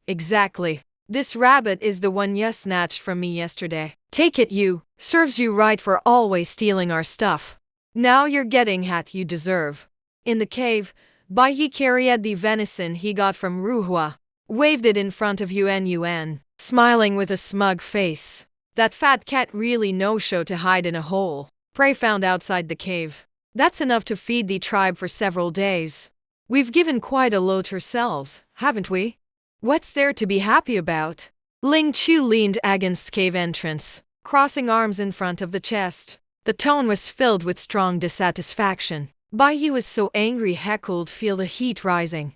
"Exactly. This rabbit is the one you snatched from me yesterday. Take it, you. Serves you right for always stealing our stuff. Now you're getting what you deserve." In the cave, Bai Yi carried the venison he got from Ruhwa, waved it in front of Yuan, smiling with a smug face. That fat cat really no-show to hide in a hole. Prey found outside the cave. That's enough to feed the tribe for several days. We've given quite a lot ourselves, haven't we? What's there to be happy about? Ling Chu leaned against cave entrance, crossing arms in front of the chest. The tone was filled with strong dissatisfaction. Bai Yi was so angry he could feel the heat rising.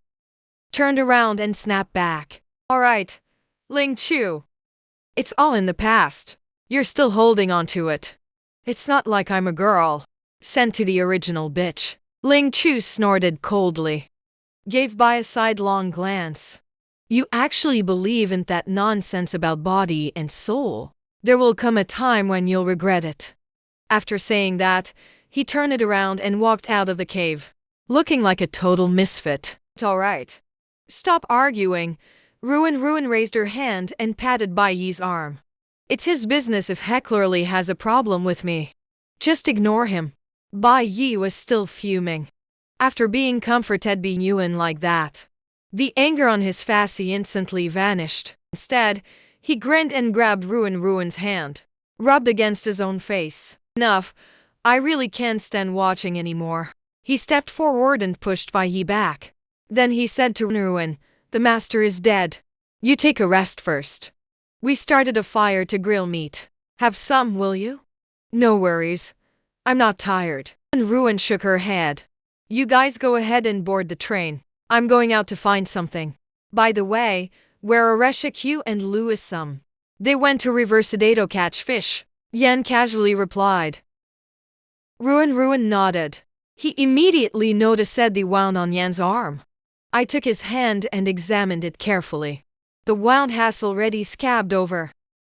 Turned around and snapped back. "All right, Ling Chu. It's all in the past. You're still holding on to it. It's not like I'm a girl. Sent to the original bitch." Ling Chu snorted coldly. Gave Bai a sidelong glance. "You actually believe in that nonsense about body and soul? There will come a time when you'll regret it." After saying that, he turned it around and walked out of the cave, looking like a total misfit. "It's all right. Stop arguing." Ruin raised her hand and patted Bai Yi's arm. "It's his business if he clearly has a problem with me. Just ignore him." Bai Yi was still fuming. After being comforted by Yuan like that, the anger on his face instantly vanished. Instead, He grinned and grabbed Ruin's hand, rubbed against his own face. Enough. I really can't stand watching anymore. He stepped forward and pushed Bai Yi back. Then he said to Ruin, the master is dead. You take a rest first. We started a fire to grill meat. Have some, will you? No worries. I'm not tired. And Ruin shook her head. You guys go ahead and board the train. I'm going out to find something. By the way, where are Reshiq and Louis some? They went to River Sedado to catch fish. Yan casually replied. Ruin nodded. He immediately noticed the wound on Yan's arm. I took his hand and examined it carefully. The wound has already scabbed over.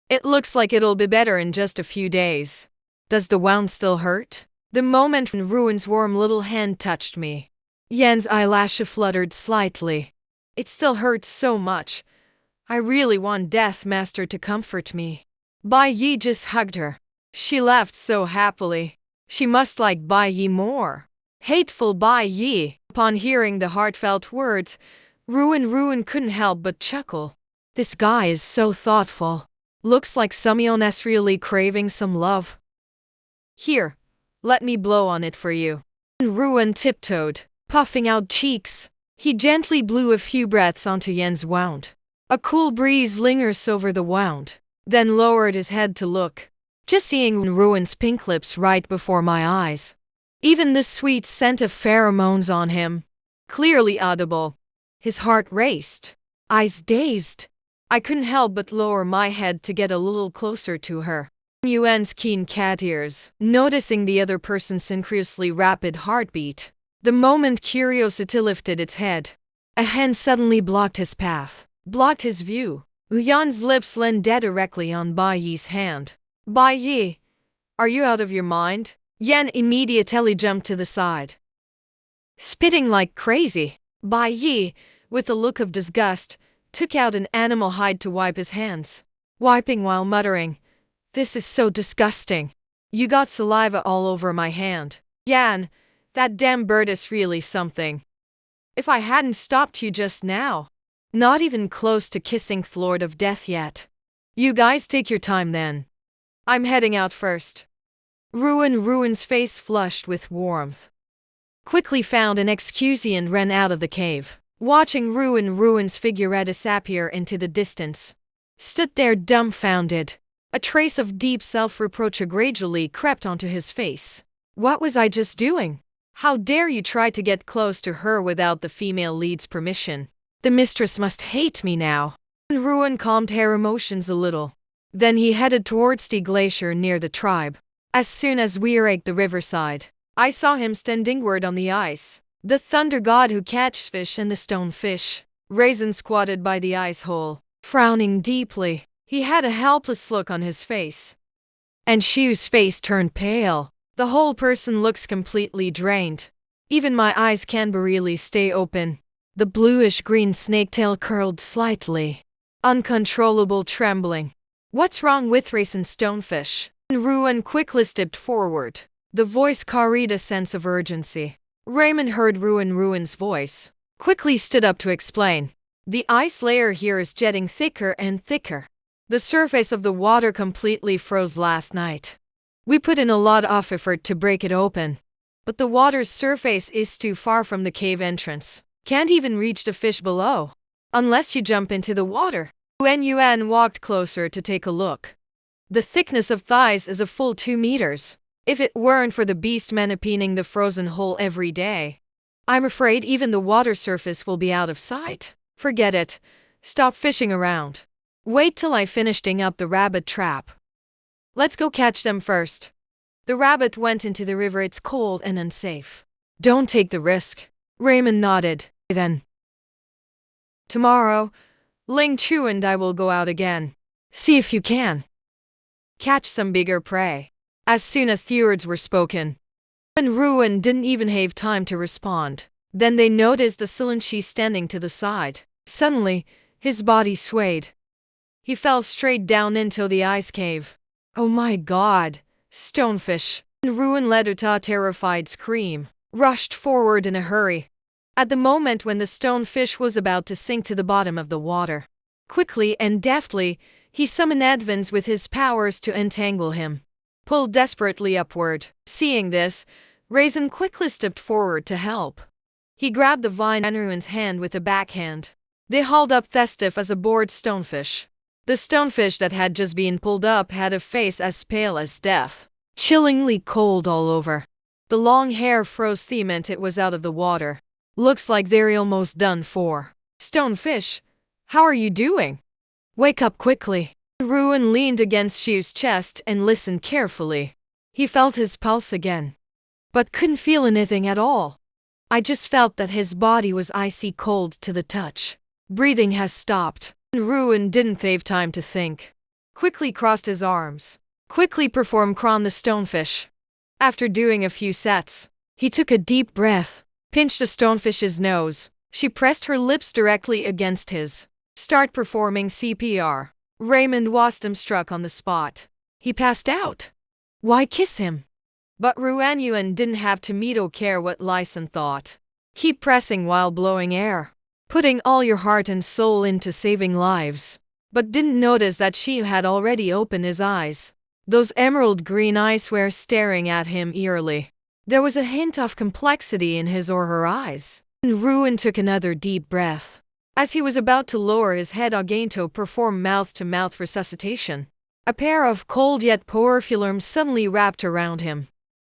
It looks like it'll be better in just a few days. Does the wound still hurt? The moment when Ruin's warm little hand touched me, Yan's eyelash fluttered slightly. It still hurts so much. I really want Death Master to comfort me. Bai Yi just hugged her. She laughed so happily. She must like Bai Yi more. Hateful Bai Yi. Upon hearing the heartfelt words, Ruin couldn't help but chuckle. This guy is so thoughtful. Looks like Sumyone's really craving some love. Here, let me blow on it for you. Ruin tiptoed, puffing out cheeks. He gently blew a few breaths onto Yan's wound. A cool breeze lingers over the wound, then lowered his head to look. Just seeing Ruin's pink lips right before my eyes. Even the sweet scent of pheromones on him. Clearly audible. His heart raced. Eyes dazed. I couldn't help but lower my head to get a little closer to her. Yuan's keen cat ears, noticing the other person's synchronously rapid heartbeat. The moment curiosity lifted its head, a hand suddenly blocked his path, blocked his view. Yuan's lips landed directly on Bai Yi's hand. Bai Yi, are you out of your mind? Yan immediately jumped to the side. Spitting like crazy, Bai Yi, with a look of disgust, took out an animal hide to wipe his hands, wiping while muttering, "This is so disgusting. You got saliva all over my hand. Yan, that damn bird is really something. If I hadn't stopped you just now, not even close to kissing Lord of Death yet. You guys take your time then. I'm heading out first." Ruin's face flushed with warmth. Quickly found an excuse and ran out of the cave. Watching Ruin's figure disappear into the distance, stood there dumbfounded. A trace of deep self-reproach gradually crept onto his face. What was I just doing? How dare you try to get close to her without the female lead's permission? The mistress must hate me now. Ruin calmed her emotions a little. Then he headed towards the glacier near the tribe. As soon as we reached the riverside, I saw him standing ward on the ice. The thunder god who catches fish and the stone fish. Raisin squatted by the ice hole, frowning deeply. He had a helpless look on his face. And Shu's face turned pale. The whole person looks completely drained. Even my eyes can't really stay open. The bluish-green snaketail curled slightly. Uncontrollable trembling. What's wrong with Raisin Stonefish? Ruin quickly stepped forward. The voice carried a sense of urgency. Raymond heard Ruin's voice. Quickly stood up to explain. The ice layer here is getting thicker and thicker. The surface of the water completely froze last night. We put in a lot of effort to break it open. But the water's surface is too far from the cave entrance. Can't even reach the fish below. Unless you jump into the water. Yuan walked closer to take a look. The thickness of thighs is a full 2 meters. If it weren't for the beast manepining the frozen hole every day, I'm afraid even the water surface will be out of sight. Forget it. Stop fishing around. Wait till I finish digging up the rabbit trap. Let's go catch them first. The rabbit went into the river. It's cold and unsafe. Don't take the risk. Raymond nodded. Then, tomorrow, Ling Chu and I will go out again. See if you can catch some bigger prey. As soon as the words were spoken, Ruin didn't even have time to respond. Then they noticed the Silenchi standing to the side. Suddenly, his body swayed. He fell straight down into the ice cave. Oh my god! Stonefish! Ruin let out a terrified scream, rushed forward in a hurry. At the moment when the stonefish was about to sink to the bottom of the water, quickly and deftly, He summoned Advance with his powers to entangle him. Pulled desperately upward. Seeing this, Raisin quickly stepped forward to help. He grabbed the vine in Ruin's hand with a backhand. They hauled up Thestiff as a bored stonefish. The stonefish that had just been pulled up had a face as pale as death, chillingly cold all over. The long hair froze cement it was out of the water. Looks like they're almost done for. Stonefish, how are you doing? Wake up quickly. Ruin leaned against Shu's chest and listened carefully. He felt his pulse again, but couldn't feel anything at all. I just felt that his body was icy cold to the touch. Breathing has stopped. Ruin didn't have time to think. Quickly crossed his arms. Quickly performed Kron the stonefish. After doing a few sets, he took a deep breath, pinched the stonefish's nose. She pressed her lips directly against his. Start performing CPR. Raymond was struck on the spot. He passed out. Why kiss him? But Ruan didn't have to meet or care what Lyson thought. Keep pressing while blowing air. Putting all your heart and soul into saving lives. But didn't notice that she had already opened his eyes. Those emerald green eyes were staring at him eerily. There was a hint of complexity in his or her eyes. And Ruin took another deep breath. As he was about to lower his head again to perform mouth-to-mouth resuscitation, a pair of cold yet powerful arms suddenly wrapped around him.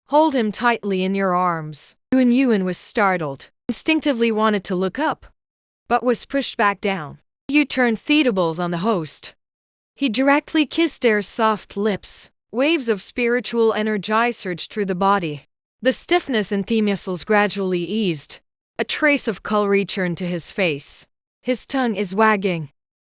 Hold him tightly in your arms. Yuan was startled, instinctively wanted to look up, but was pushed back down. You turned theatables on the host. He directly kissed their soft lips. Waves of spiritual energy surged through the body. The stiffness in the muscles gradually eased. A trace of color returned to his face. His tongue is wagging.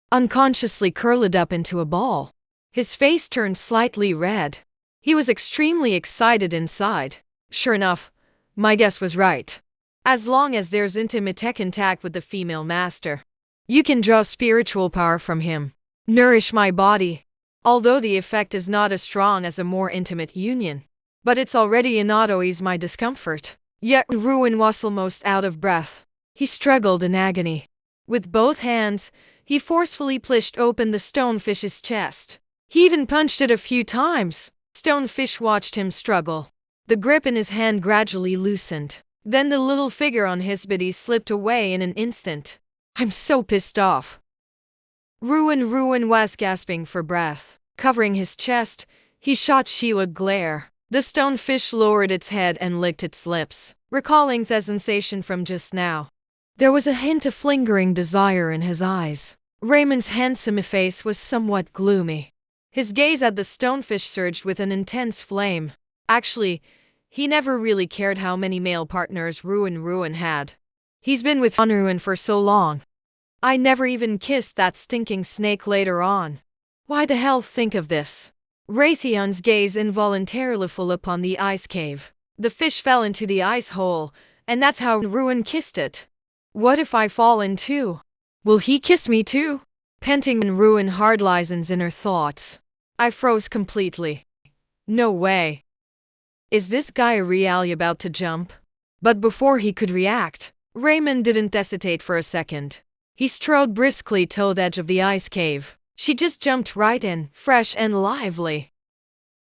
Unconsciously curled up into a ball. His face turned slightly red. He was extremely excited inside. Sure enough, my guess was right. As long as there's intimate contact with the female master, you can draw spiritual power from him. Nourish my body. Although the effect is not as strong as a more intimate union, but it's already enough to ease my discomfort. Yet Ruin was almost out of breath. He struggled in agony. With both hands, he forcefully pushed open the stonefish's chest. He even punched it a few times. Stonefish watched him struggle. The grip in his hand gradually loosened. Then the little figure on his body slipped away in an instant. I'm so pissed off. Ruin was gasping for breath. Covering his chest, he shot Sheila a glare. The stonefish lowered its head and licked its lips, recalling the sensation from just now. There was a hint of lingering desire in his eyes. Raymond's handsome face was somewhat gloomy. His gaze at the stonefish surged with an intense flame. Actually, he never really cared how many male partners Ruin had. He's been with Ruin for so long. I never even kissed that stinking snake later on. Why the hell think of this? Raytheon's gaze involuntarily fell upon the ice cave. The fish fell into the ice hole, and that's how Ruin kissed it. What if I fall in too? Will he kiss me too? Panting in Ruin hard license in her thoughts. I froze completely. No way. Is this guy really about to jump? But before he could react, Raymond didn't hesitate for a second. He strode briskly to the edge of the ice cave. She just jumped right in, fresh and lively.